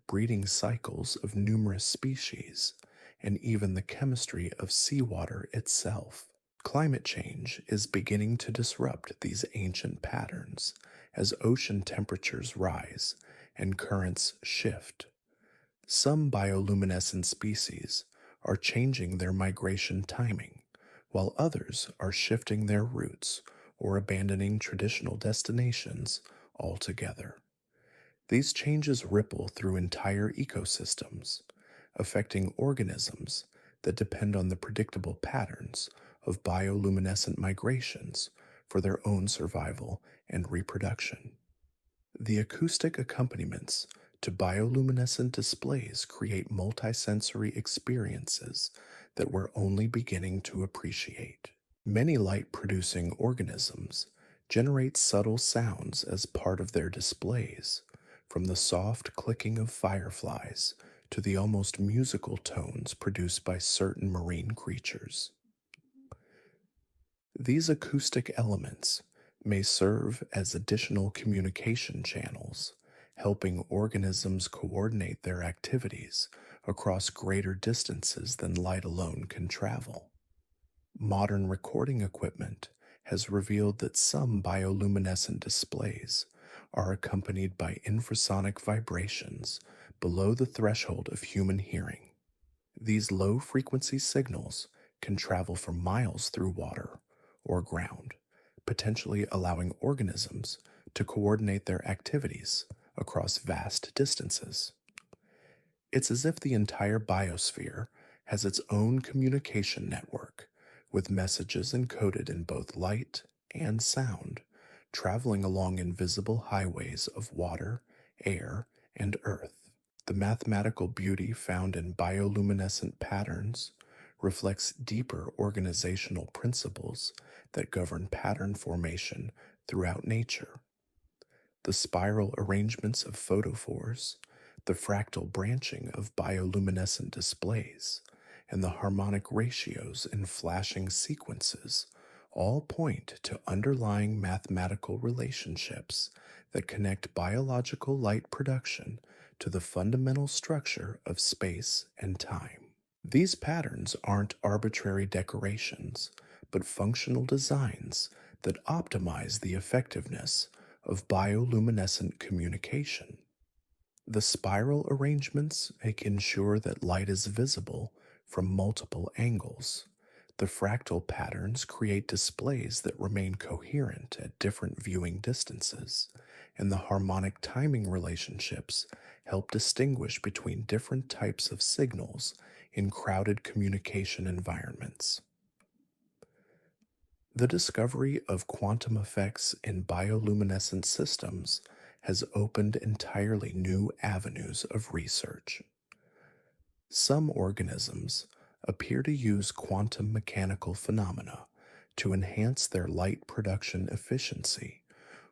breeding cycles of numerous species, and even the chemistry of seawater itself. Climate change is beginning to disrupt these ancient patterns as ocean temperatures rise and currents shift. Some bioluminescent species are changing their migration timing, while others are shifting their routes or abandoning traditional destinations altogether. These changes ripple through entire ecosystems, affecting organisms that depend on the predictable patterns of bioluminescent migrations for their own survival and reproduction. The acoustic accompaniments to bioluminescent displays create multisensory experiences that we're only beginning to appreciate. Many light producing organisms generate subtle sounds as part of their displays, from the soft clicking of fireflies to the almost musical tones produced by certain marine creatures. These acoustic elements may serve as additional communication channels, helping organisms coordinate their activities across greater distances than light alone can travel. Modern recording equipment has revealed that some bioluminescent displays are accompanied by infrasonic vibrations below the threshold of human hearing. These low frequency signals can travel for miles through water or ground, potentially allowing organisms to coordinate their activities across vast distances. It's as if the entire biosphere has its own communication network, with messages encoded in both light and sound, traveling along invisible highways of water, air, and earth. The mathematical beauty found in bioluminescent patterns reflects deeper organizational principles that govern pattern formation throughout nature. The spiral arrangements of photophores, the fractal branching of bioluminescent displays, and the harmonic ratios in flashing sequences all point to underlying mathematical relationships that connect biological light production to the fundamental structure of space and time. These patterns aren't arbitrary decorations, but functional designs that optimize the effectiveness of bioluminescent communication. The spiral arrangements ensure that light is visible from multiple angles. The fractal patterns create displays that remain coherent at different viewing distances, and the harmonic timing relationships help distinguish between different types of signals in crowded communication environments. The discovery of quantum effects in bioluminescent systems has opened entirely new avenues of research. Some organisms appear to use quantum mechanical phenomena to enhance their light production efficiency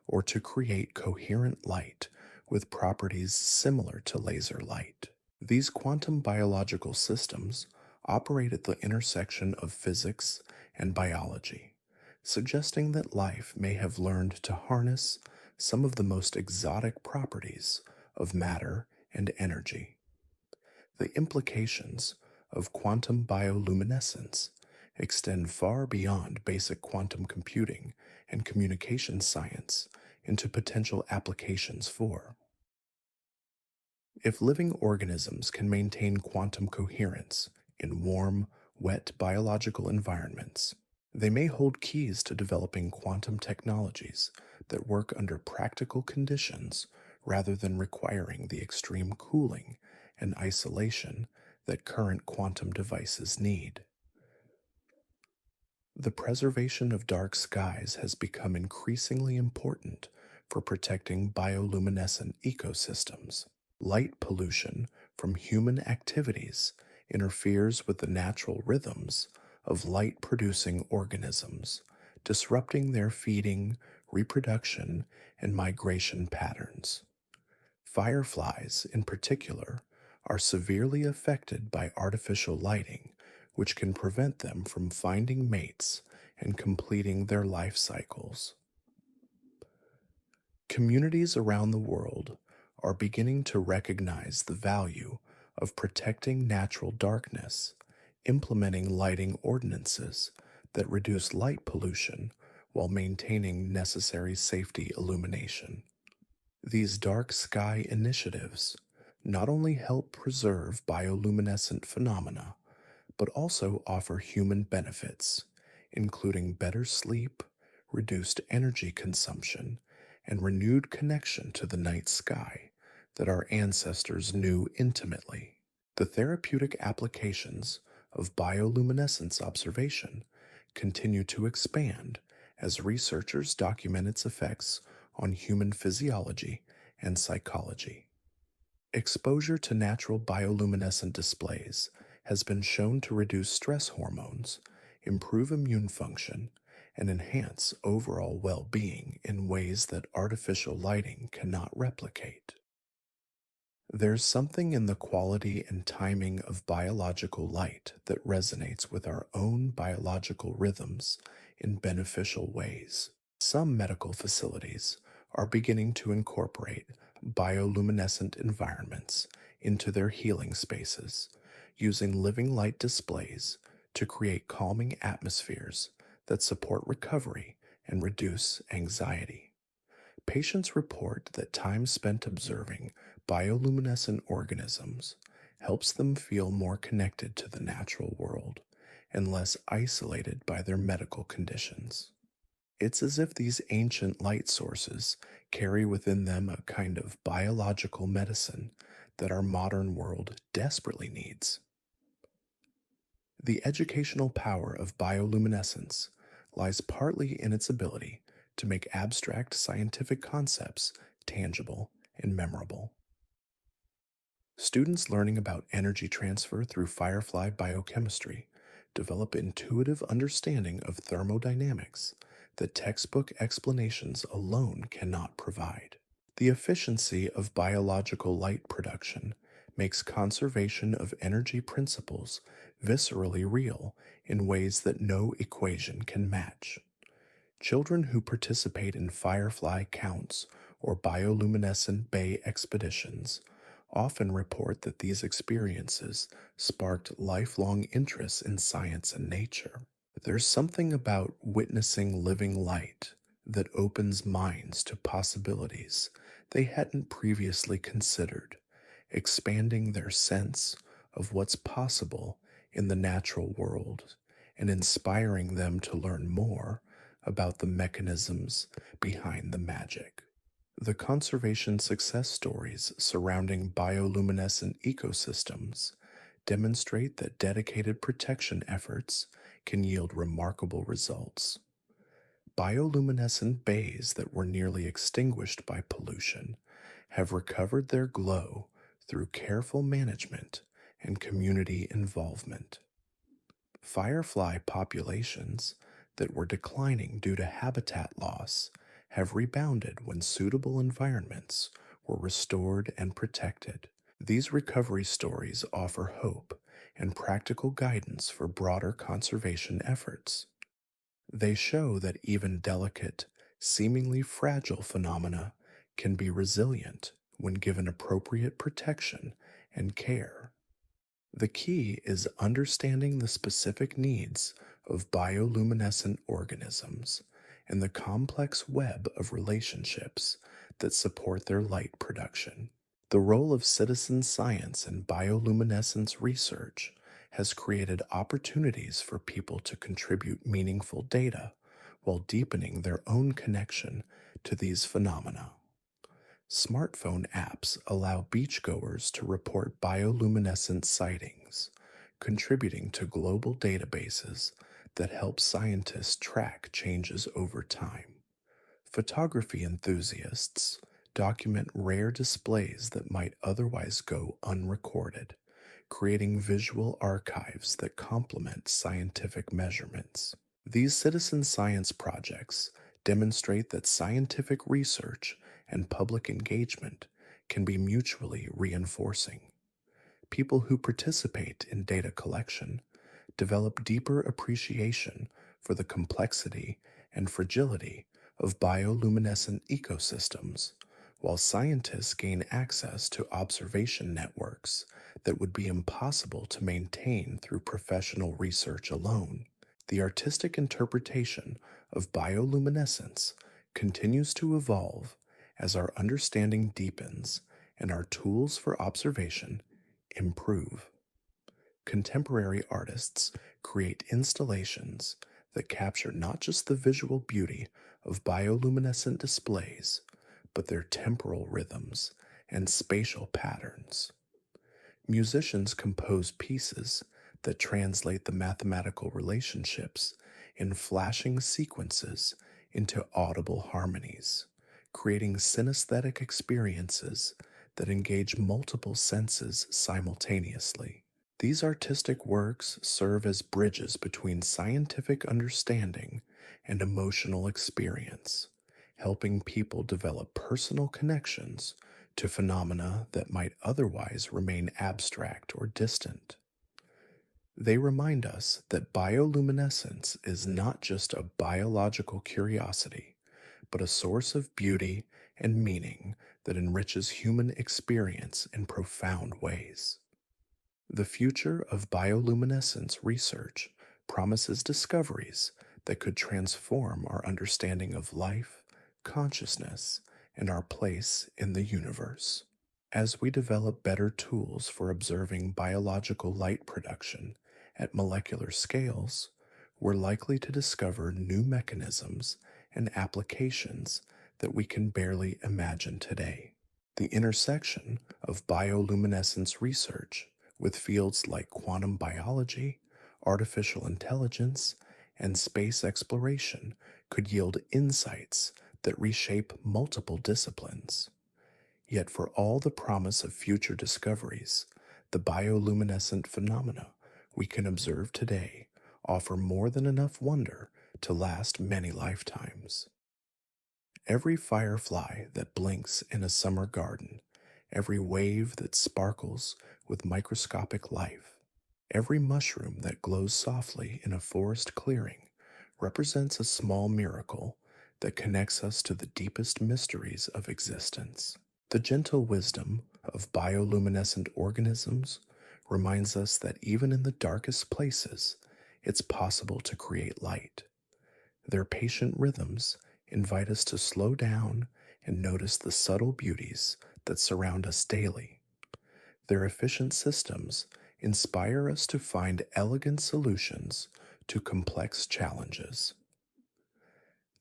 or to create coherent light with properties similar to laser light. These quantum biological systems operate at the intersection of physics and biology, suggesting that life may have learned to harness some of the most exotic properties of matter and energy. The implications of quantum bioluminescence extend far beyond basic quantum computing and communication science into potential applications for. If living organisms can maintain quantum coherence in warm, wet biological environments, they may hold keys to developing quantum technologies that work under practical conditions rather than requiring the extreme cooling and isolation that current quantum devices need. The preservation of dark skies has become increasingly important for protecting bioluminescent ecosystems. Light pollution from human activities interferes with the natural rhythms of light producing organisms, disrupting their feeding, reproduction, and migration patterns. Fireflies, in particular, are severely affected by artificial lighting, which can prevent them from finding mates and completing their life cycles. Communities around the world are beginning to recognize the value of protecting natural darkness, implementing lighting ordinances that reduce light pollution while maintaining necessary safety illumination. These dark sky initiatives not only help preserve bioluminescent phenomena, but also offer human benefits, including better sleep, reduced energy consumption, and renewed connection to the night sky that our ancestors knew intimately. The therapeutic applications of bioluminescence observation continue to expand as researchers document its effects on human physiology and psychology. Exposure to natural bioluminescent displays has been shown to reduce stress hormones, improve immune function, and enhance overall well being in ways that artificial lighting cannot replicate. There's something in the quality and timing of biological light that resonates with our own biological rhythms in beneficial ways. Some medical facilities are beginning to incorporate bioluminescent environments into their healing spaces, using living light displays to create calming atmospheres that support recovery and reduce anxiety. Patients report that time spent observing bioluminescent organisms helps them feel more connected to the natural world and less isolated by their medical conditions. It's as if these ancient light sources carry within them a kind of biological medicine that our modern world desperately needs. The educational power of bioluminescence lies partly in its ability to make abstract scientific concepts tangible and memorable. Students learning about energy transfer through firefly biochemistry develop intuitive understanding of thermodynamics that textbook explanations alone cannot provide. The efficiency of biological light production makes conservation of energy principles viscerally real in ways that no equation can match. Children who participate in firefly counts or bioluminescent bay expeditions often report that these experiences sparked lifelong interest in science and nature. There's something about witnessing living light that opens minds to possibilities they hadn't previously considered, expanding their sense of what's possible in the natural world and inspiring them to learn more about the mechanisms behind the magic. The conservation success stories surrounding bioluminescent ecosystems demonstrate that dedicated protection efforts can yield remarkable results. Bioluminescent bays that were nearly extinguished by pollution have recovered their glow through careful management and community involvement. Firefly populations that were declining due to habitat loss have rebounded when suitable environments were restored and protected. These recovery stories offer hope and practical guidance for broader conservation efforts. They show that even delicate, seemingly fragile phenomena can be resilient when given appropriate protection and care. The key is understanding the specific needs of bioluminescent organisms and the complex web of relationships that support their light production. The role of citizen science in bioluminescence research has created opportunities for people to contribute meaningful data while deepening their own connection to these phenomena. Smartphone apps allow beachgoers to report bioluminescent sightings, contributing to global databases that help scientists track changes over time. Photography enthusiasts document rare displays that might otherwise go unrecorded, creating visual archives that complement scientific measurements. These citizen science projects demonstrate that scientific research and public engagement can be mutually reinforcing. People who participate in data collection develop deeper appreciation for the complexity and fragility of bioluminescent ecosystems, while scientists gain access to observation networks that would be impossible to maintain through professional research alone. The artistic interpretation of bioluminescence continues to evolve as our understanding deepens and our tools for observation improve. Contemporary artists create installations that capture not just the visual beauty of bioluminescent displays, but their temporal rhythms and spatial patterns. Musicians compose pieces that translate the mathematical relationships in flashing sequences into audible harmonies, creating synesthetic experiences that engage multiple senses simultaneously. These artistic works serve as bridges between scientific understanding and emotional experience, helping people develop personal connections to phenomena that might otherwise remain abstract or distant. They remind us that bioluminescence is not just a biological curiosity, but a source of beauty and meaning that enriches human experience in profound ways. The future of bioluminescence research promises discoveries that could transform our understanding of life, consciousness, and our place in the universe. As we develop better tools for observing biological light production at molecular scales, we're likely to discover new mechanisms and applications that we can barely imagine today. The intersection of bioluminescence research with fields like quantum biology, artificial intelligence, and space exploration could yield insights that reshape multiple disciplines. Yet, for all the promise of future discoveries, the bioluminescent phenomena we can observe today offer more than enough wonder to last many lifetimes. Every firefly that blinks in a summer garden, every wave that sparkles with microscopic life, every mushroom that glows softly in a forest clearing represents a small miracle that connects us to the deepest mysteries of existence. The gentle wisdom of bioluminescent organisms reminds us that even in the darkest places, it's possible to create light. Their patient rhythms invite us to slow down and notice the subtle beauties that surround us daily. Their efficient systems inspire us to find elegant solutions to complex challenges.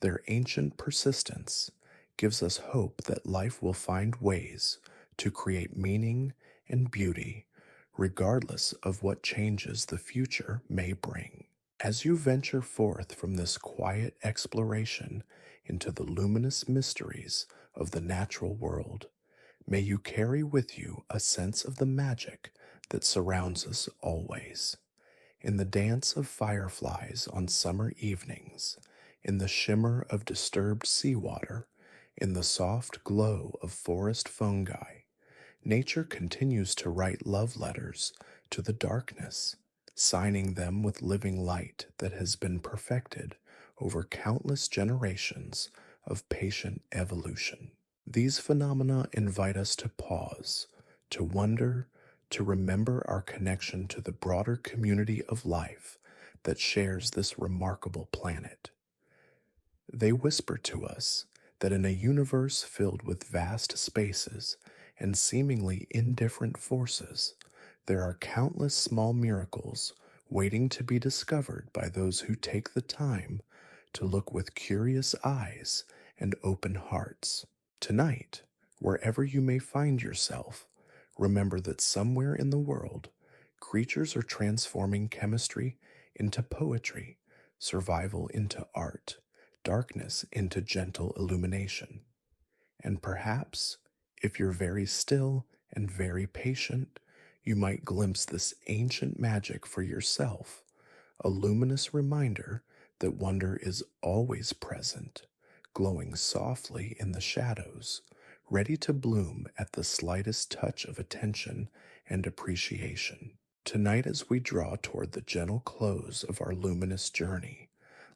Their ancient persistence gives us hope that life will find ways to create meaning and beauty, regardless of what changes the future may bring. As you venture forth from this quiet exploration into the luminous mysteries of the natural world, may you carry with you a sense of the magic that surrounds us always. In the dance of fireflies on summer evenings, in the shimmer of disturbed seawater, in the soft glow of forest fungi, nature continues to write love letters to the darkness, signing them with living light that has been perfected over countless generations of patient evolution. These phenomena invite us to pause, to wonder, to remember our connection to the broader community of life that shares this remarkable planet. They whisper to us that in a universe filled with vast spaces and seemingly indifferent forces, there are countless small miracles waiting to be discovered by those who take the time to look with curious eyes and open hearts. Tonight, wherever you may find yourself, remember that somewhere in the world, creatures are transforming chemistry into poetry, survival into art, darkness into gentle illumination. And perhaps, if you're very still and very patient, you might glimpse this ancient magic for yourself, a luminous reminder that wonder is always present, glowing softly in the shadows, ready to bloom at the slightest touch of attention and appreciation. Tonight, as we draw toward the gentle close of our luminous journey,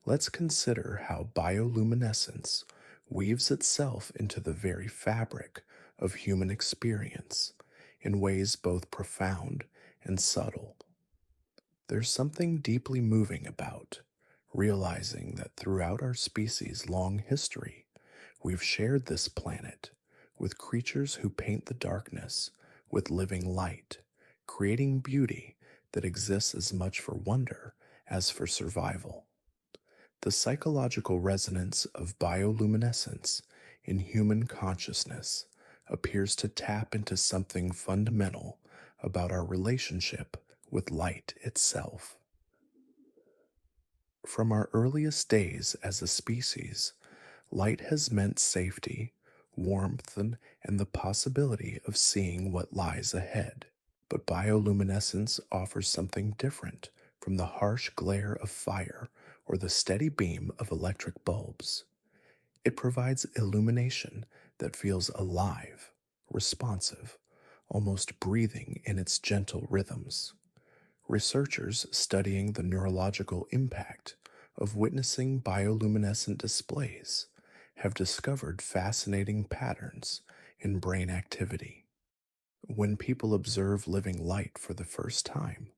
let's consider how bioluminescence weaves itself into the very fabric of human experience in ways both profound and subtle. There's something deeply moving about realizing that throughout our species' long history, we've shared this planet with creatures who paint the darkness with living light, creating beauty that exists as much for wonder as for survival. The psychological resonance of bioluminescence in human consciousness appears to tap into something fundamental about our relationship with light itself. From our earliest days as a species, light has meant safety, warmth, and the possibility of seeing what lies ahead. But bioluminescence offers something different from the harsh glare of fire or the steady beam of electric bulbs. It provides illumination that feels alive, responsive, almost breathing in its gentle rhythms. Researchers studying the neurological impact of witnessing bioluminescent displays have discovered fascinating patterns in brain activity. When people observe living light for the first time,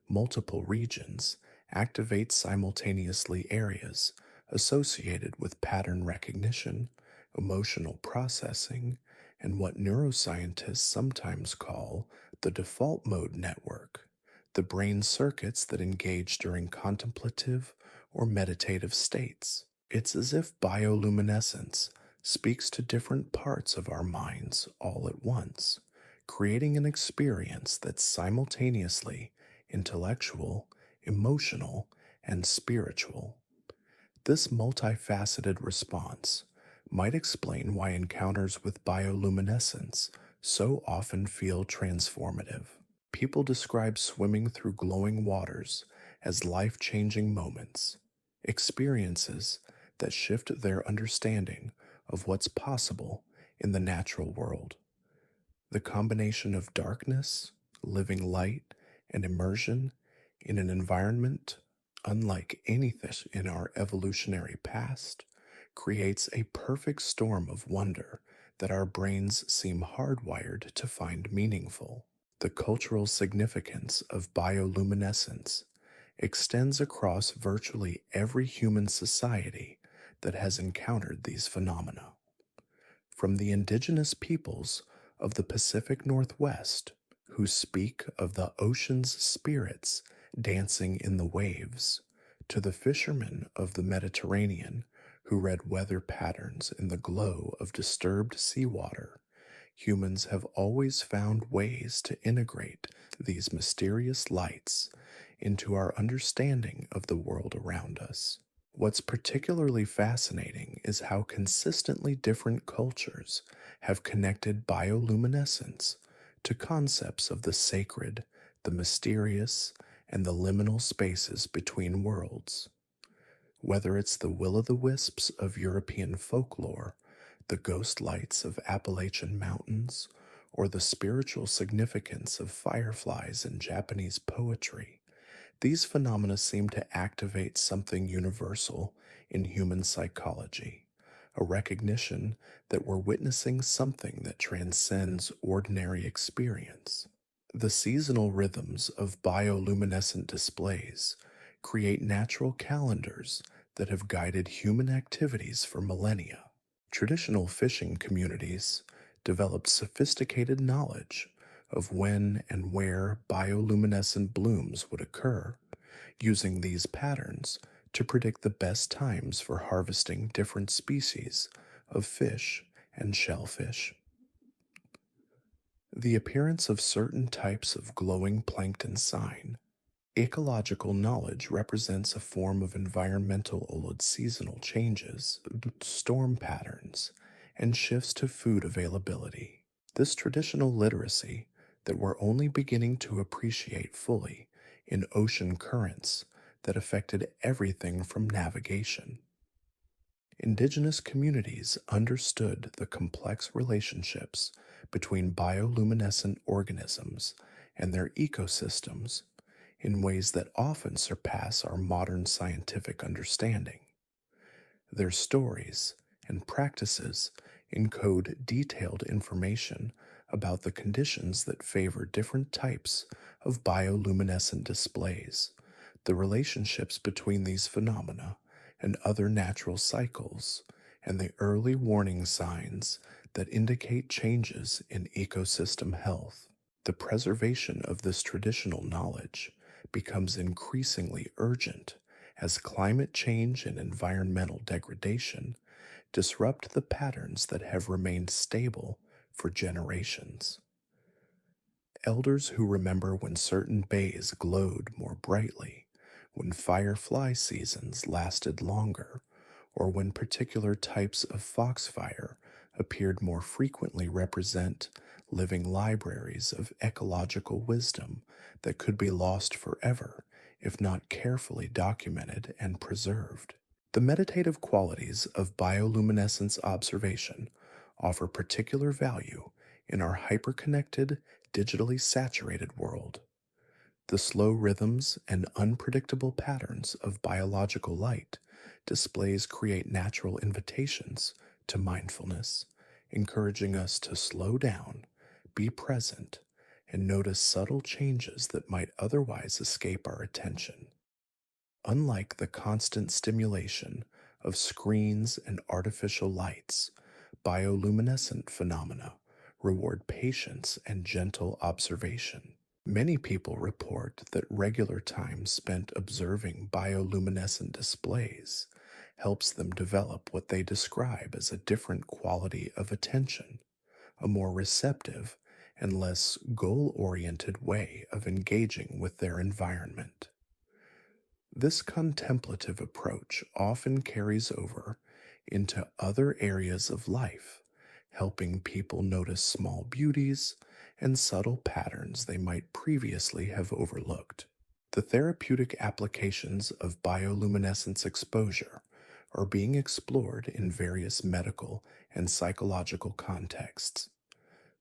multiple regions activate simultaneously areas associated with pattern recognition, emotional processing, and what neuroscientists sometimes call the default mode network, the brain circuits that engage during contemplative or meditative states. It's as if bioluminescence speaks to different parts of our minds all at once, creating an experience that's simultaneously intellectual, emotional, and spiritual. This multifaceted response might explain why encounters with bioluminescence so often feel transformative. People describe swimming through glowing waters as life-changing moments, experiences that shift their understanding of what's possible in the natural world. The combination of darkness, living light, and immersion in an environment unlike anything in our evolutionary past creates a perfect storm of wonder that our brains seem hardwired to find meaningful. The cultural significance of bioluminescence extends across virtually every human society that has encountered these phenomena. From the indigenous peoples of the Pacific Northwest, who speak of the ocean's spirits dancing in the waves, to the fishermen of the Mediterranean who read weather patterns in the glow of disturbed seawater, humans have always found ways to integrate these mysterious lights into our understanding of the world around us. What's particularly fascinating is how consistently different cultures have connected bioluminescence to concepts of the sacred, the mysterious, and the liminal spaces between worlds. Whether it's the will-o'-the-wisps of European folklore, the ghost lights of Appalachian mountains, or the spiritual significance of fireflies in Japanese poetry, these phenomena seem to activate something universal in human psychology, a recognition that we're witnessing something that transcends ordinary experience. The seasonal rhythms of bioluminescent displays create natural calendars that have guided human activities for millennia. Traditional fishing communities developed sophisticated knowledge of when and where bioluminescent blooms would occur, using these patterns to predict the best times for harvesting different species of fish and shellfish. The appearance of certain types of glowing plankton sign. Ecological knowledge represents a form of environmental seasonal changes, storm patterns, and shifts to food availability. This traditional literacy that we're only beginning to appreciate fully in ocean currents that affected everything from navigation. Indigenous communities understood the complex relationships between bioluminescent organisms and their ecosystems in ways that often surpass our modern scientific understanding. Their stories and practices encode detailed information about the conditions that favor different types of bioluminescent displays, the relationships between these phenomena and other natural cycles, and the early warning signs that indicate changes in ecosystem health. The preservation of this traditional knowledge becomes increasingly urgent as climate change and environmental degradation disrupt the patterns that have remained stable for generations. Elders who remember when certain bays glowed more brightly, when firefly seasons lasted longer, or when particular types of foxfire appeared more frequently represent living libraries of ecological wisdom that could be lost forever if not carefully documented and preserved. The meditative qualities of bioluminescence observation offer particular value in our hyperconnected, digitally saturated world. The slow rhythms and unpredictable patterns of biological light displays create natural invitations to mindfulness, encouraging us to slow down, be present, and notice subtle changes that might otherwise escape our attention. Unlike the constant stimulation of screens and artificial lights, bioluminescent phenomena reward patience and gentle observation. Many people report that regular time spent observing bioluminescent displays helps them develop what they describe as a different quality of attention, a more receptive and less goal oriented way of engaging with their environment. This contemplative approach often carries over into other areas of life, helping people notice small beauties and subtle patterns they might previously have overlooked. The therapeutic applications of bioluminescence exposure are being explored in various medical and psychological contexts.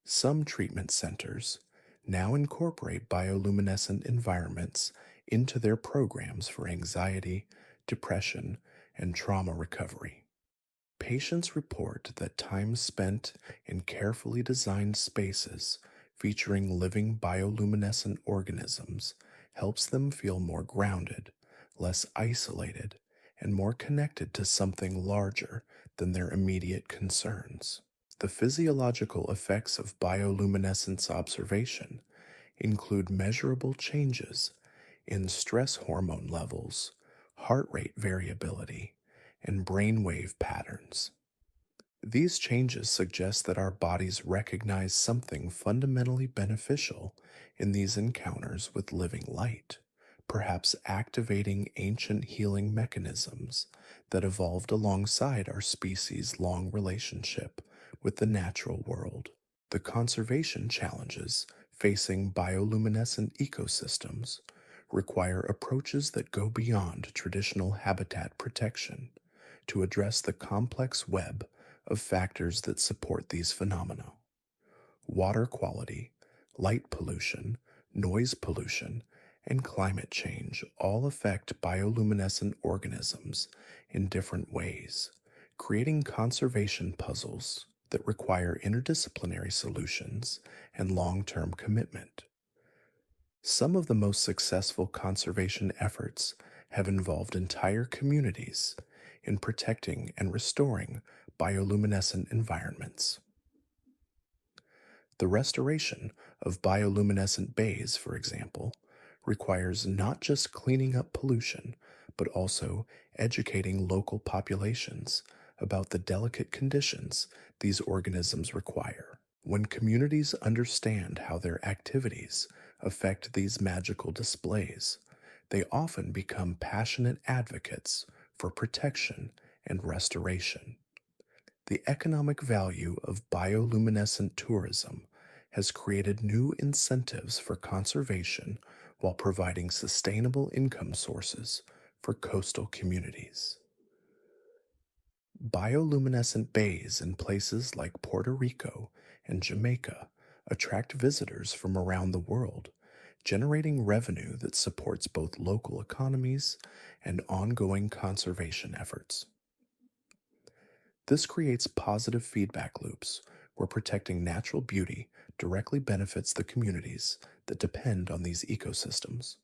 Some treatment centers now incorporate bioluminescent environments into their programs for anxiety, depression, and trauma recovery. Patients report that time spent in carefully designed spaces featuring living bioluminescent organisms helps them feel more grounded, less isolated, and more connected to something larger than their immediate concerns. The physiological effects of bioluminescence observation include measurable changes in stress hormone levels, heart rate variability, and brainwave patterns. These changes suggest that our bodies recognize something fundamentally beneficial in these encounters with living light, perhaps activating ancient healing mechanisms that evolved alongside our species' long relationship with the natural world. The conservation challenges facing bioluminescent ecosystems require approaches that go beyond traditional habitat protection to address the complex web of factors that support these phenomena. water quality, light pollution, noise pollution, and climate change all affect bioluminescent organisms in different ways, creating conservation puzzles that require interdisciplinary solutions and long term commitment. Some of the most successful conservation efforts have involved entire communities in protecting and restoring bioluminescent environments. The restoration of bioluminescent bays, for example, requires not just cleaning up pollution, but also educating local populations about the delicate conditions these organisms require. When communities understand how their activities affect these magical displays, they often become passionate advocates for protection and restoration. The economic value of bioluminescent tourism has created new incentives for conservation while providing sustainable income sources for coastal communities. Bioluminescent bays in places like Puerto Rico and Jamaica attract visitors from around the world, generating revenue that supports both local economies and ongoing conservation efforts. This creates positive feedback loops where protecting natural beauty directly benefits the communities that depend on these ecosystems.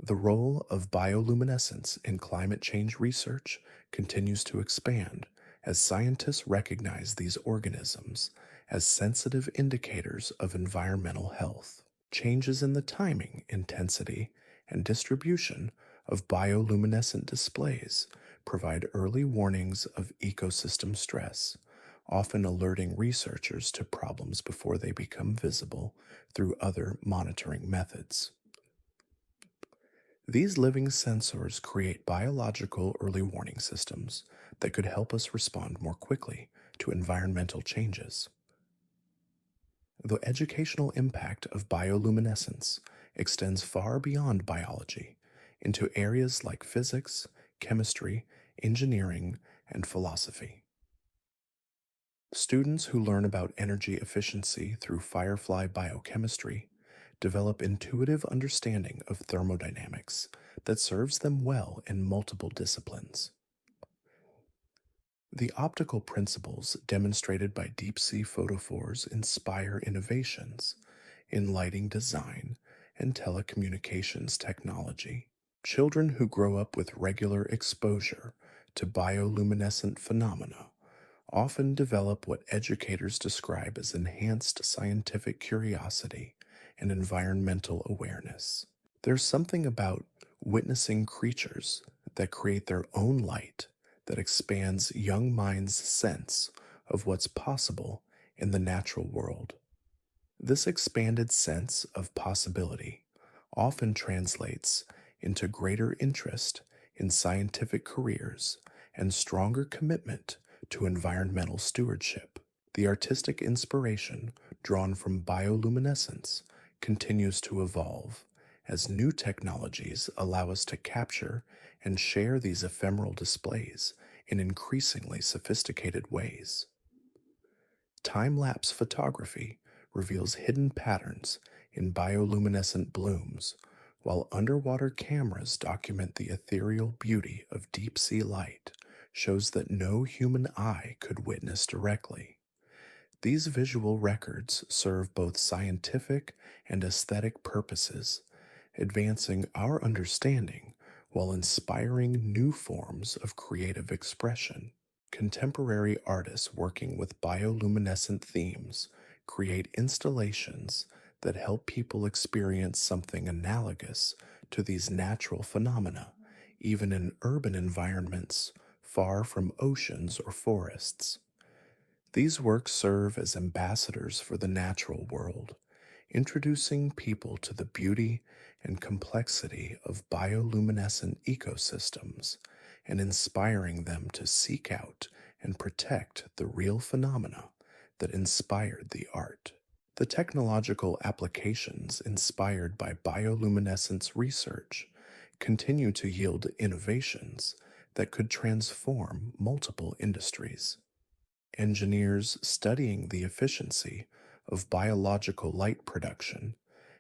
The role of bioluminescence in climate change research continues to expand as scientists recognize these organisms as sensitive indicators of environmental health. Changes in the timing, intensity, and distribution of bioluminescent displays provide early warnings of ecosystem stress, often alerting researchers to problems before they become visible through other monitoring methods. These living sensors create biological early warning systems that could help us respond more quickly to environmental changes. The educational impact of bioluminescence extends far beyond biology into areas like physics, chemistry, engineering, and philosophy. Students who learn about energy efficiency through firefly biochemistry develop intuitive understanding of thermodynamics that serves them well in multiple disciplines. The optical principles demonstrated by deep sea photophores inspire innovations in lighting design and telecommunications technology. Children who grow up with regular exposure to bioluminescent phenomena often develop what educators describe as enhanced scientific curiosity and environmental awareness. There's something about witnessing creatures that create their own light that expands young minds' sense of what's possible in the natural world. This expanded sense of possibility often translates into greater interest in scientific careers and stronger commitment to environmental stewardship. The artistic inspiration drawn from bioluminescence continues to evolve as new technologies allow us to capture and share these ephemeral displays in increasingly sophisticated ways. Time lapse photography reveals hidden patterns in bioluminescent blooms, while underwater cameras document the ethereal beauty of deep sea light, shows that no human eye could witness directly. These visual records serve both scientific and aesthetic purposes, advancing our understanding while inspiring new forms of creative expression. Contemporary artists working with bioluminescent themes create installations that help people experience something analogous to these natural phenomena, even in urban environments far from oceans or forests. These works serve as ambassadors for the natural world, introducing people to the beauty and complexity of bioluminescent ecosystems and inspiring them to seek out and protect the real phenomena that inspired the art. The technological applications inspired by bioluminescence research continue to yield innovations that could transform multiple industries. Engineers studying the efficiency of biological light production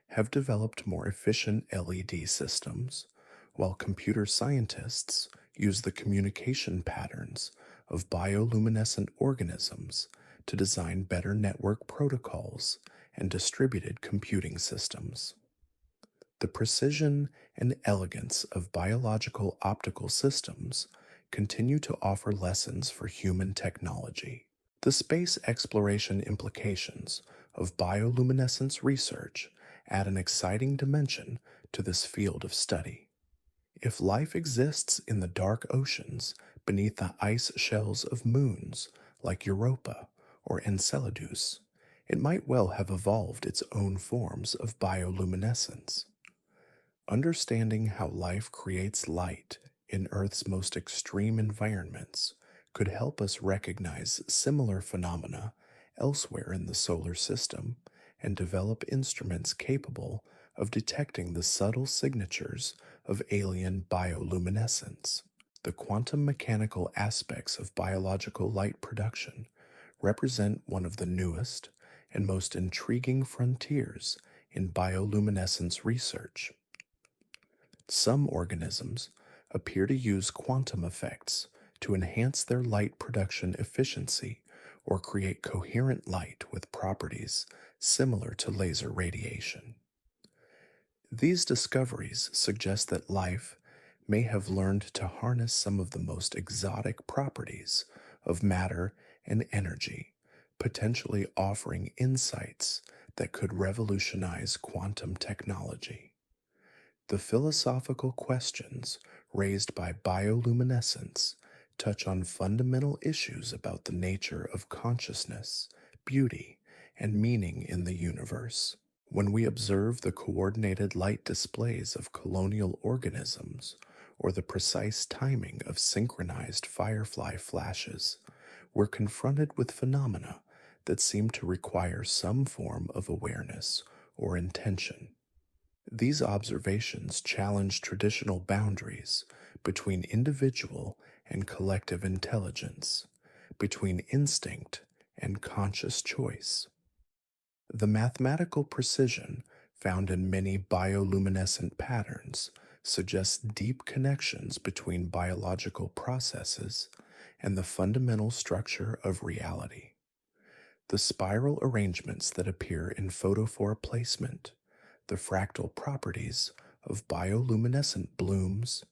have developed more efficient LED systems, while computer scientists use the communication patterns of bioluminescent organisms to design better network protocols and distributed computing systems. The precision and elegance of biological optical systems continue to offer lessons for human technology. The space exploration implications of bioluminescence research add an exciting dimension to this field of study. If life exists in the dark oceans beneath the ice shells of moons like Europa or Enceladus, it might well have evolved its own forms of bioluminescence. Understanding how life creates light in Earth's most extreme environments could help us recognize similar phenomena elsewhere in the solar system and develop instruments capable of detecting the subtle signatures of alien bioluminescence. The quantum mechanical aspects of biological light production represent one of the newest and most intriguing frontiers in bioluminescence research. Some organisms appear to use quantum effects to enhance their light production efficiency or create coherent light with properties similar to laser radiation. These discoveries suggest that life may have learned to harness some of the most exotic properties of matter and energy, potentially offering insights that could revolutionize quantum technology. The philosophical questions raised by bioluminescence touch on fundamental issues about the nature of consciousness, beauty, and meaning in the universe. When we observe the coordinated light displays of colonial organisms or the precise timing of synchronized firefly flashes, we're confronted with phenomena that seem to require some form of awareness or intention. These observations challenge traditional boundaries between individual and collective intelligence, between instinct and conscious choice. The mathematical precision found in many bioluminescent patterns suggests deep connections between biological processes and the fundamental structure of reality. The spiral arrangements that appear in photophore placement, the fractal properties of bioluminescent blooms,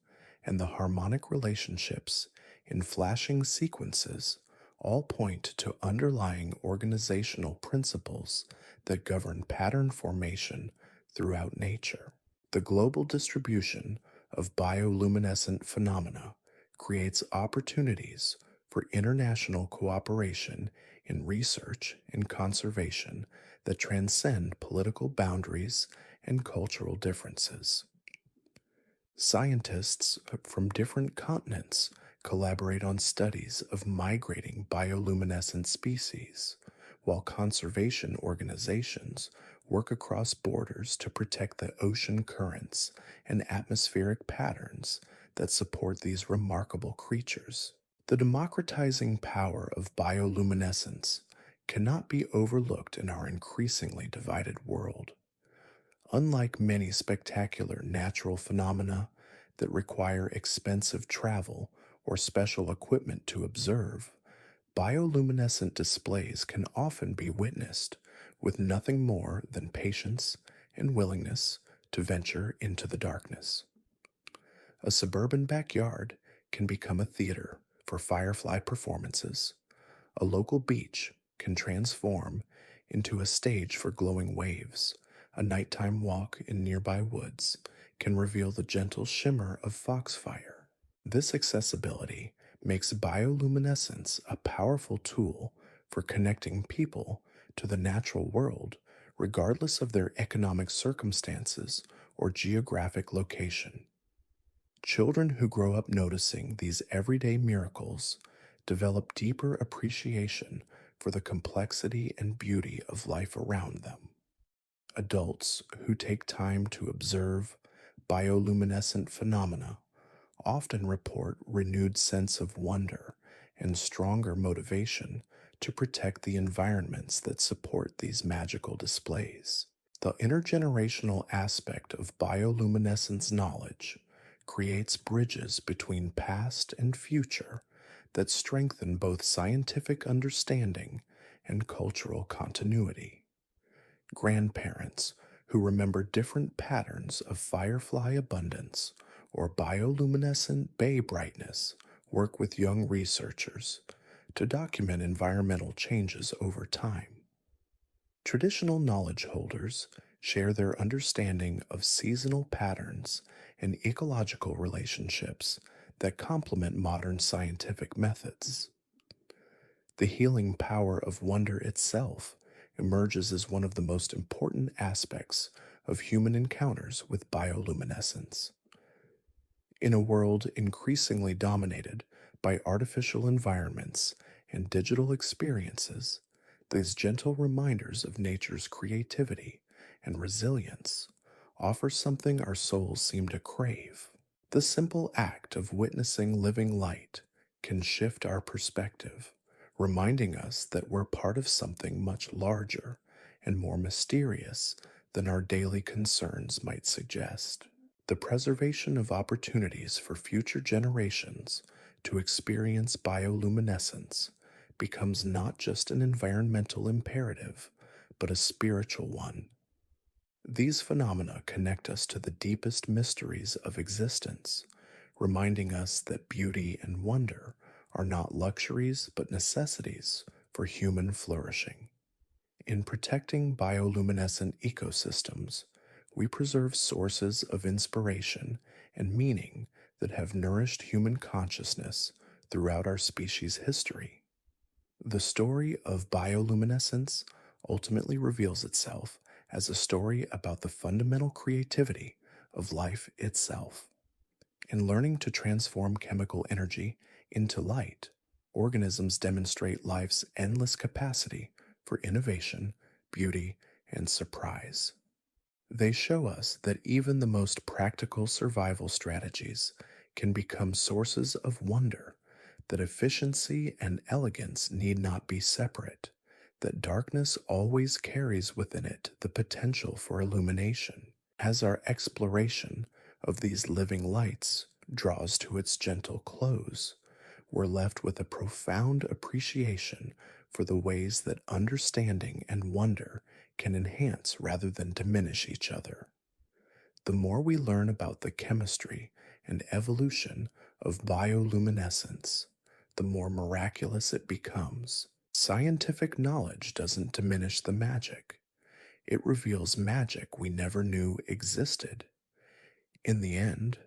and the harmonic relationships in flashing sequences all point to underlying organizational principles that govern pattern formation throughout nature. The global distribution of bioluminescent phenomena creates opportunities for international cooperation in research and conservation that transcend political boundaries and cultural differences. Scientists from different continents collaborate on studies of migrating bioluminescent species, while conservation organizations work across borders to protect the ocean currents and atmospheric patterns that support these remarkable creatures. The democratizing power of bioluminescence cannot be overlooked in our increasingly divided world. Unlike many spectacular natural phenomena that require expensive travel or special equipment to observe, bioluminescent displays can often be witnessed with nothing more than patience and willingness to venture into the darkness. A suburban backyard can become a theater for firefly performances. A local beach can transform into a stage for glowing waves. A nighttime walk in nearby woods can reveal the gentle shimmer of foxfire. This accessibility makes bioluminescence a powerful tool for connecting people to the natural world, regardless of their economic circumstances or geographic location. Children who grow up noticing these everyday miracles develop deeper appreciation for the complexity and beauty of life around them. Adults who take time to observe bioluminescent phenomena often report renewed sense of wonder and stronger motivation to protect the environments that support these magical displays. The intergenerational aspect of bioluminescence knowledge creates bridges between past and future that strengthen both scientific understanding and cultural continuity. Grandparents who remember different patterns of firefly abundance or bioluminescent bay brightness work with young researchers to document environmental changes over time. Traditional knowledge holders share their understanding of seasonal patterns and ecological relationships that complement modern scientific methods. The healing power of wonder itself emerges as one of the most important aspects of human encounters with bioluminescence. In a world increasingly dominated by artificial environments and digital experiences, these gentle reminders of nature's creativity and resilience offer something our souls seem to crave. The simple act of witnessing living light can shift our perspective, reminding us that we're part of something much larger and more mysterious than our daily concerns might suggest. The preservation of opportunities for future generations to experience bioluminescence becomes not just an environmental imperative, but a spiritual one. These phenomena connect us to the deepest mysteries of existence, reminding us that beauty and wonder are not luxuries but necessities for human flourishing. In protecting bioluminescent ecosystems, we preserve sources of inspiration and meaning that have nourished human consciousness throughout our species' history. The story of bioluminescence ultimately reveals itself as a story about the fundamental creativity of life itself. In learning to transform chemical energy into light, organisms demonstrate life's endless capacity for innovation, beauty, and surprise. They show us that even the most practical survival strategies can become sources of wonder, that efficiency and elegance need not be separate, that darkness always carries within it the potential for illumination. As our exploration of these living lights draws to its gentle close, we're left with a profound appreciation for the ways that understanding and wonder can enhance rather than diminish each other. The more we learn about the chemistry and evolution of bioluminescence, the more miraculous it becomes. Scientific knowledge doesn't diminish the magic, it reveals magic we never knew existed. In the end,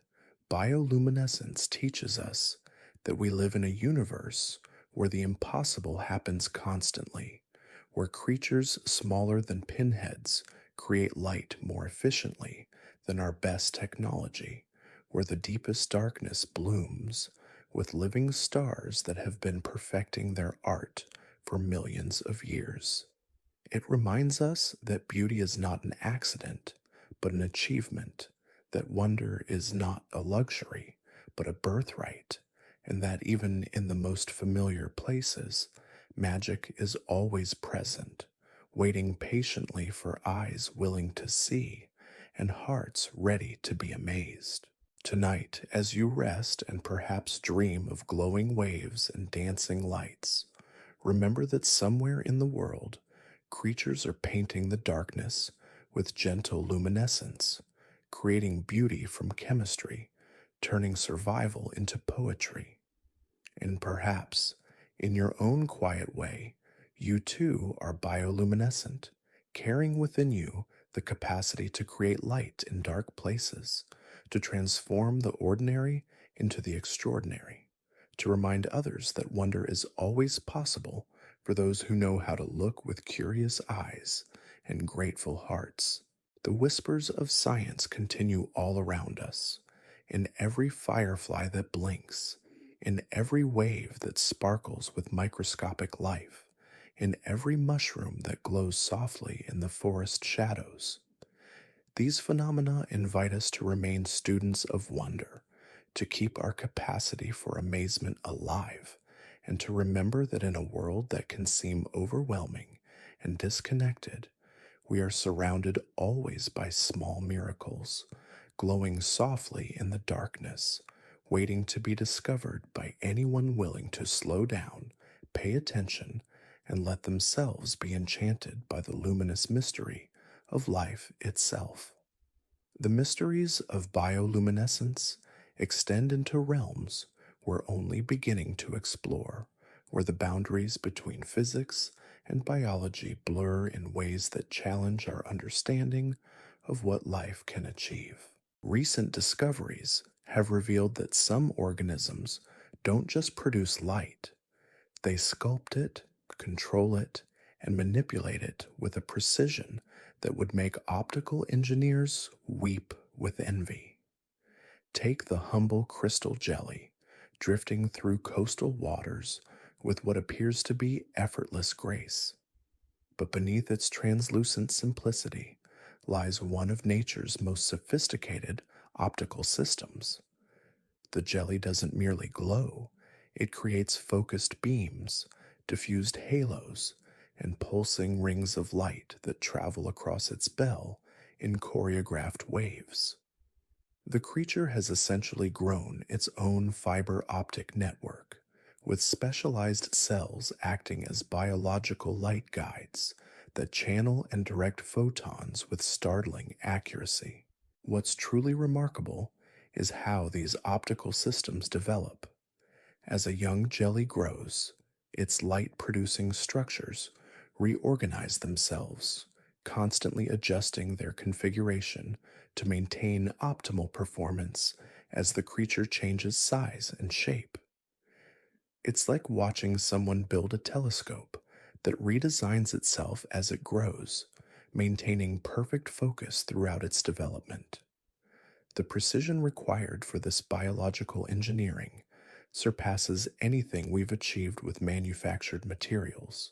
bioluminescence teaches us that we live in a universe where the impossible happens constantly, where creatures smaller than pinheads create light more efficiently than our best technology, where the deepest darkness blooms with living stars that have been perfecting their art for millions of years. It reminds us that beauty is not an accident, but an achievement, that wonder is not a luxury, but a birthright, and that even in the most familiar places, magic is always present, waiting patiently for eyes willing to see and hearts ready to be amazed. Tonight, as you rest and perhaps dream of glowing waves and dancing lights, remember that somewhere in the world, creatures are painting the darkness with gentle luminescence, creating beauty from chemistry, turning survival into poetry. And perhaps, in your own quiet way, you too are bioluminescent, carrying within you the capacity to create light in dark places, to transform the ordinary into the extraordinary, to remind others that wonder is always possible for those who know how to look with curious eyes and grateful hearts. The whispers of science continue all around us, in every firefly that blinks, in every wave that sparkles with microscopic life, in every mushroom that glows softly in the forest shadows. These phenomena invite us to remain students of wonder, to keep our capacity for amazement alive, and to remember that in a world that can seem overwhelming and disconnected, we are surrounded always by small miracles, glowing softly in the darkness, waiting to be discovered by anyone willing to slow down, pay attention, and let themselves be enchanted by the luminous mystery of life itself. The mysteries of bioluminescence extend into realms we're only beginning to explore, where the boundaries between physics and biology blur in ways that challenge our understanding of what life can achieve. Recent discoveries have revealed that some organisms don't just produce light, they sculpt it, control it, and manipulate it with a precision that would make optical engineers weep with envy. Take the humble crystal jelly, drifting through coastal waters with what appears to be effortless grace. But beneath its translucent simplicity lies one of nature's most sophisticated optical systems. The jelly doesn't merely glow, it creates focused beams, diffused halos, and pulsing rings of light that travel across its bell in choreographed waves. The creature has essentially grown its own fiber optic network, with specialized cells acting as biological light guides that channel and direct photons with startling accuracy. What's truly remarkable is how these optical systems develop. As a young jelly grows, its light producing structures reorganize themselves, constantly adjusting their configuration to maintain optimal performance as the creature changes size and shape. It's like watching someone build a telescope that redesigns itself as it grows, maintaining perfect focus throughout its development. The precision required for this biological engineering surpasses anything we've achieved with manufactured materials.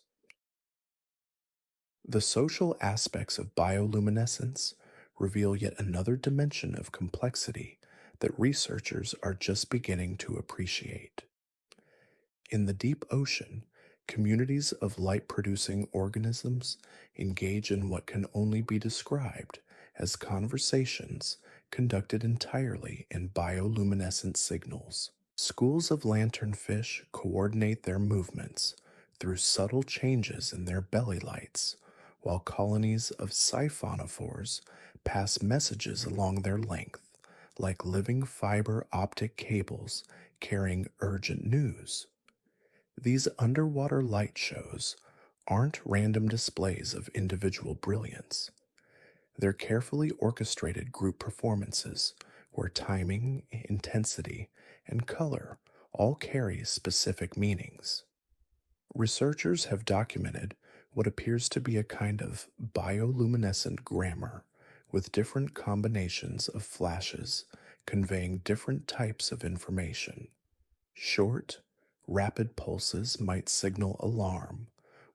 The social aspects of bioluminescence reveal yet another dimension of complexity that researchers are just beginning to appreciate. In the deep ocean, communities of light producing organisms engage in what can only be described as conversations conducted entirely in bioluminescent signals. Schools of lanternfish coordinate their movements through subtle changes in their belly lights, while colonies of siphonophores pass messages along their length, like living fiber optic cables carrying urgent news. These underwater light shows aren't random displays of individual brilliance. They're carefully orchestrated group performances where timing, intensity, and color all carry specific meanings. Researchers have documented what appears to be a kind of bioluminescent grammar with different combinations of flashes conveying different types of information. Short, rapid pulses might signal alarm,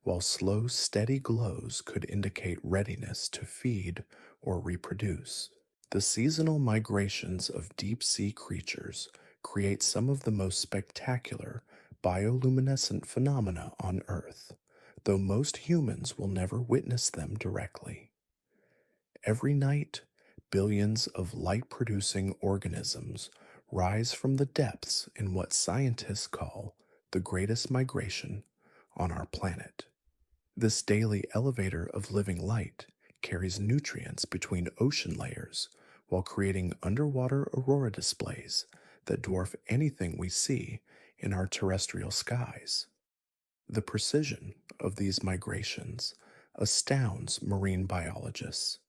while slow, steady glows could indicate readiness to feed or reproduce. The seasonal migrations of deep sea creatures create some of the most spectacular bioluminescent phenomena on Earth, though most humans will never witness them directly. Every night, billions of light producing organisms rise from the depths in what scientists call the greatest migration on our planet. This daily elevator of living light carries nutrients between ocean layers while creating underwater aurora displays that dwarf anything we see in our terrestrial skies. The precision of these migrations astounds marine biologists.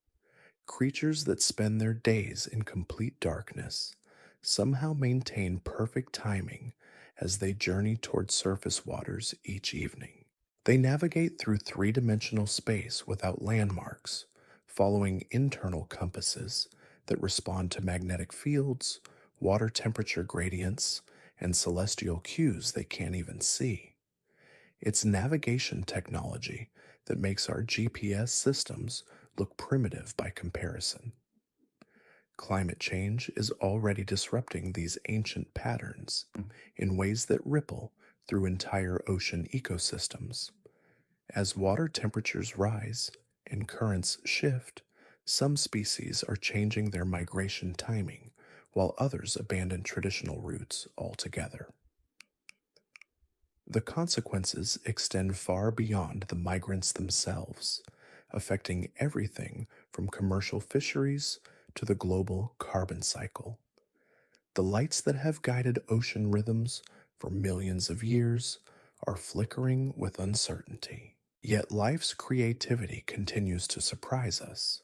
Creatures that spend their days in complete darkness somehow maintain perfect timing as they journey toward surface waters each evening. They navigate through three-dimensional space without landmarks, following internal compasses that respond to magnetic fields, water temperature gradients, and celestial cues they can't even see. It's navigation technology that makes our GPS systems look primitive by comparison. Climate change is already disrupting these ancient patterns in ways that ripple through entire ocean ecosystems. As water temperatures rise and currents shift, some species are changing their migration timing, while others abandon traditional routes altogether. The consequences extend far beyond the migrants themselves, affecting everything from commercial fisheries to the global carbon cycle. The lights that have guided ocean rhythms for millions of years are flickering with uncertainty. Yet life's creativity continues to surprise us.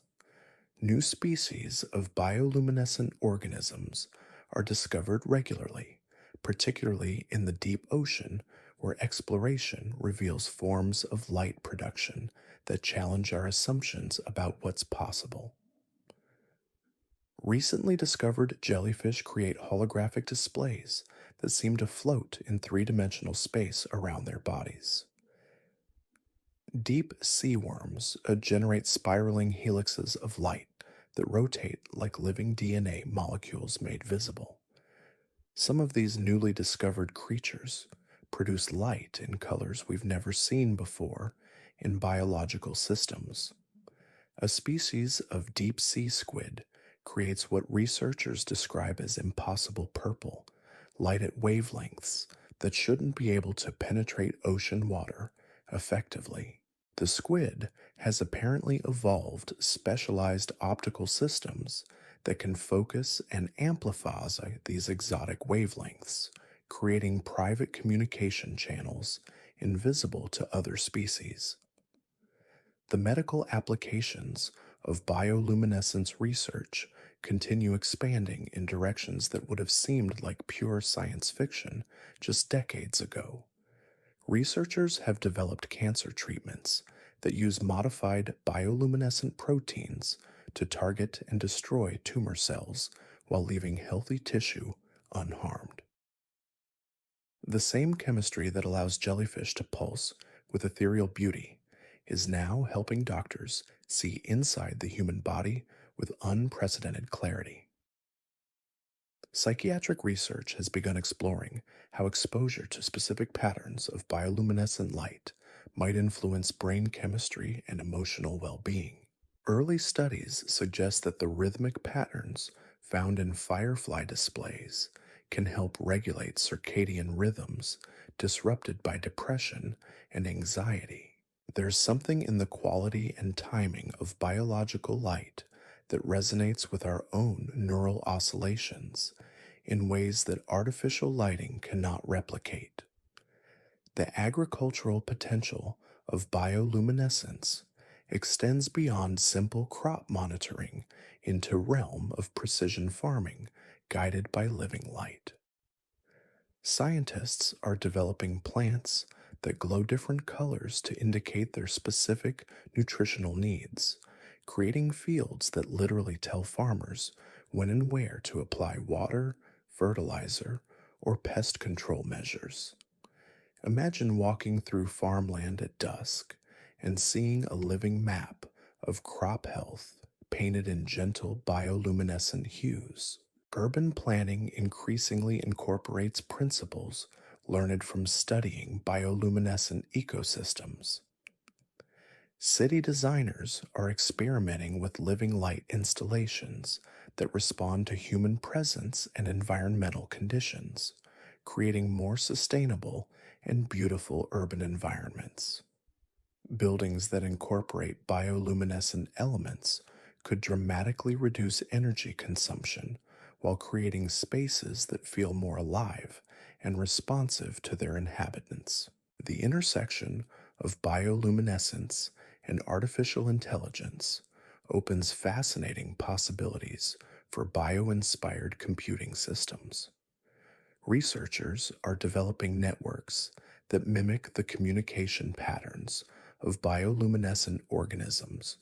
New species of bioluminescent organisms are discovered regularly, particularly in the deep ocean where exploration reveals forms of light production that challenge our assumptions about what's possible. Recently discovered jellyfish create holographic displays that seem to float in three-dimensional space around their bodies. Deep sea worms generate spiraling helixes of light that rotate like living DNA molecules made visible. Some of these newly discovered creatures produce light in colors we've never seen before in biological systems. A species of deep sea squid creates what researchers describe as impossible purple, light at wavelengths that shouldn't be able to penetrate ocean water effectively. The squid has apparently evolved specialized optical systems that can focus and amplify these exotic wavelengths, creating private communication channels invisible to other species. The medical applications of bioluminescence research continue expanding in directions that would have seemed like pure science fiction just decades ago. Researchers have developed cancer treatments that use modified bioluminescent proteins to target and destroy tumor cells while leaving healthy tissue unharmed. The same chemistry that allows jellyfish to pulse with ethereal beauty is now helping doctors see inside the human body with unprecedented clarity. Psychiatric research has begun exploring how exposure to specific patterns of bioluminescent light might influence brain chemistry and emotional well being. Early studies suggest that the rhythmic patterns found in firefly displays can help regulate circadian rhythms disrupted by depression and anxiety. There's something in the quality and timing of biological light that resonates with our own neural oscillations in ways that artificial lighting cannot replicate. The agricultural potential of bioluminescence extends beyond simple crop monitoring into realm of precision farming guided by living light. Scientists are developing plants that glow different colors to indicate their specific nutritional needs, creating fields that literally tell farmers when and where to apply water, fertilizer, or pest control measures. Imagine walking through farmland at dusk and seeing a living map of crop health painted in gentle bioluminescent hues. Urban planning increasingly incorporates principles learned from studying bioluminescent ecosystems. City designers are experimenting with living light installations that respond to human presence and environmental conditions, creating more sustainable and beautiful urban environments. Buildings that incorporate bioluminescent elements could dramatically reduce energy consumption while creating spaces that feel more alive and responsive to their inhabitants. The intersection of bioluminescence and artificial intelligence opens fascinating possibilities for bio-inspired computing systems. Researchers are developing networks that mimic the communication patterns of bioluminescent organisms,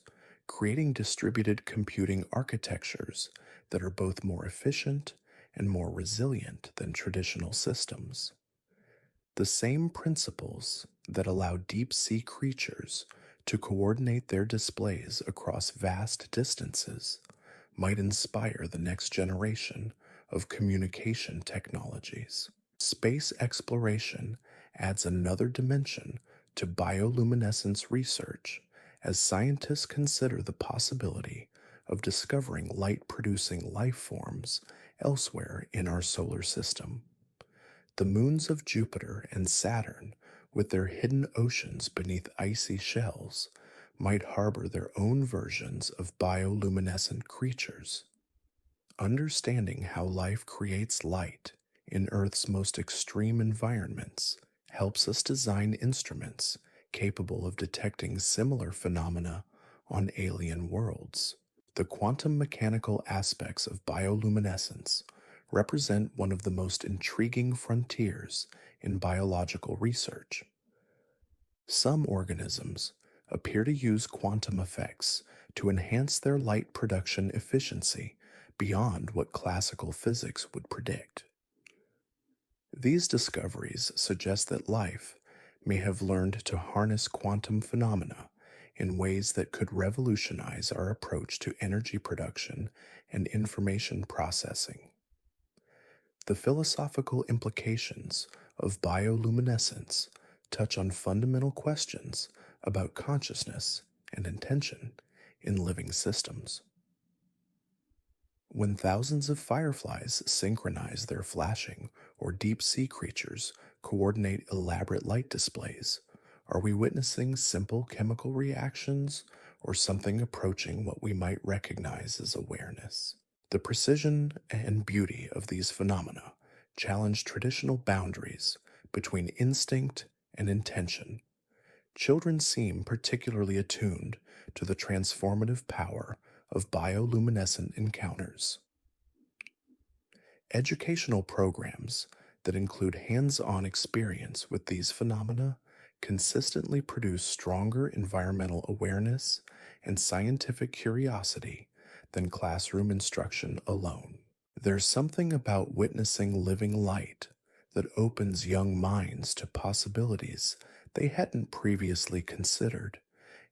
creating distributed computing architectures that are both more efficient and more resilient than traditional systems. The same principles that allow deep sea creatures to coordinate their displays across vast distances might inspire the next generation of communication technologies. Space exploration adds another dimension to bioluminescence research as scientists consider the possibility of discovering light producing life forms elsewhere in our solar system. The moons of Jupiter and Saturn, with their hidden oceans beneath icy shells, might harbor their own versions of bioluminescent creatures. Understanding how life creates light in Earth's most extreme environments helps us design instruments capable of detecting similar phenomena on alien worlds. The quantum mechanical aspects of bioluminescence represent one of the most intriguing frontiers in biological research. Some organisms appear to use quantum effects to enhance their light production efficiency beyond what classical physics would predict. These discoveries suggest that life may have learned to harness quantum phenomena in ways that could revolutionize our approach to energy production and information processing. The philosophical implications of bioluminescence touch on fundamental questions about consciousness and intention in living systems. When thousands of fireflies synchronize their flashing or deep sea creatures coordinate elaborate light displays, are we witnessing simple chemical reactions or something approaching what we might recognize as awareness? The precision and beauty of these phenomena challenge traditional boundaries between instinct and intention. Children seem particularly attuned to the transformative power of bioluminescent encounters. Educational programs that include hands on experience with these phenomena consistently produce stronger environmental awareness and scientific curiosity than classroom instruction alone. There's something about witnessing living light that opens young minds to possibilities they hadn't previously considered,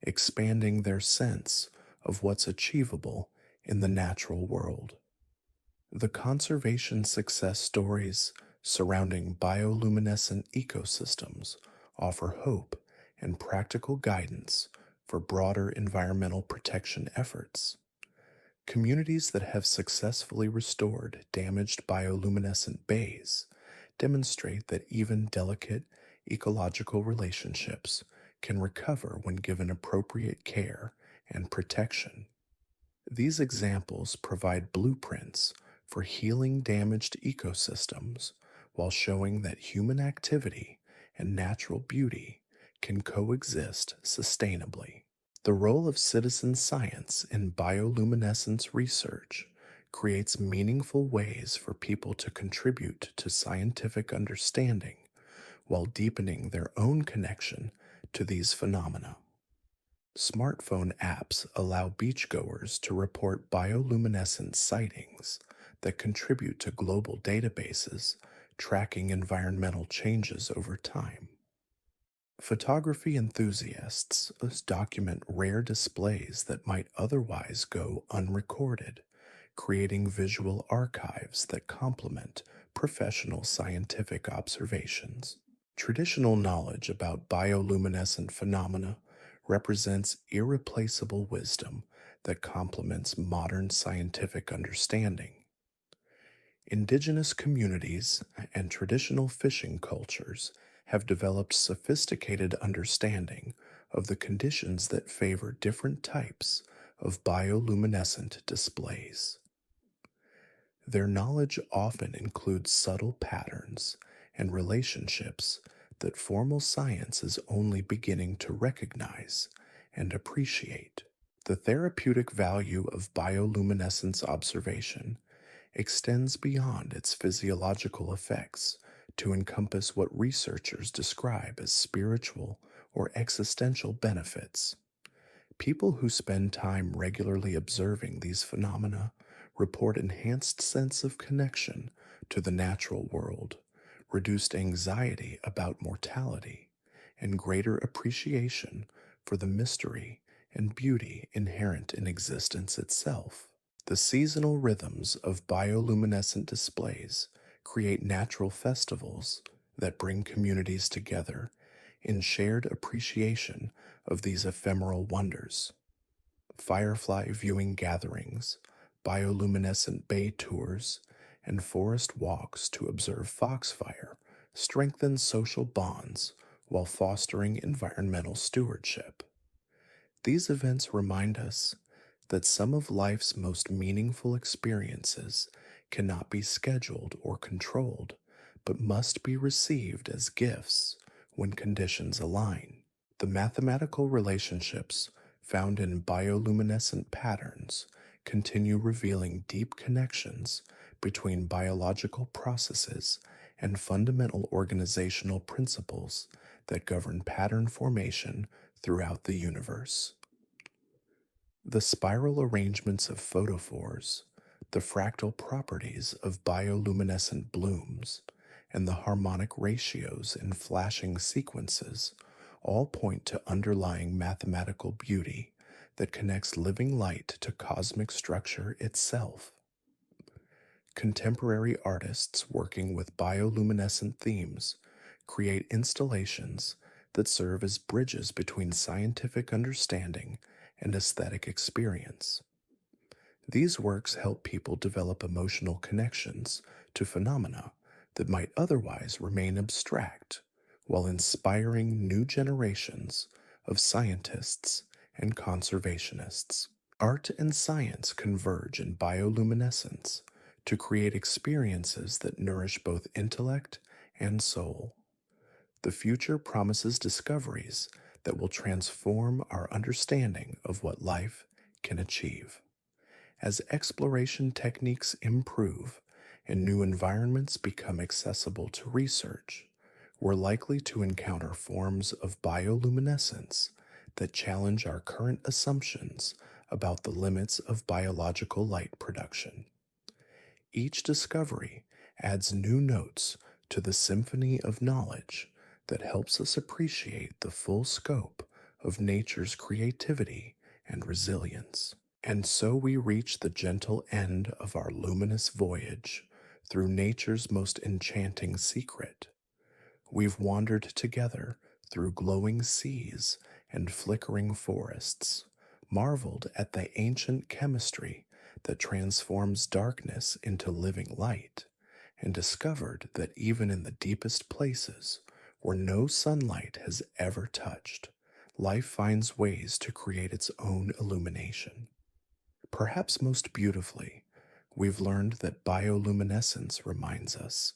expanding their sense of what's achievable in the natural world. The conservation success stories surrounding bioluminescent ecosystems offer hope and practical guidance for broader environmental protection efforts. Communities that have successfully restored damaged bioluminescent bays demonstrate that even delicate ecological relationships can recover when given appropriate care and protection. These examples provide blueprints for healing damaged ecosystems while showing that human activity and natural beauty can coexist sustainably. The role of citizen science in bioluminescence research creates meaningful ways for people to contribute to scientific understanding while deepening their own connection to these phenomena. Smartphone apps allow beachgoers to report bioluminescent sightings that contribute to global databases tracking environmental changes over time. Photography enthusiasts document rare displays that might otherwise go unrecorded, creating visual archives that complement professional scientific observations. Traditional knowledge about bioluminescent phenomena represents irreplaceable wisdom that complements modern scientific understanding. Indigenous communities and traditional fishing cultures have developed sophisticated understanding of the conditions that favor different types of bioluminescent displays. Their knowledge often includes subtle patterns and relationships that formal science is only beginning to recognize and appreciate. The therapeutic value of bioluminescence observation extends beyond its physiological effects to encompass what researchers describe as spiritual or existential benefits. People who spend time regularly observing these phenomena report enhanced sense of connection to the natural world, reduced anxiety about mortality, and greater appreciation for the mystery and beauty inherent in existence itself. The seasonal rhythms of bioluminescent displays create natural festivals that bring communities together in shared appreciation of these ephemeral wonders. Firefly viewing gatherings, bioluminescent bay tours, and forest walks to observe foxfire strengthen social bonds while fostering environmental stewardship. These events remind us that some of life's most meaningful experiences cannot be scheduled or controlled, but must be received as gifts when conditions align. The mathematical relationships found in bioluminescent patterns continue revealing deep connections between biological processes and fundamental organizational principles that govern pattern formation throughout the universe. The spiral arrangements of photophores, the fractal properties of bioluminescent blooms, and the harmonic ratios in flashing sequences all point to underlying mathematical beauty that connects living light to cosmic structure itself. Contemporary artists working with bioluminescent themes create installations that serve as bridges between scientific understanding and aesthetic experience. These works help people develop emotional connections to phenomena that might otherwise remain abstract, while inspiring new generations of scientists and conservationists. Art and science converge in bioluminescence to create experiences that nourish both intellect and soul. The future promises discoveries that will transform our understanding of what life can achieve. As exploration techniques improve and new environments become accessible to research, we're likely to encounter forms of bioluminescence that challenge our current assumptions about the limits of biological light production. Each discovery adds new notes to the symphony of knowledge that helps us appreciate the full scope of nature's creativity and resilience. And so we reach the gentle end of our luminous voyage through nature's most enchanting secret. We've wandered together through glowing seas and flickering forests, marveled at the ancient chemistry that transforms darkness into living light, and discovered that even in the deepest places, where no sunlight has ever touched, life finds ways to create its own illumination. Perhaps most beautifully, we've learned that bioluminescence reminds us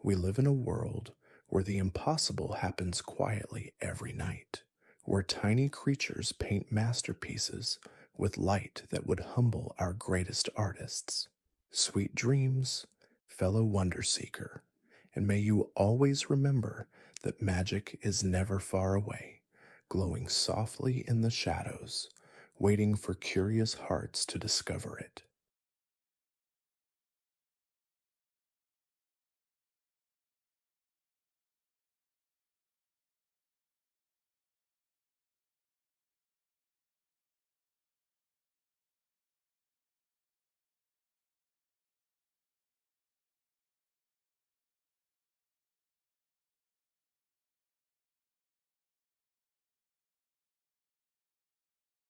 we live in a world where the impossible happens quietly every night, where tiny creatures paint masterpieces with light that would humble our greatest artists. Sweet dreams, fellow wonder seeker, and may you always remember that magic is never far away, glowing softly in the shadows, waiting for curious hearts to discover it.